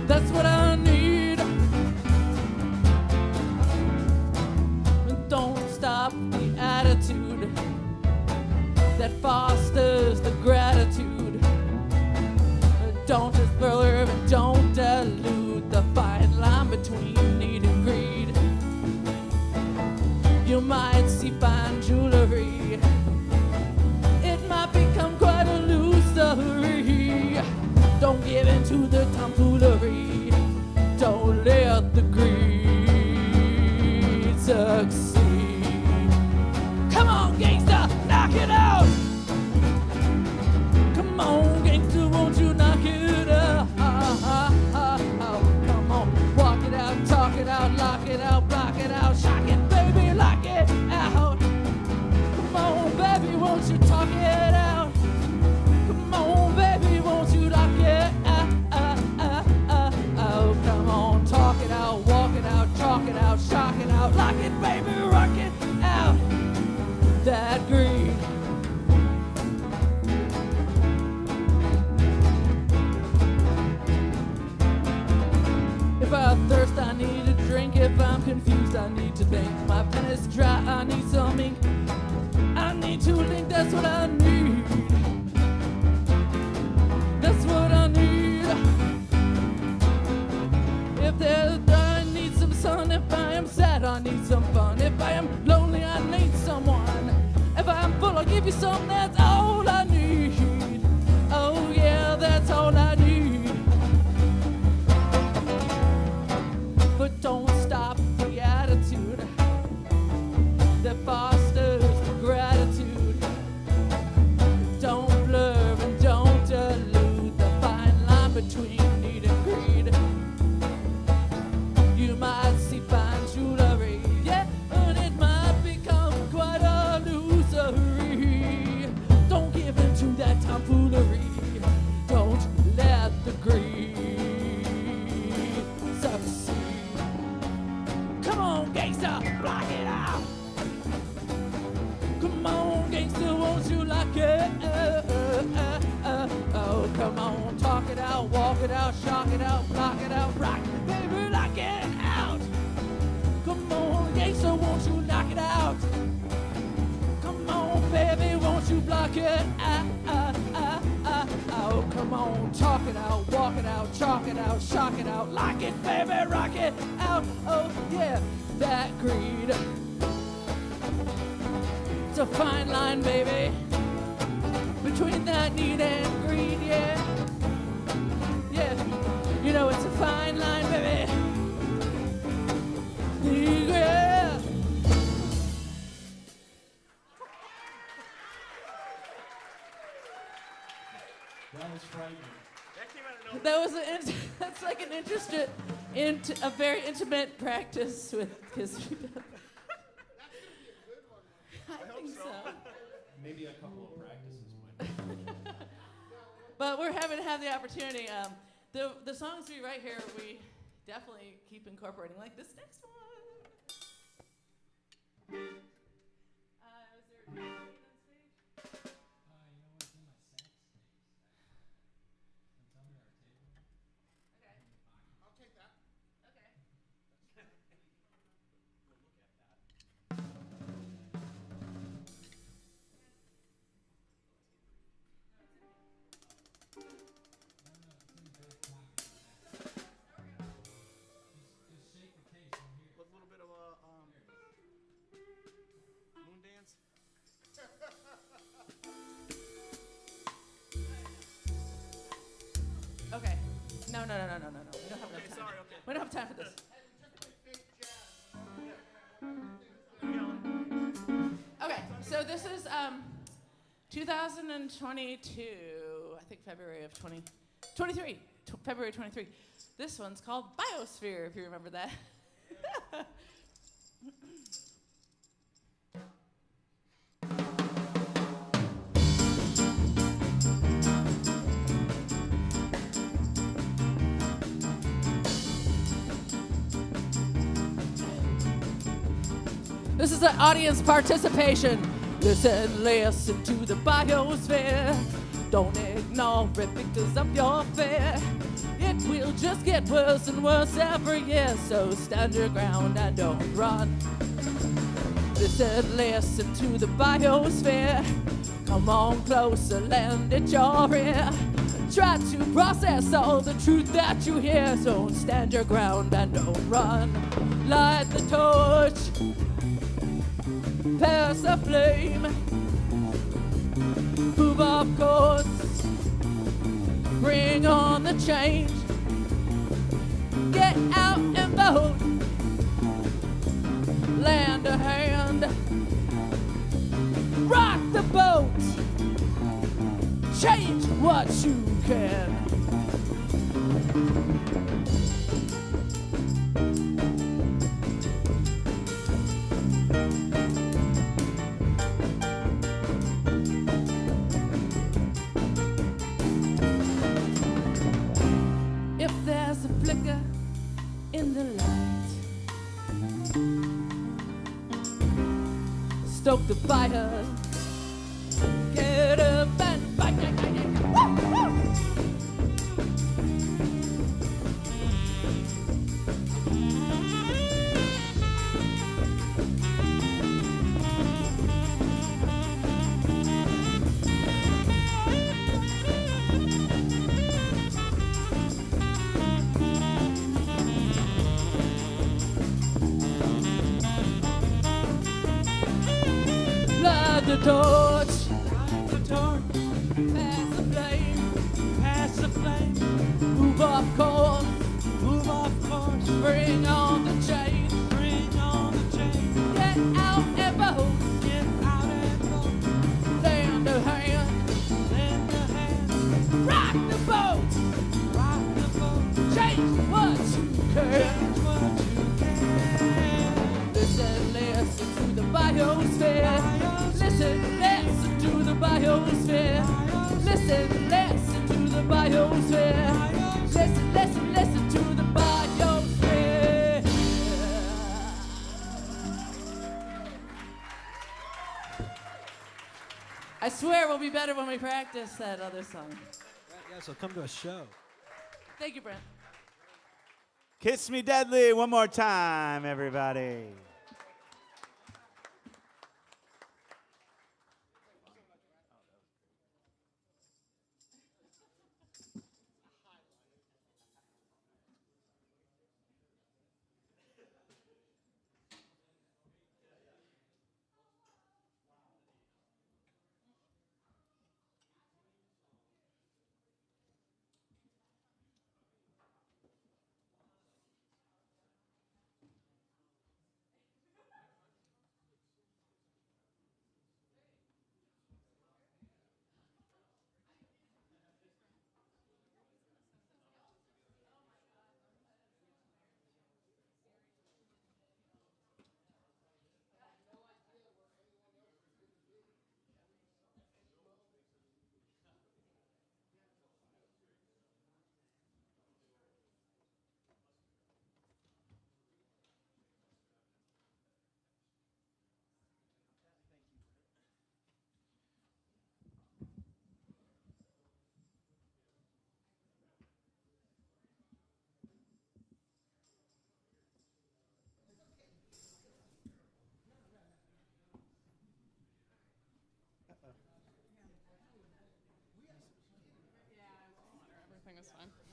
That's what I need. Don't stop the attitude that fosters the gratitude. Don't disturb and don't dilute the fine line between need and greed. You might see fine jewelry. It might become quite illusory. Don't give in to the tomfoolery. Don't let the greed succeed. Come on, gangsta, knock it out. Come on, gangsta, won't you knock it out? Come on, walk it out, talk it out, lock it out, block it out, shock it, baby, lock it out. Come on, baby, won't you talk it out? Come on, baby, won't you lock it out? Come on, talk it out, walk it out, chalk it out, shock it out, lock it, baby, rock it out. That greed. If I thirst, I need a drink. If I'm confused, I need to think. My pen is dry, I need some ink. I need to link, that's what I need. That's what I need. If I need some sun, if I am sad, I need some fun. If I am lonely, I need someone. If I'm full, I'll give you some, that's all I need. Oh yeah, that's all I need. But don't stop the attitude that fosters the gratitude. Don't blur and don't dilute the fine line between need and greed. You might see fine jewelry, yeah, and it might become quite illusory. Don't give in to that tomfoolery. Don't let the greed succeed. Come on, gangsta, block it out. Come on, gangsta, won't you lock it? Oh, come on, talk it out, walk it out, shock it out, block it out, rock it, baby, lock it out. Come on, gangsta, won't you knock it out? Come on, baby, on, talk it out, walk it out, chalk it out, shock it out, like it, baby, rock it out. Oh yeah, that greed. It's a fine line, baby, between that need and greed, yeah. Yeah, you know it's a fine line, baby. Yeah. That was frightening. That was that's like an interested, a very intimate practice with history. I think so. Maybe a couple of practices might. But we're happy to have the opportunity. The songs we write here, we definitely keep incorporating, like this next one. Is there a on stage? Okay. I'll take that. Okay. With a little bit of a moon dance. Okay. No. We don't have enough time. Sorry, okay. We don't have time for this. Okay, so this is 2022, I think February of 2023, February 23. This one's called Biosphere, if you remember that. This is an audience participation. Listen to the biosphere. Don't ignore it because of your fear. It will just get worse and worse every year. So stand your ground and don't run. Listen to the biosphere. Come on closer, lend it your ear. Try to process all the truth that you hear. So stand your ground and don't run. Light the torch. Pass the flame, move off course, bring on the change, get out and vote, lend a hand, rock the boat, change what you can. In the light, stoke the fire, get up and fight. The torch, pass the flame, move off course, bring on the change, get out and vote, lend a hand, rock the boat, change what you can. Listen to the biosphere. Listen to the biosphere. Listen to the biosphere. Listen to the biosphere. I swear we'll be better when we practice that other song. Yeah, so come to a show. Thank you, Brent. Kiss Me Deadly one more time, everybody.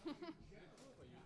Oh, you want to smile?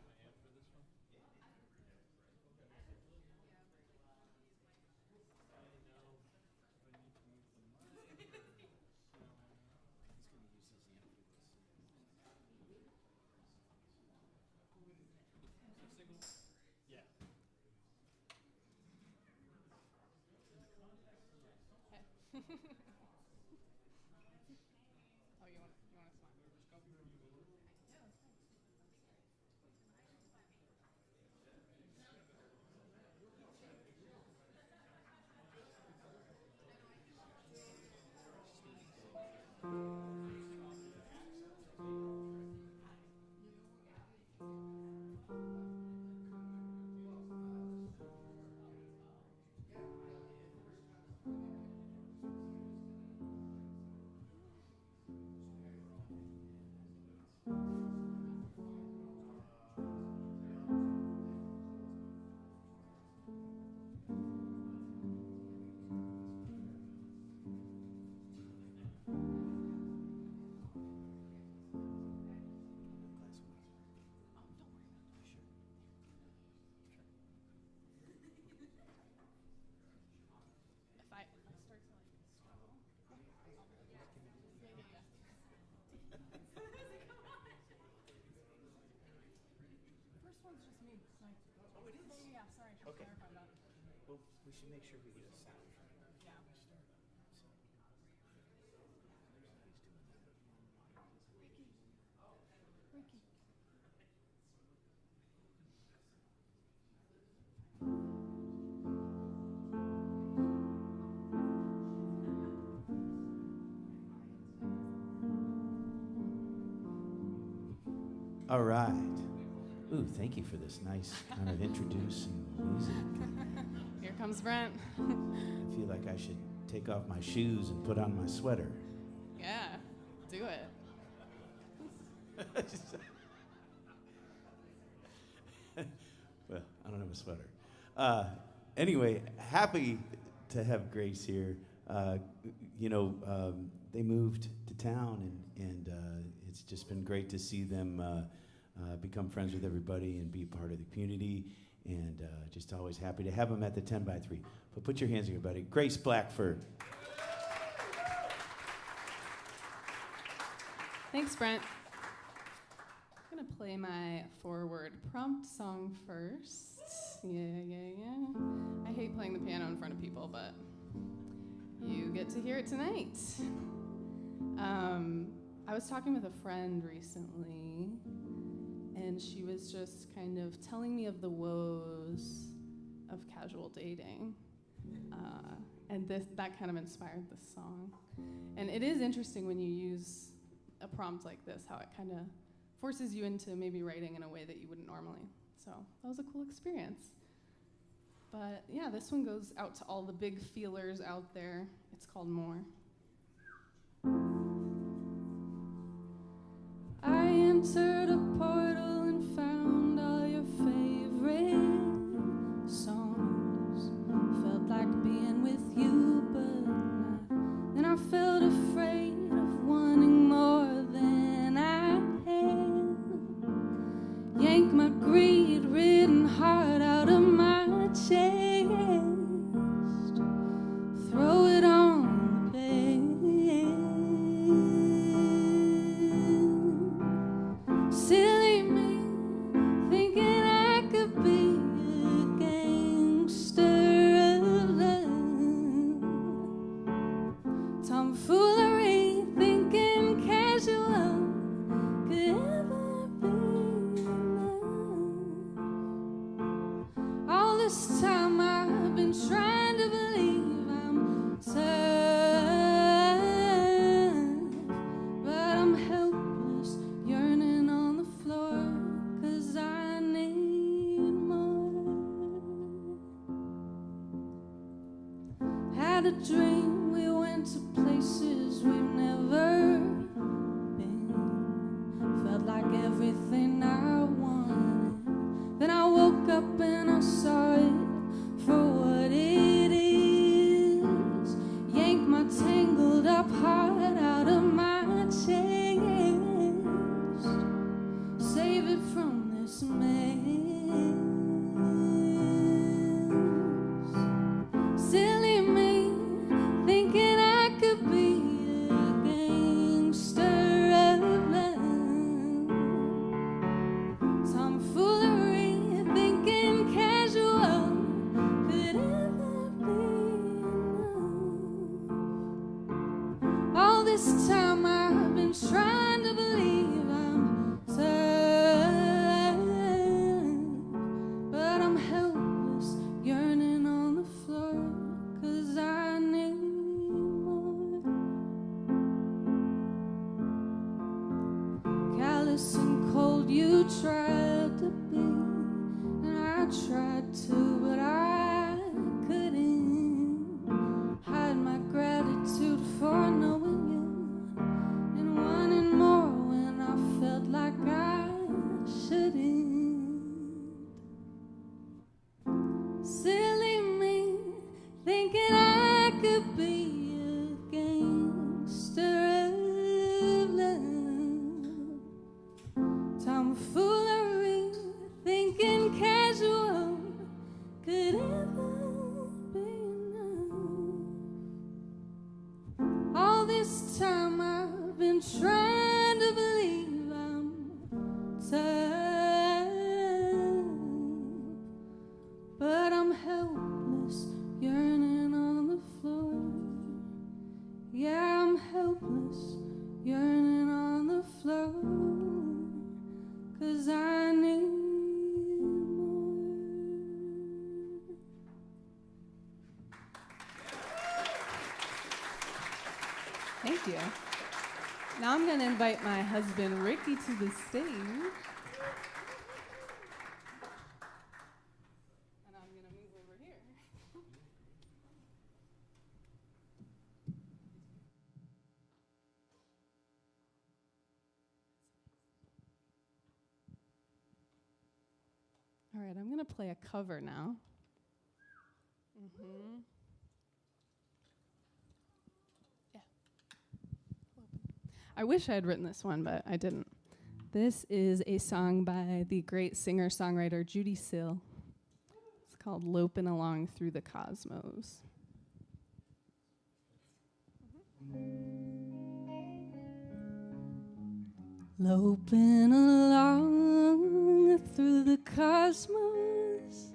If I start to like struggle, First one's just me. Like, Oh, it is? yeah, sorry, I should Okay. clarify that. Well, we should make sure we get a sound from you. Yeah. Ricky. All right. Ooh, thank you for this nice kind of introducing music. Here comes Brent. I feel like I should take off my shoes and put on my sweater. Yeah, do it. Well, I don't have a sweater. Anyway, happy to have Grace here. They moved to town, and it's just been great to see them become friends with everybody and be part of the community. And just always happy to have them at the 10x3. But put your hands in, everybody. Grace Blackford. Thanks, Brent. I'm going to play my forward prompt song first. Yeah. I hate playing the piano in front of people, but you get to hear it tonight. I was talking with a friend recently, and she was just kind of telling me of the woes of casual dating. And that kind of inspired this song. And it is interesting when you use a prompt like this, how it kind of forces you into maybe writing in a way that you wouldn't normally. So that was a cool experience. But yeah, this one goes out to all the big feelers out there. It's called More. I entered a portal and found all your favorite songs. Felt like being with you, but not. Then I felt afraid of wanting more than I had. Yank my greed-ridden heart out of my chest. Throw it on the bed. Silly me, thinking I could be a gangster of love. Tomfoolery, thinking casual could ever be enough. All this time I've been trying to believe I'm tough, but I'm helpless, yearning on the floor, 'cause I need more. Had a dream, we went to places we've never been. Felt like everything I wanted. Then I woke up and I saw it for what it is. Yank my tangled up heart out of my chest. Save it this time I've been trying to believe I'm safe, but I'm helpless, yearning on the floor, 'cause I need more. Callous and cold you tried to be, and I tried to, but I couldn't hide my gratitude for knowing you and wanting more when I felt like I shouldn't. Silly me, thinking I could be a gangster of love. Tomfoolery, thinking casual could ever be enough. All this time I've been trying to believe I'm tough, but I'm helpless, yearning on the floor. Yeah, I'm helpless, yearning on the floor, 'cause I need more. Thank you. Now I'm going to invite my husband Ricky to the stage. And I'm going to move over here. All right, I'm going to play a cover now. Yeah. I wish I had written this one, but I didn't. This is a song by the great singer-songwriter Judy Sill. It's called "Lopin' Along Through the Cosmos." Loping along through the cosmos,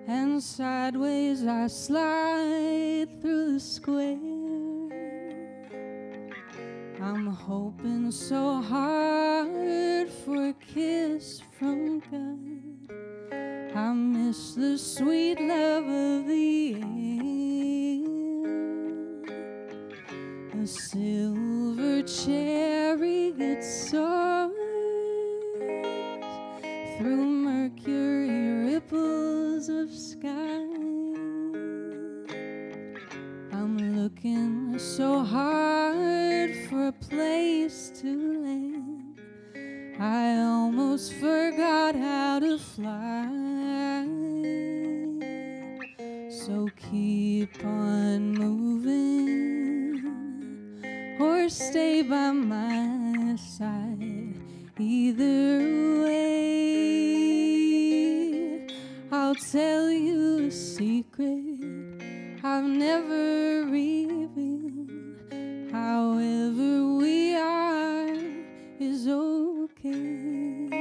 and sideways I slide through the square. I'm hoping so hard for a kiss from God. I miss the sweet love of the air. A silver chariot soars through mercury ripples of sky. I'm looking so hard for a place to land. I almost forgot how to fly. So keep on moving, or stay by my side. Either way, I'll tell you a secret I've never revealed. However we are is okay.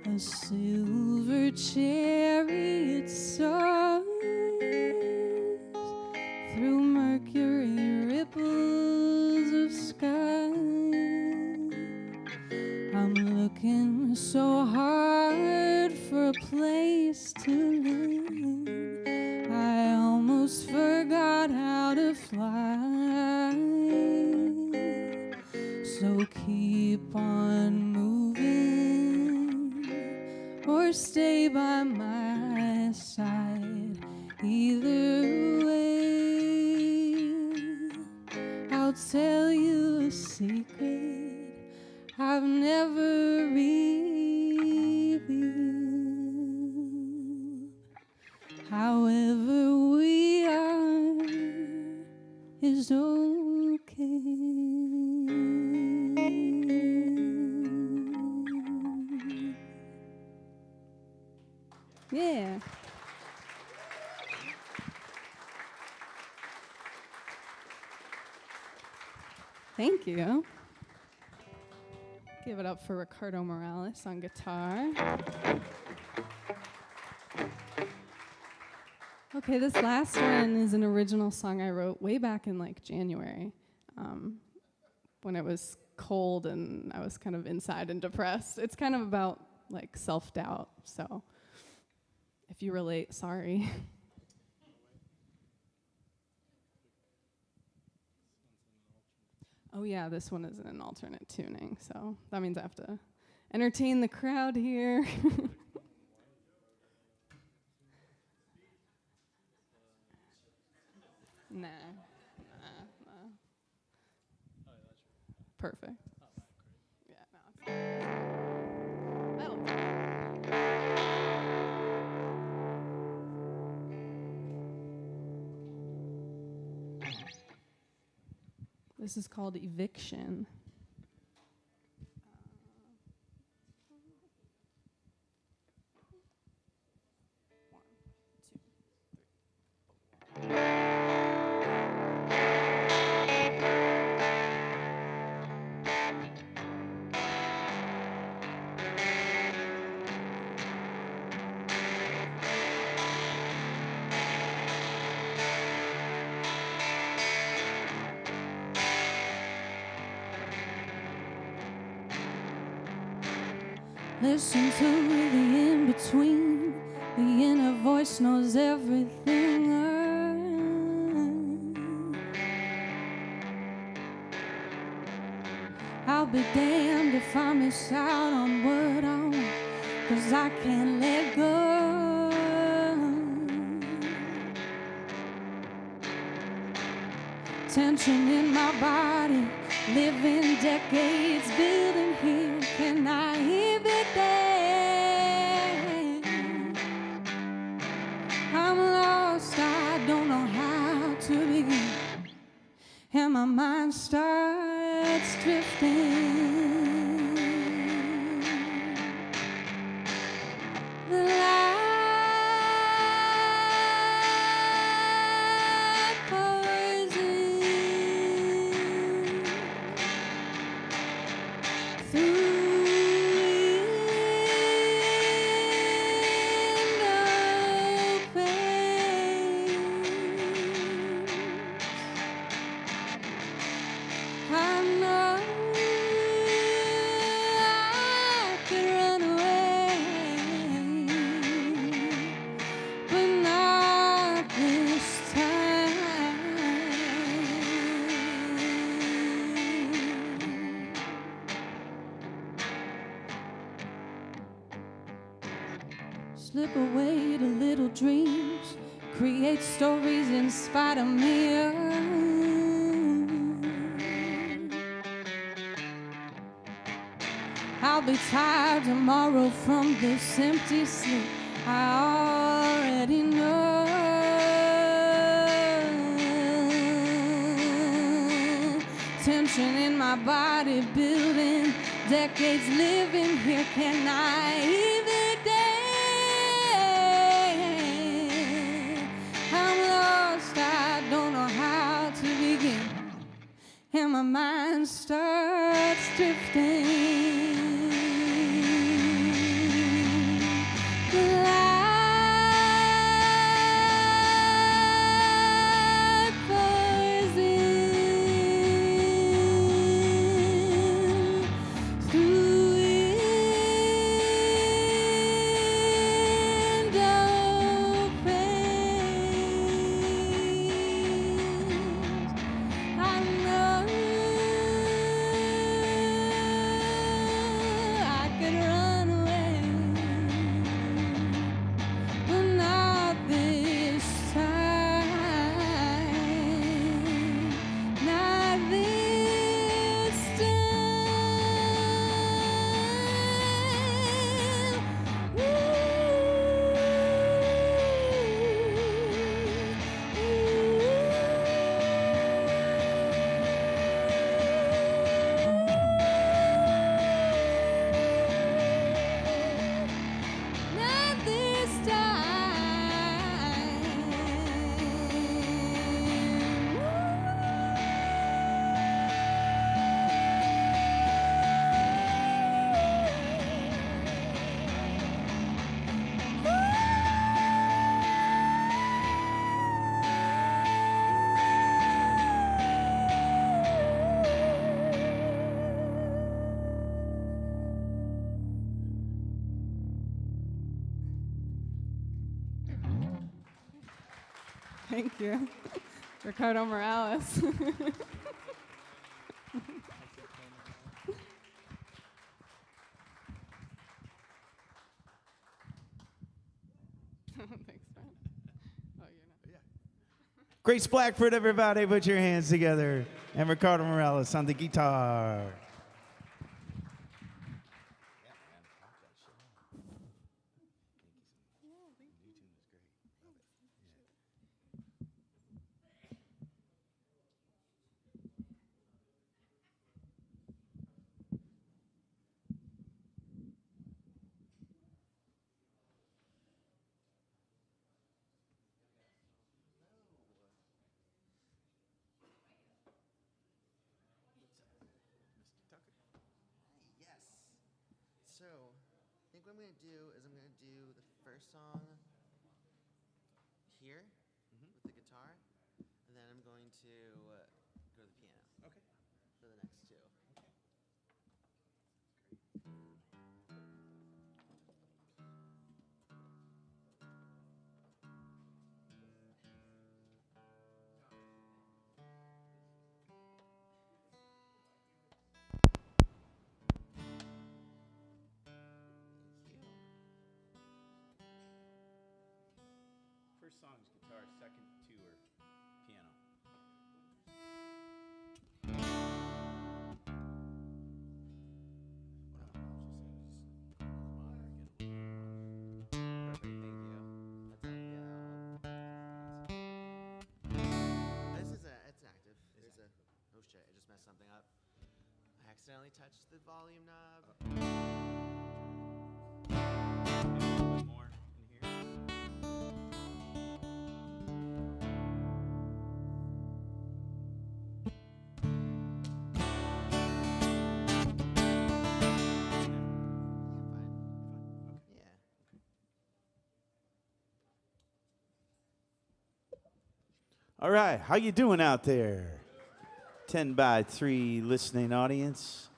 A silver chariot soars through mercury ripples of sky. I'm looking so hard for a place to land. I almost forgot how to fly. So keep on moving, or stay by my side. Either way, I'll tell you a secret I've never revealed. However we are is okay. Thank you. Give it up for Ricardo Morales on guitar. Okay, this last one is an original song I wrote way back in like January, when it was cold and I was kind of inside and depressed. It's kind of about like self-doubt, so if you relate, sorry. Oh yeah, this one is in an alternate tuning, so that means I have to entertain the crowd here. Nah. Perfect. Yeah, no, that'll do. This is called Eviction. Listen to the in-between. The inner voice knows everything. I'll be damned if I miss out on what I want, 'cause I can't let go. Tension in my body, living decades, building here. Can I hear it there? I'm lost, I don't know how to begin, and my mind starts drifting. The light pours in through slip away to little dreams, create stories in spite of me. I'll be tired tomorrow from this empty sleep. I already know. Tension in my body, building decades, living here. Can I even and my mind starts drifting. The light pours in through window panes. I know Thank you. Ricardo Morales. Thanks, Brent. Oh, you're not. Grace Blackford, everybody, put your hands together. And Ricardo Morales on the guitar. Yes. So, I think what I'm going to do is I'm going to do the first song here with the guitar, and then I'm going to go to the piano. Okay. For the next two. First song is guitar, second two are piano. Perfect, thank you. This is it's an octave. There's a oh shit, I just messed something up. I accidentally touched the volume knob. One more in here. All right, how you doing out there? 10 by 3 listening audience.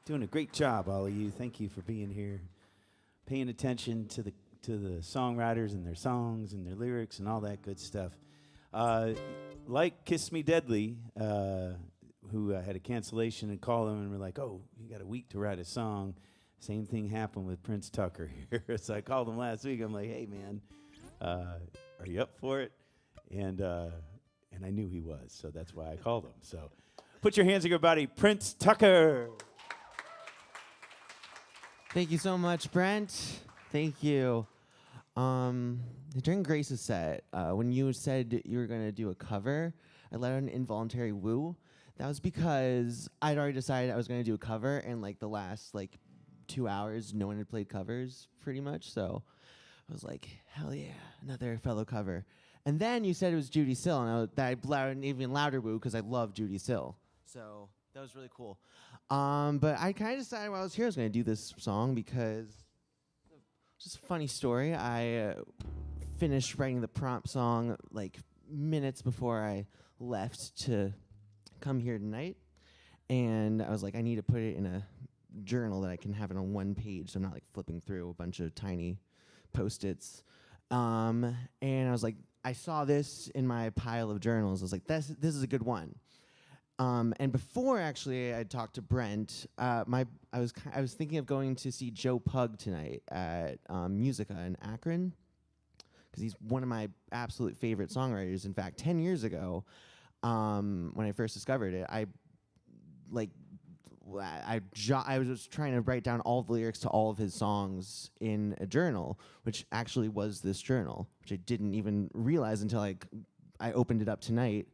Doing a great job, all of you. Thank you for being here, paying attention to the songwriters and their songs and their lyrics and all that good stuff. Like Kiss Me Deadly, who had a cancellation and called them and were like, oh, you got a week to write a song. Same thing happened with Prince Tucker here. So I called him last week. I'm like, hey, man, are you up for it? And I knew he was, so that's why I called him. So put your hands on your body, Prince Tucker. Thank you so much, Brent. Thank you. During Grace's set, when you said you were going to do a cover, I let out an involuntary woo. That was because I'd already decided I was going to do a cover, and like the last 2 hours, no one had played covers pretty much. So I was like, hell yeah, another fellow cover. And then you said it was Judy Sill, and I blew an even louder woo because I love Judy Sill. So that was really cool. But I kind of decided while I was here I was going to do this song because just a funny story. I finished writing the prompt song minutes before I left to come here tonight. And I was like, I need to put it in a journal that I can have it on one page so I'm not flipping through a bunch of tiny Post-its. And I was like, I saw this in my pile of journals. I was like, this is a good one. And before actually I talked to Brent, I was thinking of going to see Joe Pug tonight at Musica in Akron because he's one of my absolute favorite songwriters. In fact, 10 years ago, when I first discovered it, I was trying to write down all the lyrics to all of his songs in a journal, which actually was this journal, which I didn't even realize until I opened it up tonight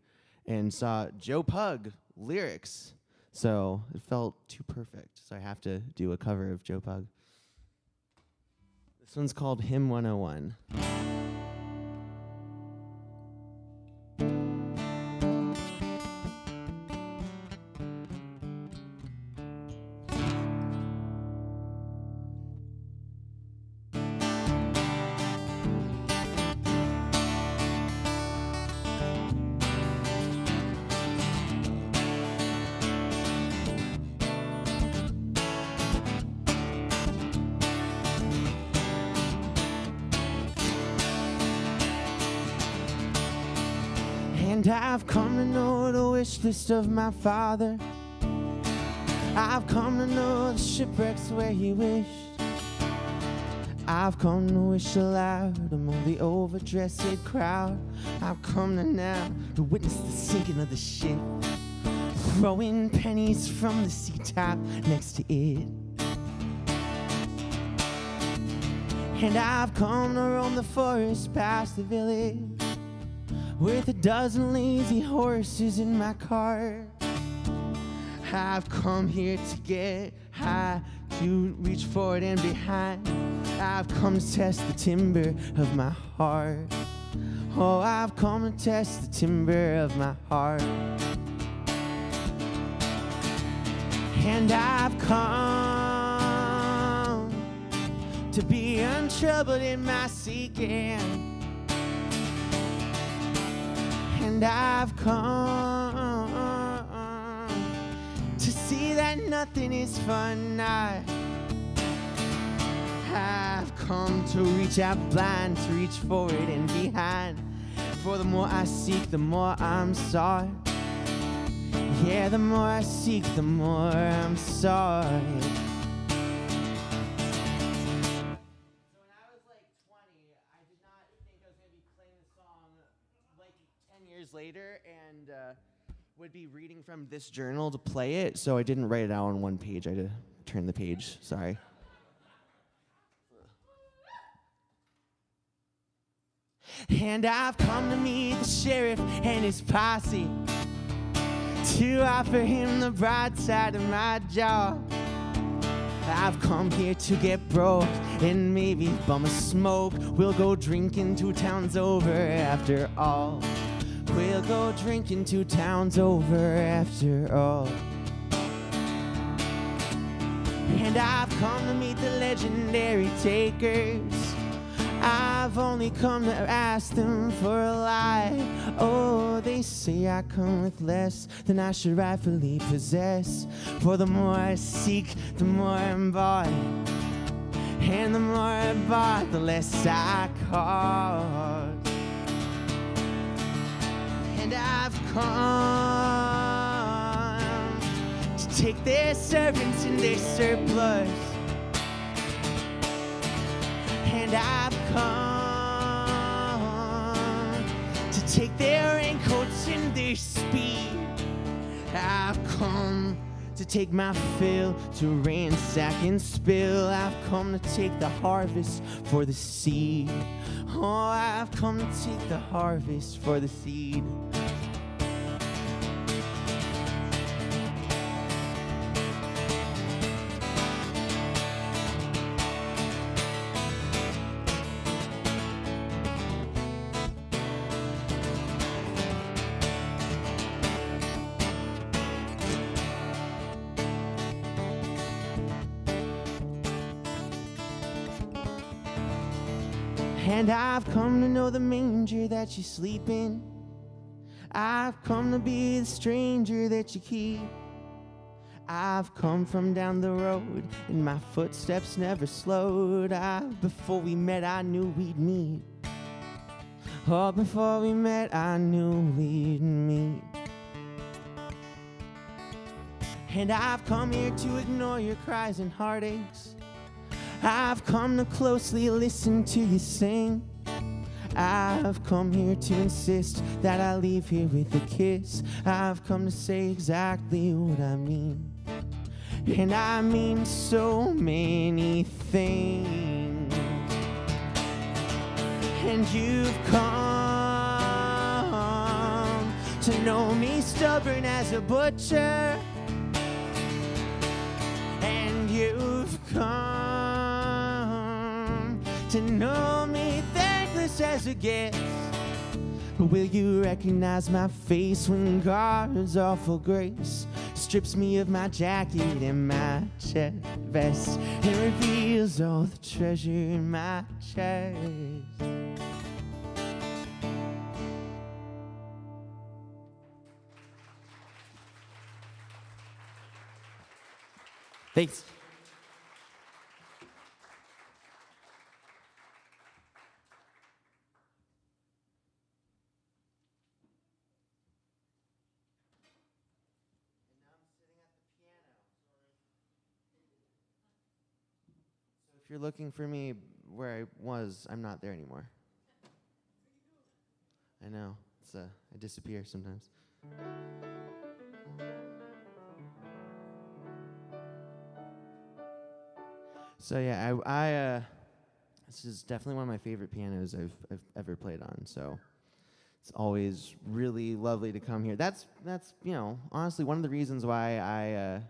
and saw Joe Pug lyrics. So it felt too perfect. So I have to do a cover of Joe Pug. This one's called Hymn 101. And I've come to know the wish list of my father. I've come to know the shipwrecks where he wished. I've come to wish aloud among the overdressed crowd. I've come to now to witness the sinking of the ship, throwing pennies from the sea top next to it. And I've come to roam the forest past the village with a dozen lazy horses in my cart. I've come here to get high, to reach forward and behind. I've come to test the timber of my heart. Oh, I've come to test the timber of my heart. And I've come to be untroubled in my seeking. And I've come to see that nothing is fun. I've come to reach out blind, to reach forward and behind. For the more I seek, the more I'm sought. Yeah, the more I seek, the more I'm sought. So when I was like 20, I did not think I was going to be playing this song like 10 years later and would be reading from this journal to play it, so I didn't write it out on one page. I had to turn the page, sorry. And I've come to meet the sheriff and his posse, to offer him the broadside of my jaw. I've come here to get broke and maybe bum a smoke. We'll go drinking 2 towns over after all. We'll go drinking 2 towns over after all. And I've come to meet the legendary takers. I've only come to ask them for a lie. Oh, they say I come with less than I should rightfully possess. For the more I seek, the more I'm bought. And the more I bought, the less I cost. And I've come to take their servants and their surplus. And I've come to take their raincoats and their speed. I've come to take my fill, to ransack and spill. I've come to take the harvest for the seed. Oh, I've come to take the harvest for the seed. And I've come to know the manger that you sleep in. I've come to be the stranger that you keep. I've come from down the road and my footsteps never slowed. Before we met, I knew we'd meet. Oh, before we met, I knew we'd meet. And I've come here to ignore your cries and heartaches. I've come to closely listen to you sing. I've come here to insist that I leave here with a kiss. I've come to say exactly what I mean. And I mean so many things. And you've come to know me stubborn as a butcher. And you've come to know me thankless as a guest. Will you recognize my face when God's awful grace strips me of my jacket and my chest vest and reveals all the treasure in my chest? Thanks. if you're looking for me where I was, I'm not there anymore. I know. I disappear sometimes. So yeah, I this is definitely one of my favorite pianos I've ever played on. So it's always really lovely to come here. That's honestly one of the reasons why I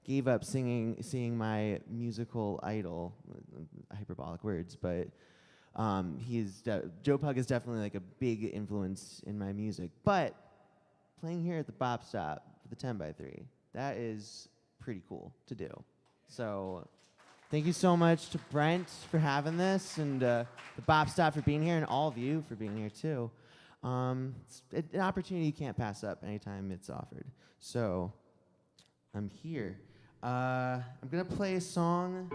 gave up seeing my musical idol, hyperbolic words, but Joe Pug is definitely like a big influence in my music. But playing here at the BOP Stop for the 10x3, that is pretty cool to do. So thank you so much to Brent for having this, and the BOP Stop for being here, and all of you for being here too. It's an opportunity you can't pass up anytime it's offered. So I'm here. I'm gonna play a song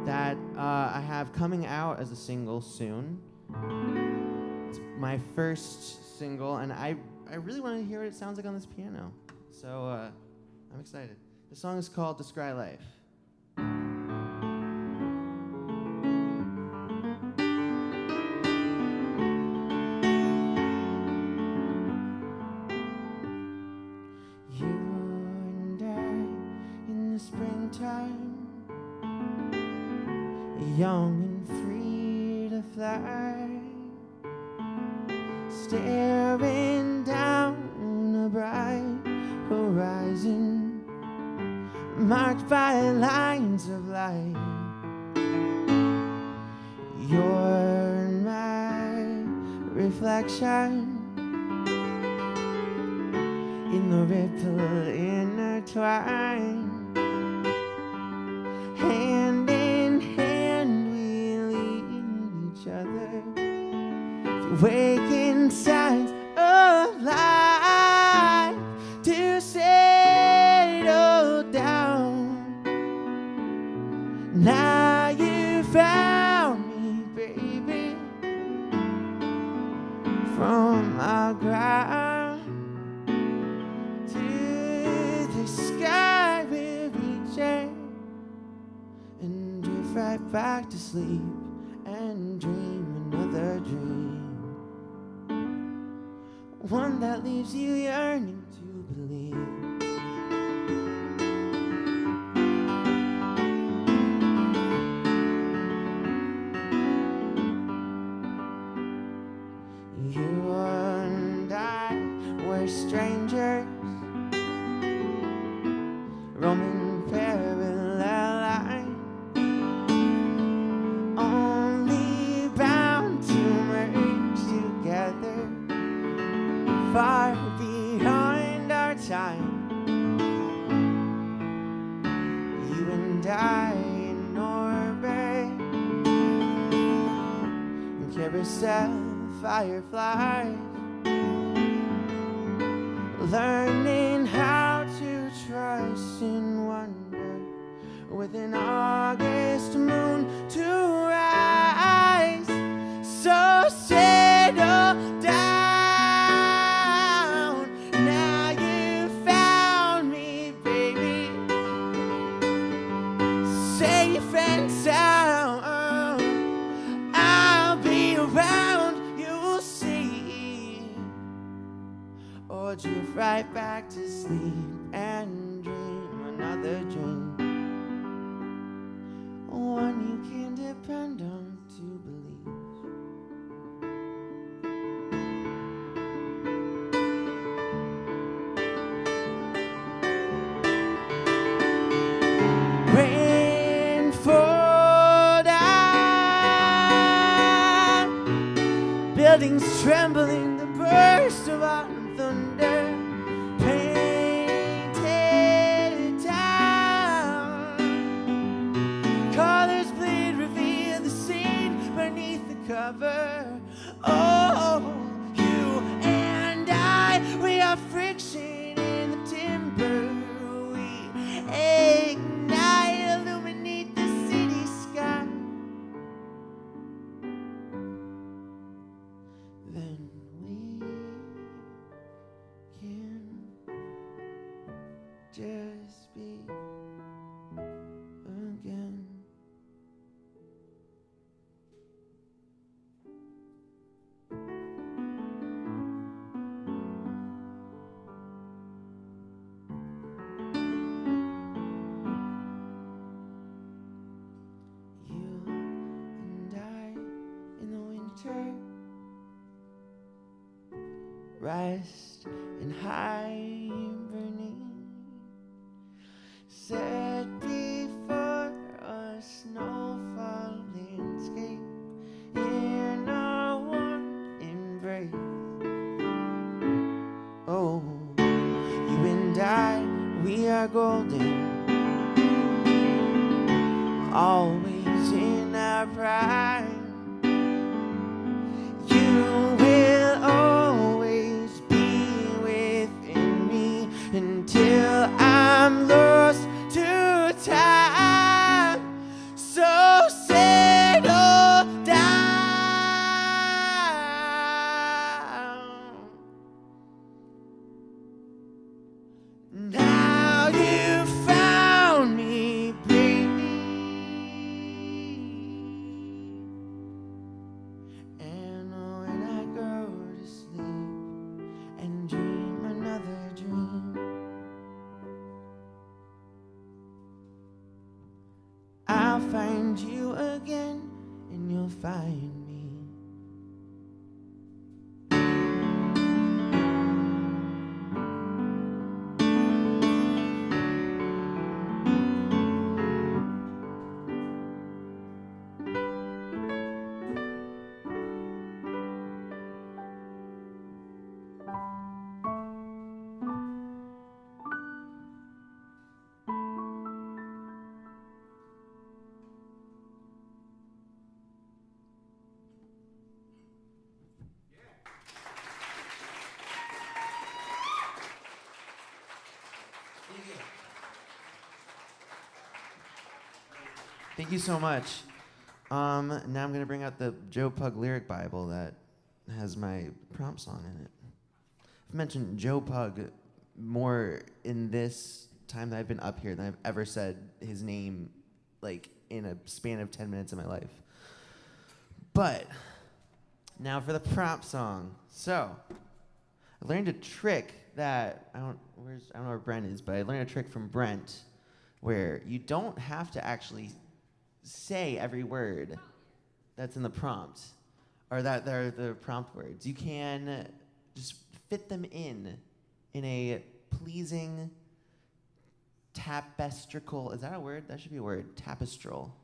that I have coming out as a single soon. It's my first single, and I really want to hear what it sounds like on this piano. So I'm excited. The song is called Describe Life. You and I in the springtime, young and free to fly, staring down a bright horizon marked by lines of light. You're my reflection in the ripple intertwined. Hand in hand we lead each other through waking signs of life to settle down. Now you found me, baby, from our ground to the sky we're reaching, and drift right back to sleep and dream another dream, one that leaves you yearning to believe. You and I were strangers, roaming parallel lines, only bound to merge together, far behind our time. You and I in orbit, in carousel fireflies, learning how to trust and wonder, with an August moon to rise. So settle down. Now you found me, baby, safe and sound. I'll be around, you'll see, or drift right back to sleep and dream another dream, one you can depend on to believe. Rain fall down, buildings trembling, the burst of autumn thunder painted down. Colors bleed, reveal the scene beneath the cover. Oh, you and I, we are friction in the timber. We ignite, illuminate the city sky. Then we can just be winter, rest in hibernating, set before a snow-fall landscape in a warm embrace. Oh, you and I, we are golden, always in our prime. You will always be within me until I'm lost to time. So settle down. Now you found me, baby, and when I go to sleep and dream another dream, I'll find you again and you'll find me. Thank you so much. Now I'm going to bring out the Joe Pug lyric Bible that has my prompt song in it. I've mentioned Joe Pug more in this time that I've been up here than I've ever said his name, like, in a span of 10 minutes of my life. But now for the prompt song. So I learned a trick that, I don't know where Brent is, but I learned a trick from Brent where you don't have to actually say every word that's in the prompt, or that they're the prompt words. You can just fit them in a pleasing tapestrical, is that a word? That should be a word, tapestral.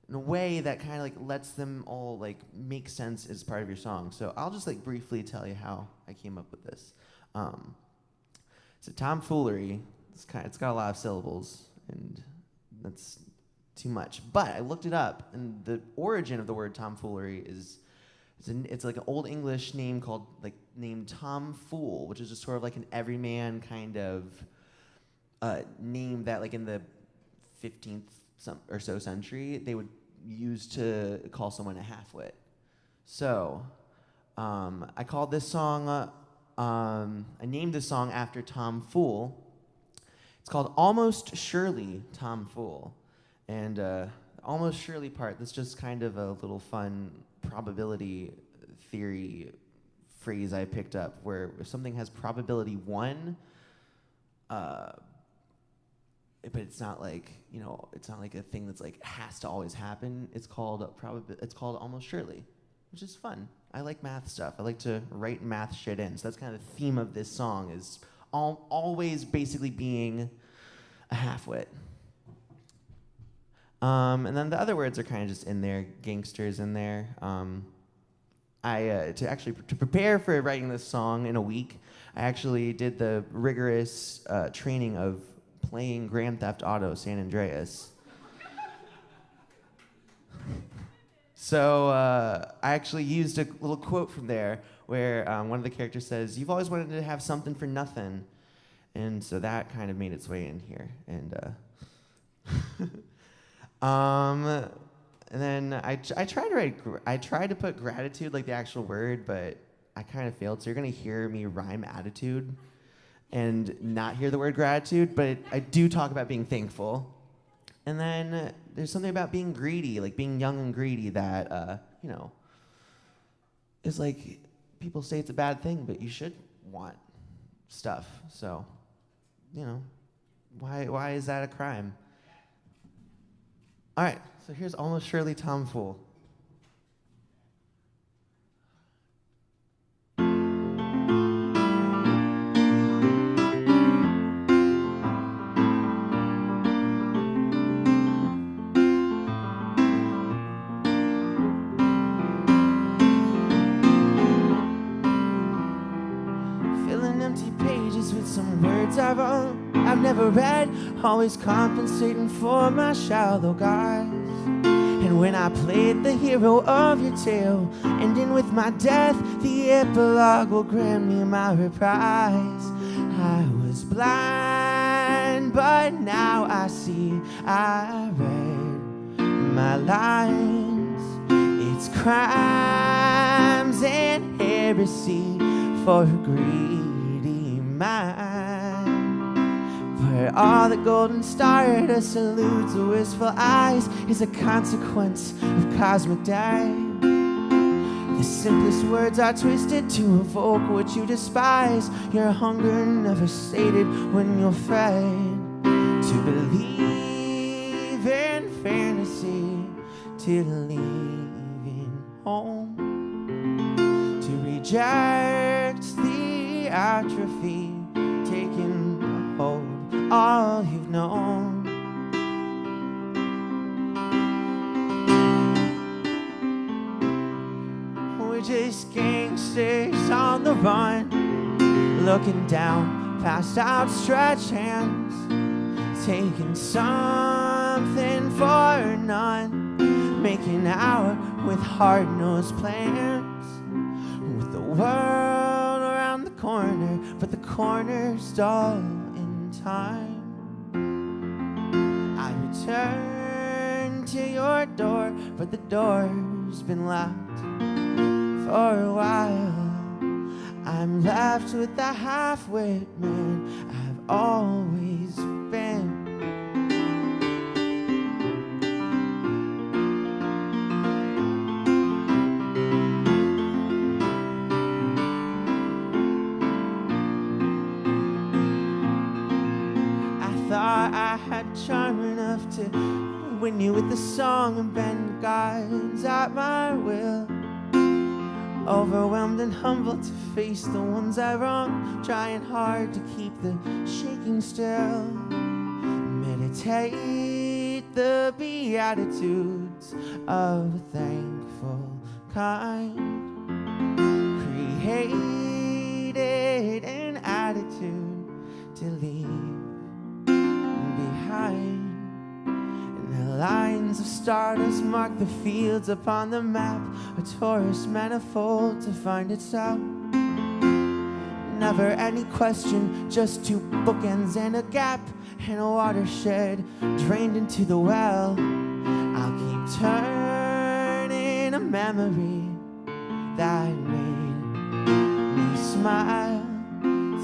In a way that kind of like lets them all like make sense as part of your song. So I'll just like briefly tell you how I came up with this. So tomfoolery, it's got a lot of syllables, and that's too much. But I looked it up, and the origin of the word tomfoolery is it's like an old English name named Tom Fool, which is just sort of like an everyman kind of name that like in the 15th or so century they would use to call someone a halfwit. So I called this song, I named this song after Tom Fool. It's called Almost Surely Tom Fool. And almost surely part, that's just kind of a little fun probability theory phrase I picked up, where if something has probability 1, but it's not like, it's not like a thing that's like has to always happen. It's called almost surely, which is fun. I like math stuff. I like to write math shit in. So that's kind of the theme of this song, is always basically being a halfwit. And then the other words are kind of just in there, gangsters in there. To prepare for writing this song in a week, I actually did the rigorous training of playing Grand Theft Auto San Andreas. So I actually used a little quote from there where one of the characters says, "You've always wanted to have something for nothing." And so that kind of made its way in here. And and then I tried to put gratitude like the actual word, but I kind of failed. So you're gonna hear me rhyme attitude and not hear the word gratitude, but I do talk about being thankful. And then there's something about being greedy, like being young and greedy, that is like, people say it's a bad thing, but you should want stuff. So, why is that a crime? All right, so here's Almost Surely Tom Fool. I wrote, I've never read, always compensating for my shallow guise. And when I played the hero of your tale, ending with my death, the epilogue will grant me my reprise. I was blind, but now I see. I read my lines. It's crimes and heresy for a greedy mind. But all the golden stardust eludes the wistful eyes is a consequence of cosmic day. The simplest words are twisted to evoke what you despise. Your hunger never sated when you're fed. To believe in fantasy, to leaving home, to reject the atrophy, taking a hold all you've known. We're just gangsters on the run, looking down past outstretched hands, taking something for none, making out with hard-nosed plans, with the world around the corner, but the corner's dull in time. I return to your door, but the door's been locked for a while. I'm left with the half-wit man I've always been. I had charm enough to win you with the song and bend guides at my will. Overwhelmed and humbled to face the ones I wrong, trying hard to keep the shaking still. Meditate the beatitudes of a thankful kind. Created an attitude to leave behind, and the lines of stardust mark the fields upon the map, a torus manifold to find itself. Never any question, just two bookends and a gap, and a watershed drained into the well. I'll keep turning a memory that made me smile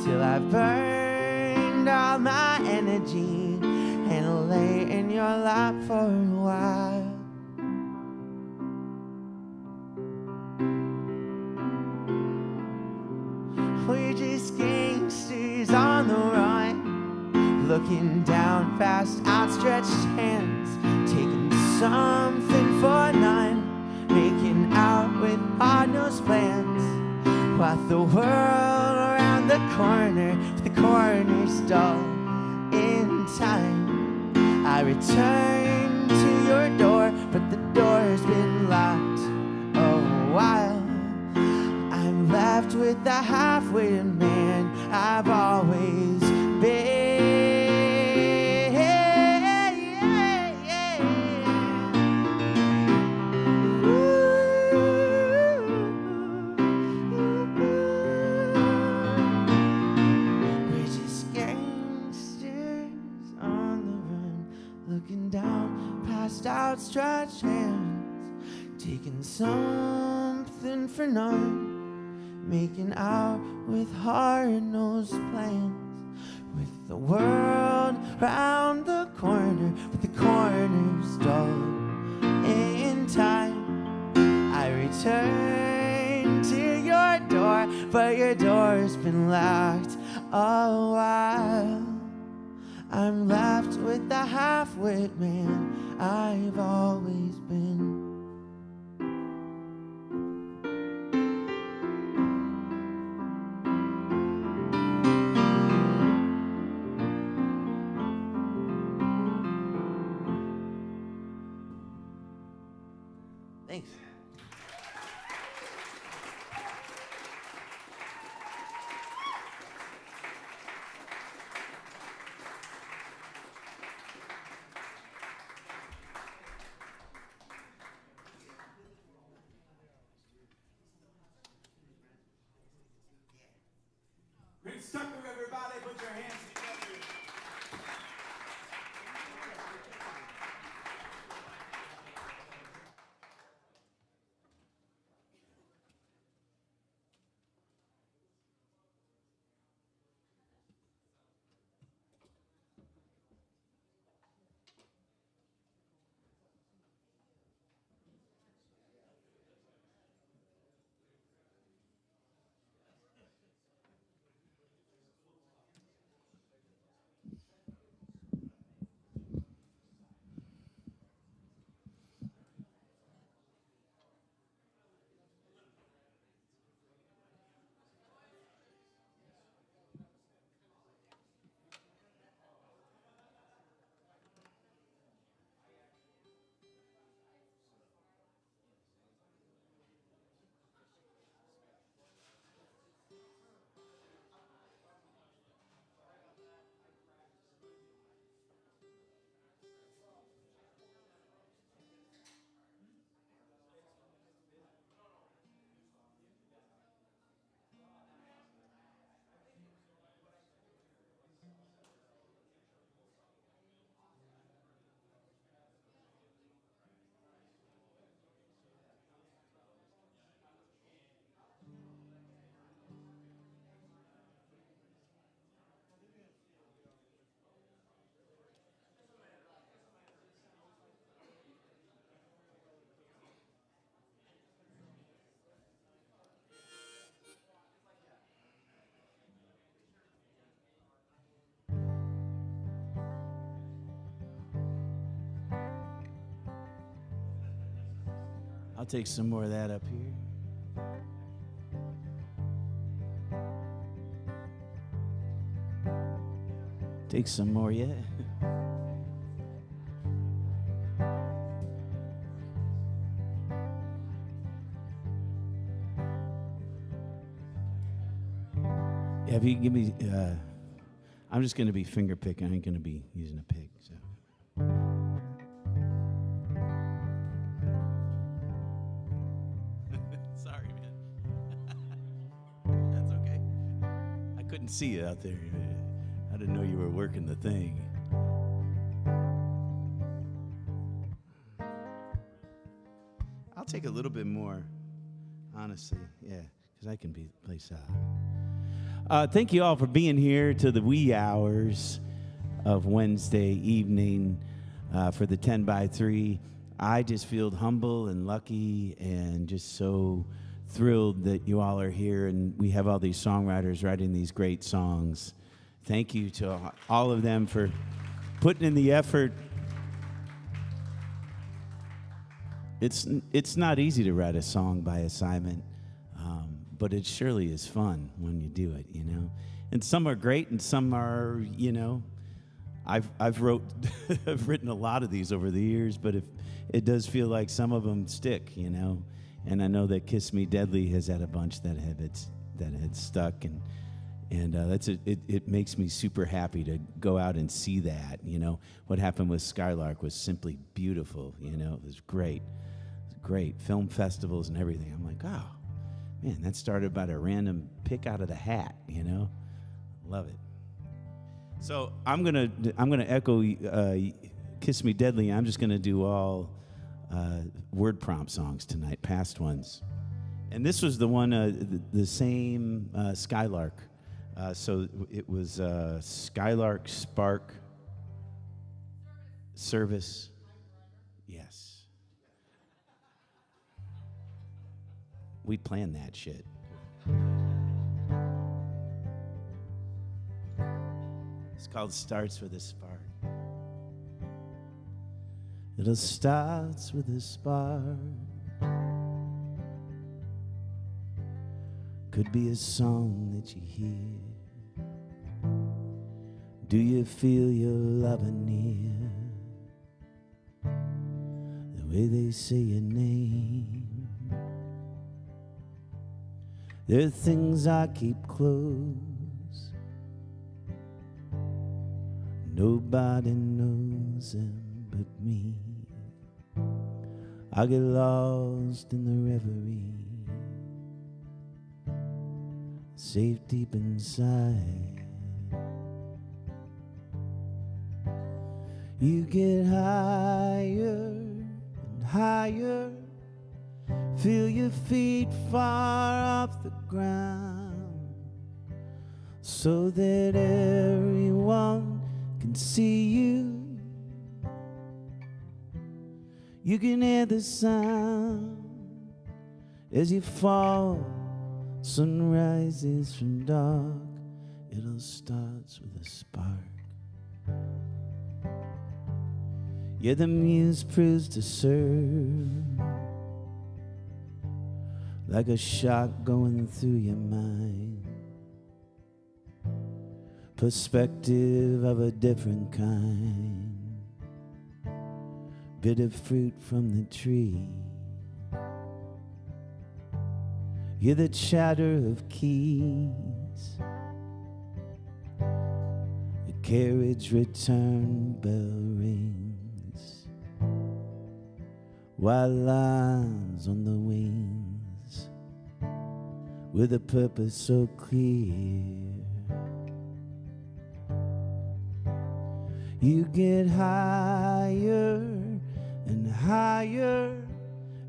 till I've burned all my energy and lay in your lap for a while. We're just gangsters on the run, looking down past outstretched hands, taking something for none, making out with hard-nosed plans, while the world around the corner, the corner's dull in time. I return to your door, but the door's been locked a while. I'm left with the half-witted man I've always been. We're just gangsters on the run, looking down past outstretched hands, taking something for none, making out with hard-nosed plans, with the world round the corner, but the corner's dull in time. I return to your door, but your door's been locked a while. I'm left with the half-wit man I've always been. Thanks. I'll take some more of that up here. Take some more, yeah. Yeah, if you can give me, I'm just going to be finger picking. I ain't going to be using a pick. So. Sorry, man. That's okay. I couldn't see you out there. I didn't know you were working the thing. I'll take a little bit more, honestly. Yeah, because I can play solid. Thank you all for being here to the wee hours of Wednesday evening for the 10 by 3. I just feel humble and lucky and just so thrilled that you all are here and we have all these songwriters writing these great songs. Thank you to all of them for putting in the effort. It's not easy to write a song by assignment. But it surely is fun when you do it, you know. And some are great, and some are, you know. I've written a lot of these over the years, but it does feel like some of them stick, you know. And I know that "Kiss Me Deadly" has had a bunch that had stuck, and it makes me super happy to go out and see that, you know. What happened with Skylark was simply beautiful, you know. It was great. It was great. Film festivals and everything. I'm like, oh. Man, that started by a random pick out of the hat, you know? Love it. So I'm gonna echo "Kiss Me Deadly." I'm just gonna do all word prompt songs tonight, past ones. And this was the one, the same Skylark. So it was Skylark Spark Service. Yes. We planned that shit. It's called "Starts with a Spark." It all starts with a spark. Could be a song that you hear. Do you feel your lover near? The way they say your name. There are things I keep close. Nobody knows them but me. I get lost in the reverie, safe deep inside. You get higher and higher. Feel your feet far off the ground, so that everyone can see you. You can hear the sound as you fall. Sun rises from dark. It all starts with a spark. Yeah, the muse proves to serve like a shot going through your mind. Perspective of a different kind. Bitter fruit from the tree. Hear the chatter of keys. The carriage return bell rings. White lines on the wings. With a purpose so clear. You get higher and higher.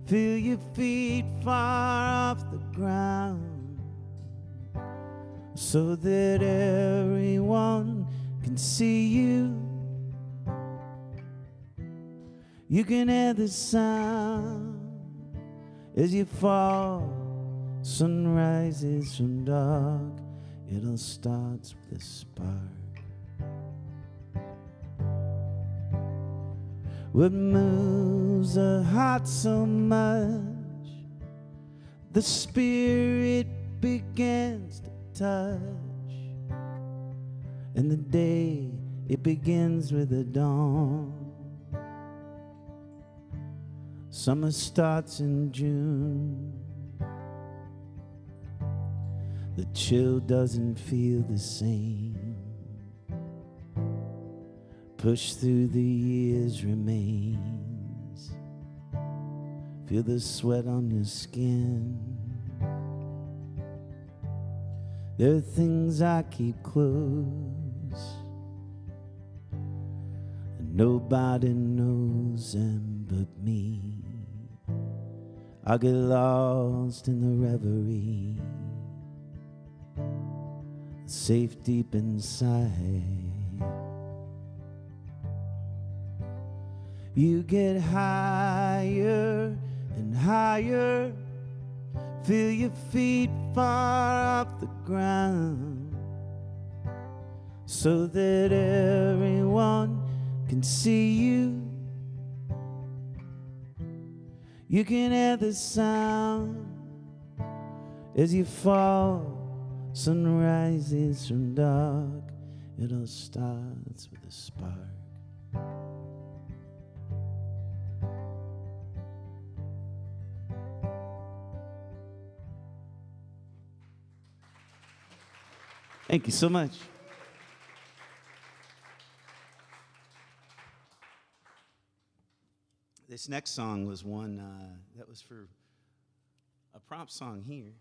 Feel your feet far off the ground, so that everyone can see you. You can hear the sound as you fall. Sun rises from dark. It all starts with a spark. What moves a heart so much the spirit begins to touch, and the day it begins with the dawn. Summer starts in June. The chill doesn't feel the same. Push through the years remains. Feel the sweat on your skin. There are things I keep close, and nobody knows them but me. I get lost in the reverie, safe deep inside. You get higher and higher, feel your feet far off the ground, so that everyone can see you. You can hear the sound as you fall. Sun rises from dark. It all starts with a spark. Thank you so much. This next song was one that was for a prompt song here.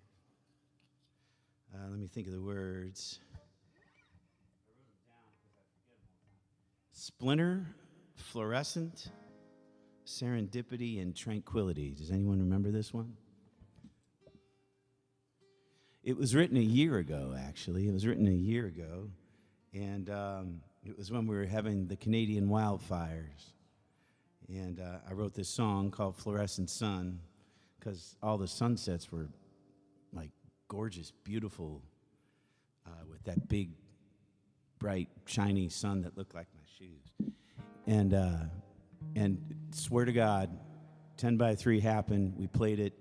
Let me think of the words. Splinter, fluorescent, serendipity, and tranquility. Does anyone remember this one? It was written a year ago, actually. It was written a year ago. And it was when we were having the Canadian wildfires. And I wrote this song called Fluorescent Sun because all the sunsets were like gorgeous, beautiful, with that big, bright, shiny sun that looked like my shoes. And swear to God, 10 by 3 happened. We played it.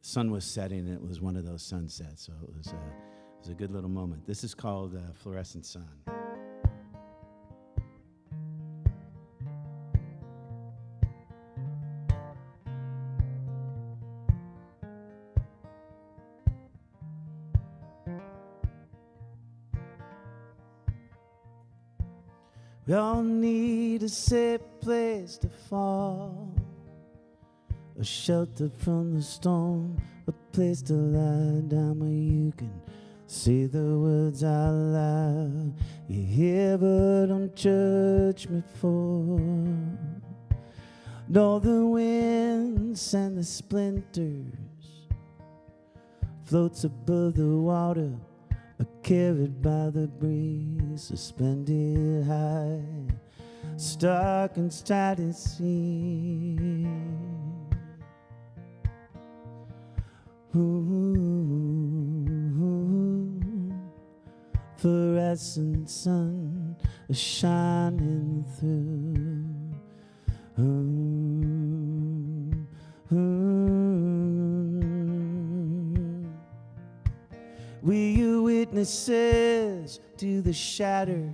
Sun was setting, and it was one of those sunsets. So it was a good little moment. This is called Fluorescent Sun. We all need a safe place to fall, a shelter from the storm, a place to lie down where you can say the words out loud. You hear but don't judge me for. All the winds and the splinters floats above the water, are carried by the breeze, suspended high, stark and tight at sea. Fluorescent sun is shining through. We are witnesses to the shattered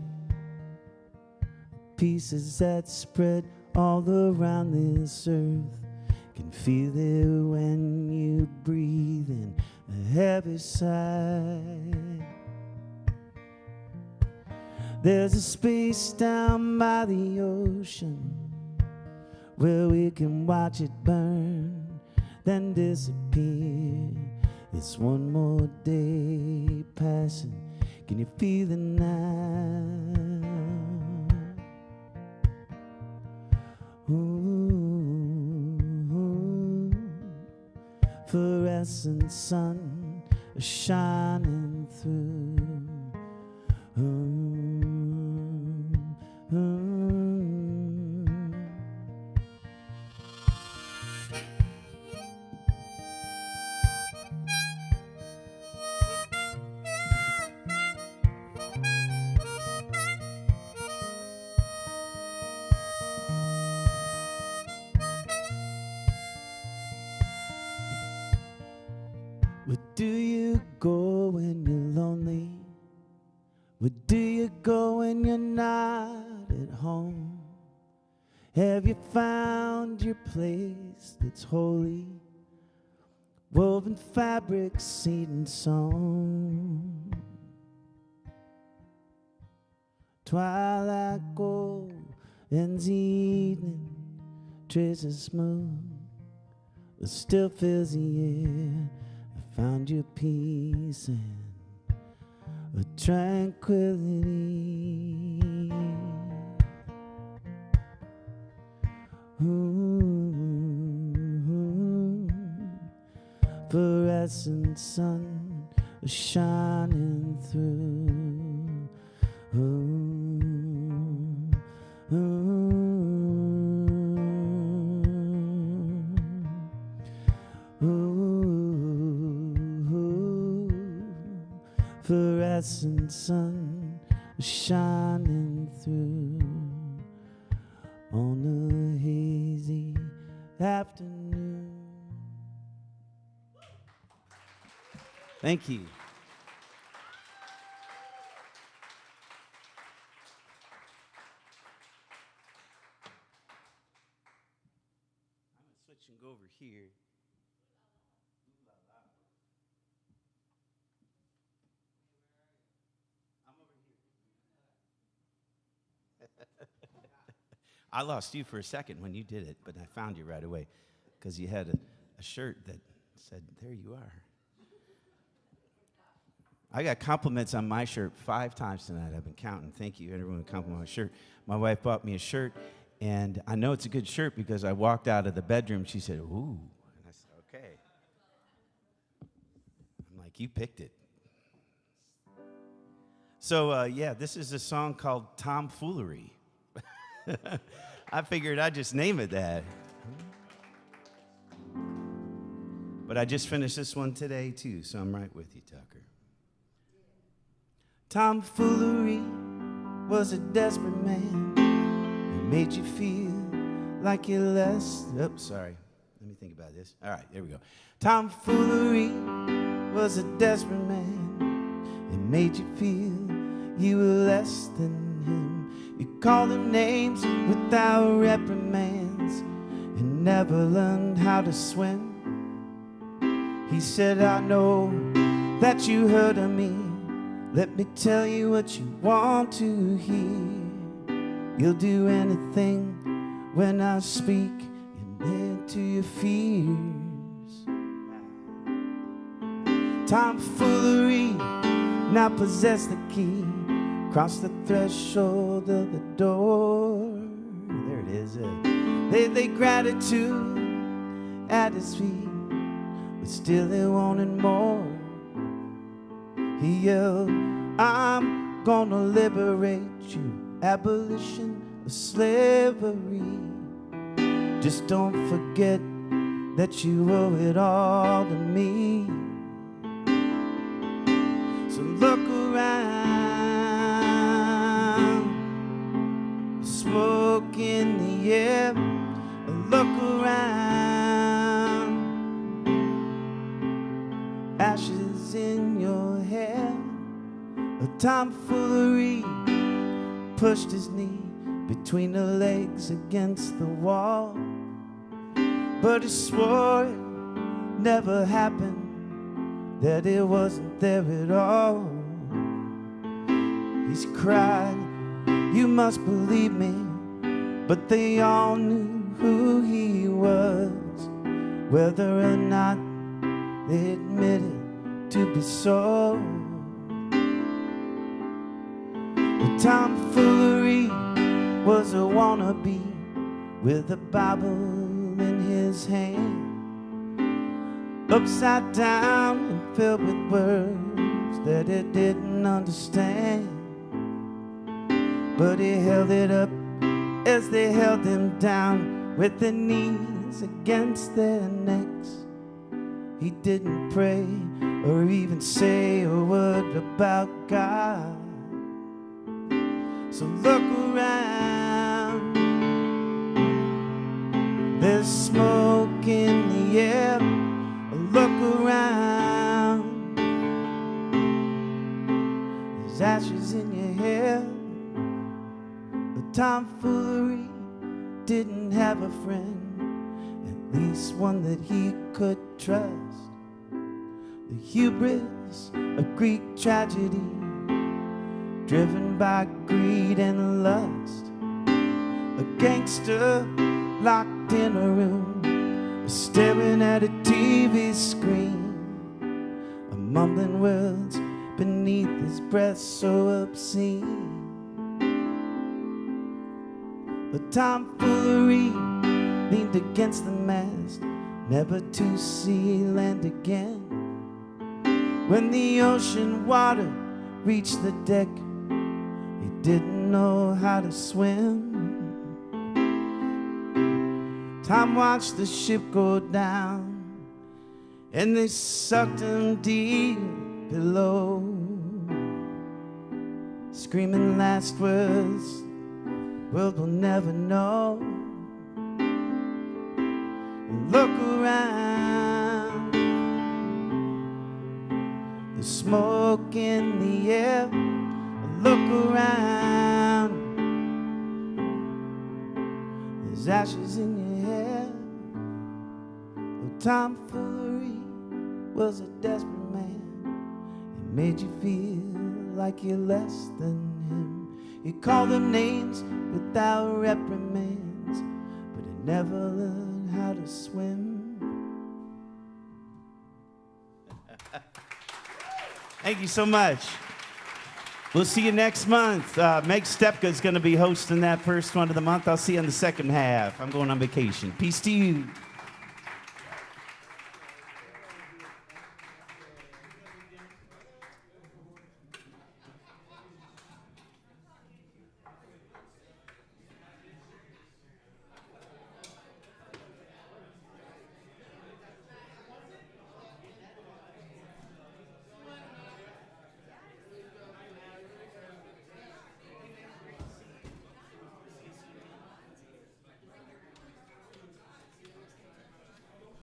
pieces that spread all around this earth. Can feel it when you breathe in a heavy sigh. There's a space down by the ocean where we can watch it burn, then disappear. It's one more day passing. Can you feel it now? Fluorescent sun is shining through. Where do you go when you're lonely? Where do you go when you're not at home? Have you found your place that's holy? Woven fabric, seed and song. Twilight gold ends the evening, traces smooth, but still fills the air. I found your peace and a tranquility. Fluorescent sun shining through. Fluorescent sun shining through on a hazy afternoon. Thank you. I'm going to switch and go over here. I lost you for a second when you did it, but I found you right away because you had a shirt that said, "There you are." I got compliments on my shirt 5 times tonight. I've been counting. Thank you, everyone who complimented my shirt. My wife bought me a shirt, and I know it's a good shirt because I walked out of the bedroom. She said, "Ooh," and I said, "Okay." I'm like, "You picked it." So, yeah, this is a song called Tomfoolery. I figured I'd just name it that. But I just finished this one today, too, so I'm right with you, Tucker. Tomfoolery was a desperate man who made you feel like you're less. Oops, sorry. Let me think about this. All right, there we go. Tomfoolery was a desperate man who made you feel you were less than him. You called him names without reprimands and never learned how to swim. He said, "I know that you heard of me. Let me tell you what you want to hear. You'll do anything when I speak into your fears." Tomfoolery now possess the key. Cross the threshold of the door. There it is. They lay gratitude at his feet, but still they wanted more. He yelled, "I'm gonna liberate you. Abolition of slavery. Just don't forget that you owe it all to me. So look around, smoke in the air. Look around, ashes in your hair." A tomfoolery pushed his knee between the legs against the wall, but he swore it never happened, that it wasn't there at all. He's cried, "You must believe me," but they all knew who he was, whether or not they admitted to be so. The tomfoolery was a wannabe with a Bible in his hand, upside down and filled with words that he didn't understand. But he held it up as they held him down with their knees against their necks. He didn't pray or even say a word about God. So look around, there's smoke in the air. Look around, But tomfoolery didn't have a friend, at least one that he could trust. The hubris of Greek tragedy, driven by greed and lust. A gangster locked in a room, staring at a TV screen, mumbling words beneath his breath so obscene. But tomfoolery leaned against the mast, never to see land again. When the ocean water reached the deck, he didn't know how to swim. Tom watched the ship go down, and they sucked him deep below, screaming last words, world will never know. Look around, the smoke in the air. Look around, there's ashes in your hair. Oh, tomfoolery was a desperate man. He made you feel like you're less than him. He called them names without reprimands, but he never learned how to swim. Thank you so much. We'll see you next month. Meg Stepka is going to be hosting that first one of the month. I'll see you in the second half. I'm going on vacation. Peace to you.